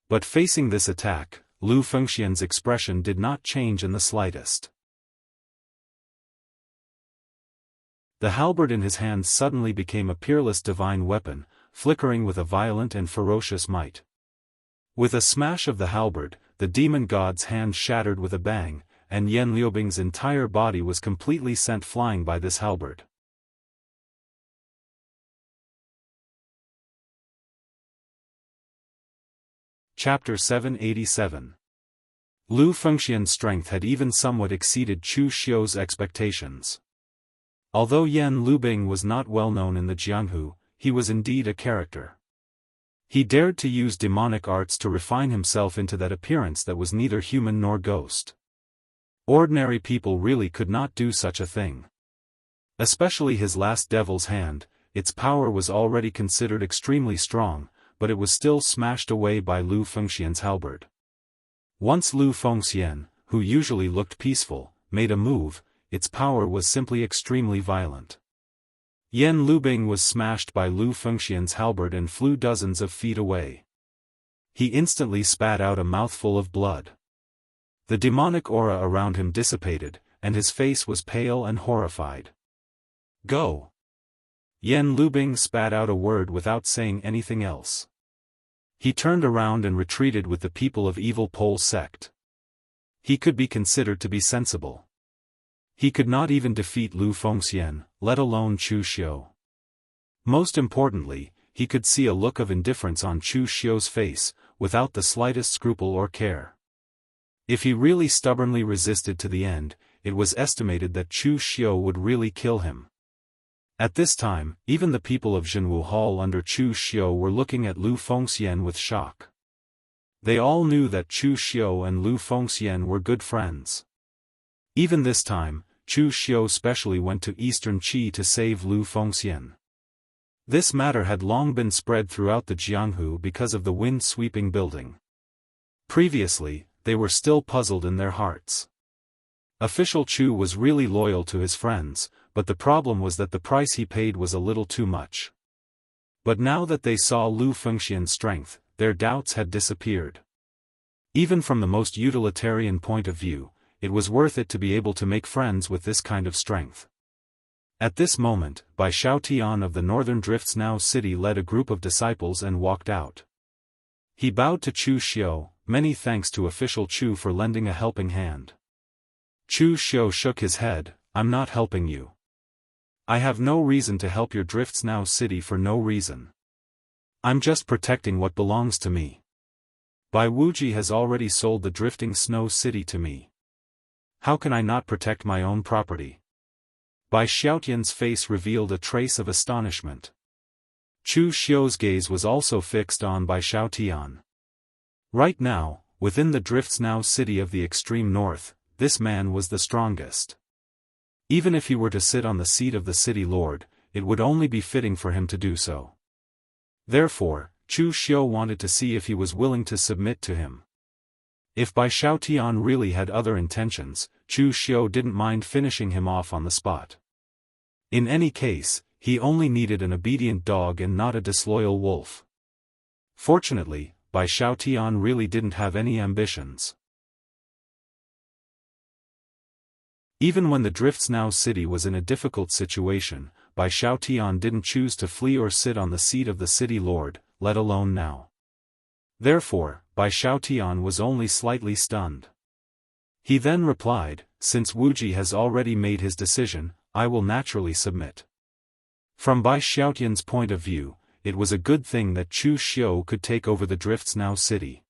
But facing this attack, Lu Fengxian's expression did not change in the slightest. The halberd in his hand suddenly became a peerless divine weapon, flickering with a violent and ferocious might. With a smash of the halberd, the demon god's hand shattered with a bang, and Yan Liubing's entire body was completely sent flying by this halberd. Chapter 787. Lu Fengxian's strength had even somewhat exceeded Chu Xiu's expectations. Although Yan Lubing was not well known in the Jianghu, he was indeed a character. He dared to use demonic arts to refine himself into that appearance that was neither human nor ghost. Ordinary people really could not do such a thing. Especially his last devil's hand, its power was already considered extremely strong, but it was still smashed away by Lu Fengxian's halberd. Once Lu Fengxian, who usually looked peaceful, made a move, its power was simply extremely violent. Yan Lubing was smashed by Lu Fengxian's halberd and flew dozens of feet away. He instantly spat out a mouthful of blood. The demonic aura around him dissipated, and his face was pale and horrified. Go! Yan Lubing spat out a word without saying anything else. He turned around and retreated with the people of Evil Pole sect. He could be considered to be sensible. He could not even defeat Lu Fengxian, let alone Chu Xiu. Most importantly, he could see a look of indifference on Chu Xiu's face, without the slightest scruple or care. If he really stubbornly resisted to the end, it was estimated that Chu Xiu would really kill him. At this time, even the people of Jianghu Hall under Chu Xiu were looking at Lu Fengxian with shock. They all knew that Chu Xiu and Lu Fengxian were good friends. Even this time, Chu Xiu specially went to Eastern Qi to save Lu Fengxian. This matter had long been spread throughout the Jianghu because of the wind-sweeping building. Previously, they were still puzzled in their hearts. Official Chu was really loyal to his friends, but the problem was that the price he paid was a little too much. But now that they saw Lu Fengxian's strength, their doubts had disappeared. Even from the most utilitarian point of view, it was worth it to be able to make friends with this kind of strength. At this moment, Bai Xiaotian of the Northern Drifts Now City led a group of disciples and walked out. He bowed to Chu Xiu, many thanks to official Chu for lending a helping hand. Chu Xiu shook his head, I'm not helping you. I have no reason to help your Drifts Now City for no reason. I'm just protecting what belongs to me. Bai Wuji has already sold the Drifting Snow City to me. How can I not protect my own property? Bai Xiaotian's face revealed a trace of astonishment. Chu Xiu's gaze was also fixed on Bai Xiaotian. Right now, within the Drifts Now City of the extreme north, this man was the strongest. Even if he were to sit on the seat of the city lord, it would only be fitting for him to do so. Therefore, Chu Xiu wanted to see if he was willing to submit to him. If Bai Xiaotian really had other intentions, Chu Xiu didn't mind finishing him off on the spot. In any case, he only needed an obedient dog and not a disloyal wolf. Fortunately, Bai Xiaotian really didn't have any ambitions. Even when the Drifts Now City was in a difficult situation, Bai Xiaotian didn't choose to flee or sit on the seat of the city lord, let alone now. Therefore, Bai Xiaotian was only slightly stunned. He then replied, since Wuji has already made his decision, I will naturally submit. From Bai Xiaotian's point of view, it was a good thing that Chu Xiu could take over the Drifts Now City.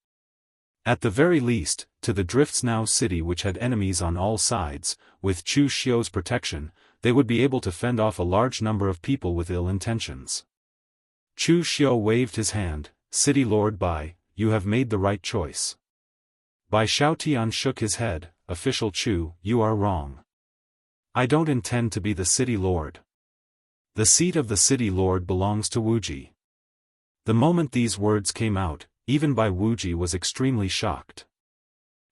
At the very least, to the Drifts Now City which had enemies on all sides, with Chu Xiu's protection, they would be able to fend off a large number of people with ill intentions. Chu Xiu waved his hand, City Lord Bai, you have made the right choice. Bai Xiaotian shook his head, Official Chu, you are wrong. I don't intend to be the city lord. The seat of the city lord belongs to Wuji. The moment these words came out, even Bai Wuji was extremely shocked.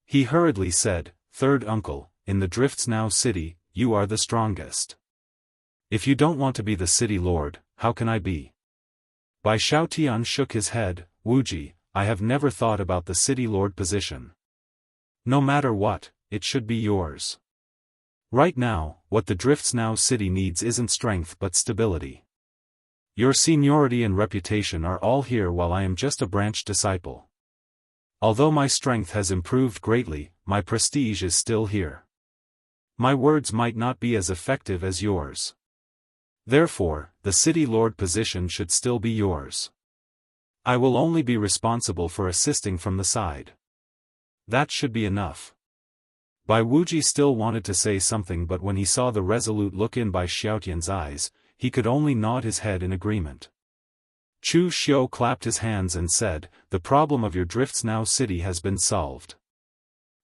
He hurriedly said, Third uncle, in the Drifts Now City, you are the strongest. If you don't want to be the city lord, how can I be? Bai Xiaotian shook his head, Wuji, I have never thought about the city lord position. No matter what, it should be yours. Right now, what the Drifts Now City needs isn't strength but stability. Your seniority and reputation are all here while I am just a branch disciple. Although my strength has improved greatly, my prestige is still here. My words might not be as effective as yours. Therefore, the city lord position should still be yours. I will only be responsible for assisting from the side. That should be enough. Bai Wuji still wanted to say something, but when he saw the resolute look in Bai Xiaotian's eyes, he could only nod his head in agreement. Chu Xiu clapped his hands and said, The problem of your Drifts Now City has been solved.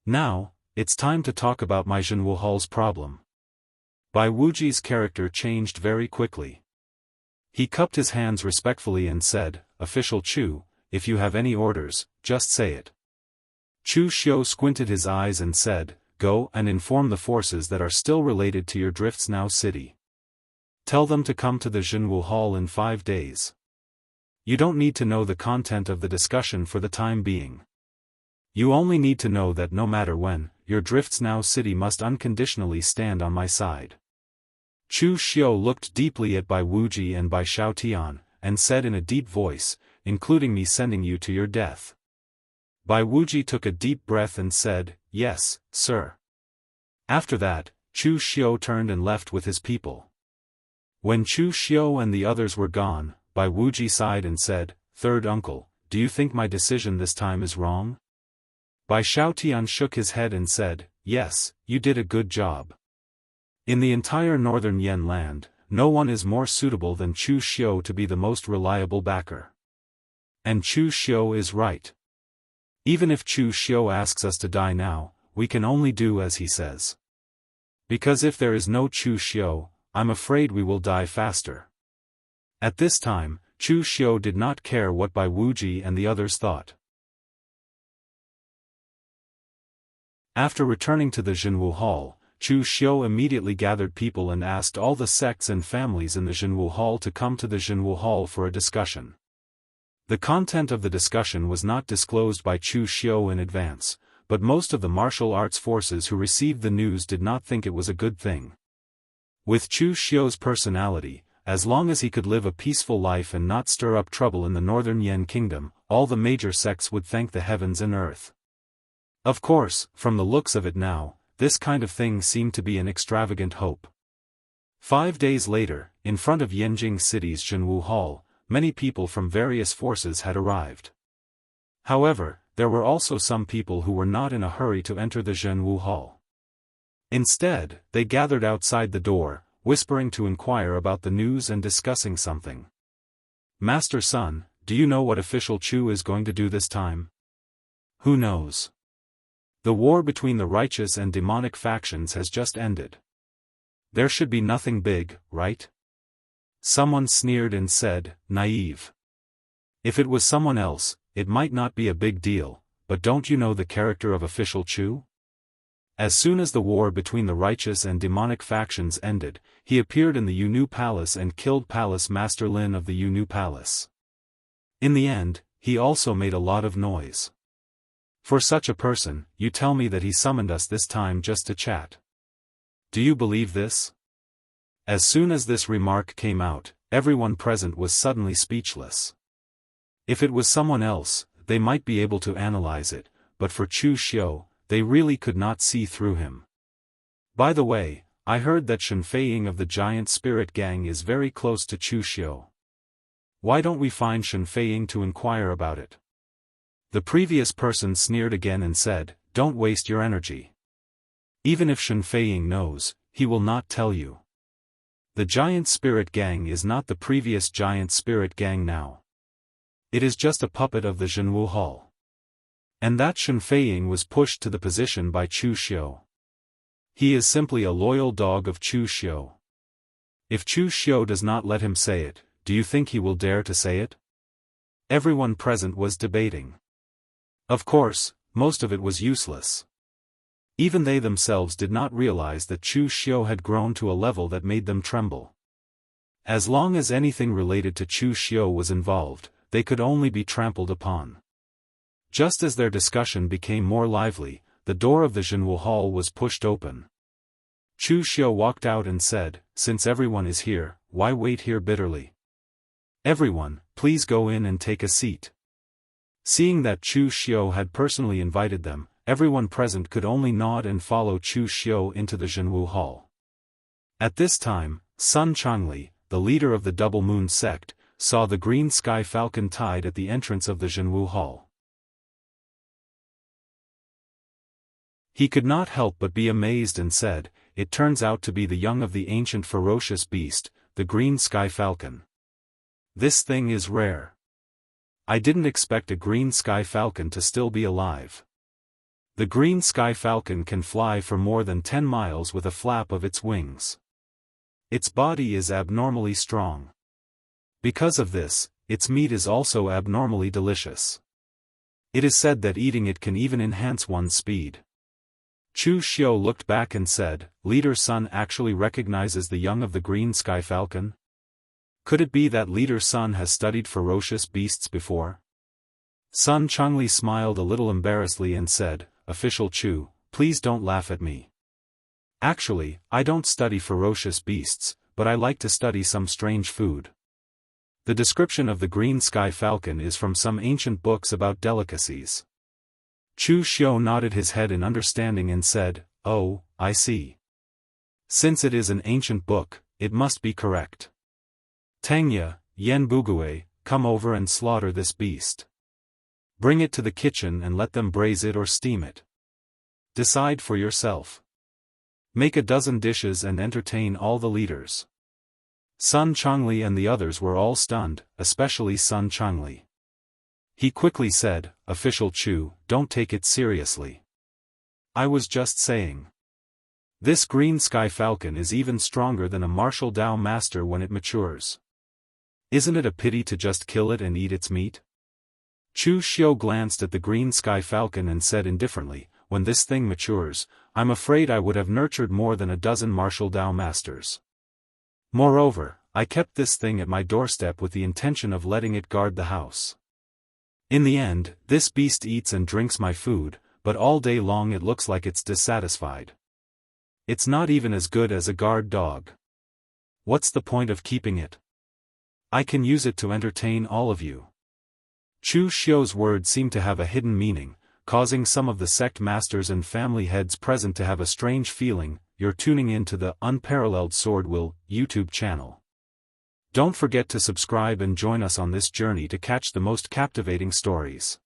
Now, it's time to talk about my Jianghu Hall's problem. Bai Wuji's character changed very quickly. He cupped his hands respectfully and said, Official Chu, if you have any orders, just say it. Chu Xiu squinted his eyes and said, Go and inform the forces that are still related to your Drifts Now City. Tell them to come to the Jianghu Hall in 5 days. You don't need to know the content of the discussion for the time being. You only need to know that no matter when, your Drifts Now City must unconditionally stand on my side. Chu Xiu looked deeply at Bai Wuji and Bai Xiaotian, and said in a deep voice, including me sending you to your death. Bai Wuji took a deep breath and said, yes, sir. After that, Chu Xiu turned and left with his people. When Chu Xiu and the others were gone, Bai Wuji sighed and said, third uncle, do you think my decision this time is wrong? Bai Xiaotian shook his head and said, yes, you did a good job. In the entire northern Yen land, no one is more suitable than Chu Xiu to be the most reliable backer. And Chu Xiu is right. Even if Chu Xiu asks us to die now, we can only do as he says. Because if there is no Chu Xiu, I'm afraid we will die faster. At this time, Chu Xiu did not care what Bai Wuji and the others thought. After returning to the Jianghu Hall, Chu Xiu immediately gathered people and asked all the sects and families in the Jianghu Hall to come to the Jianghu Hall for a discussion. The content of the discussion was not disclosed by Chu Xiu in advance, but most of the martial arts forces who received the news did not think it was a good thing. With Chu Xiu's personality, as long as he could live a peaceful life and not stir up trouble in the northern Yen kingdom, all the major sects would thank the heavens and earth. Of course, from the looks of it now, this kind of thing seemed to be an extravagant hope. 5 days later, in front of Yanjing City's Jianghu Hall, many people from various forces had arrived. However, there were also some people who were not in a hurry to enter the Jianghu Hall. Instead, they gathered outside the door, whispering to inquire about the news and discussing something. Master Sun, do you know what official Chu is going to do this time? Who knows? The war between the righteous and demonic factions has just ended. There should be nothing big, right? Someone sneered and said, naive. If it was someone else, it might not be a big deal, but don't you know the character of official Chu? As soon as the war between the righteous and demonic factions ended, he appeared in the Yunu Palace and killed Palace Master Lin of the Yunu Palace. In the end, he also made a lot of noise. For such a person, you tell me that he summoned us this time just to chat. Do you believe this? As soon as this remark came out, everyone present was suddenly speechless. If it was someone else, they might be able to analyze it, but for Chu Xiu, they really could not see through him. By the way, I heard that Shen Feiying of the Giant Spirit Gang is very close to Chu Xiu. Why don't we find Shen Feiying to inquire about it? The previous person sneered again and said, don't waste your energy. Even if Shen Feiying knows, he will not tell you. The Giant Spirit Gang is not the previous Giant Spirit Gang now. It is just a puppet of the Jianghu Hall. And that Shen Feiying was pushed to the position by Chu Xiu. He is simply a loyal dog of Chu Xiu. If Chu Xiu does not let him say it, do you think he will dare to say it? Everyone present was debating. Of course, most of it was useless. Even they themselves did not realize that Chu Xiu had grown to a level that made them tremble. As long as anything related to Chu Xiu was involved, they could only be trampled upon. Just as their discussion became more lively, the door of the Jianghu Hall was pushed open. Chu Xiu walked out and said, since everyone is here, why wait here bitterly? Everyone, please go in and take a seat. Seeing that Chu Xiu had personally invited them, everyone present could only nod and follow Chu Xiu into the Jianghu Hall. At this time, Sun Changli, the leader of the Double Moon sect, saw the green sky falcon tied at the entrance of the Jianghu Hall. He could not help but be amazed and said, it turns out to be the young of the ancient ferocious beast, the green sky falcon. This thing is rare. I didn't expect a green sky falcon to still be alive. The green sky falcon can fly for more than 10 miles with a flap of its wings. Its body is abnormally strong. Because of this, its meat is also abnormally delicious. It is said that eating it can even enhance one's speed. Chu Xiu looked back and said, Leader Sun actually recognizes the young of the green sky falcon? Could it be that Leader Sun has studied ferocious beasts before? Sun Changli smiled a little embarrassedly and said, Official Chu, please don't laugh at me. Actually, I don't study ferocious beasts, but I like to study some strange food. The description of the green sky falcon is from some ancient books about delicacies. Chu Xiu nodded his head in understanding and said, "Oh, I see. Since it is an ancient book, it must be correct. Tangya, Yen Bugue, come over and slaughter this beast. Bring it to the kitchen and let them braise it or steam it. Decide for yourself. Make a dozen dishes and entertain all the leaders." Sun Changli and the others were all stunned, especially Sun Changli. He quickly said, "Official Chu, don't take it seriously. I was just saying. This green sky falcon is even stronger than a martial Dao master when it matures. Isn't it a pity to just kill it and eat its meat?" Chu Xiu glanced at the green sky falcon and said indifferently, "When this thing matures, I'm afraid I would have nurtured more than a dozen martial Dao masters. Moreover, I kept this thing at my doorstep with the intention of letting it guard the house. In the end, this beast eats and drinks my food, but all day long it looks like it's dissatisfied. It's not even as good as a guard dog. What's the point of keeping it? I can use it to entertain all of you." Chu Xiu's words seemed to have a hidden meaning, causing some of the sect masters and family heads present to have a strange feeling. You're tuning in to the Unparalleled SwordWill YouTube channel. Don't forget to subscribe and join us on this journey to catch the most captivating stories.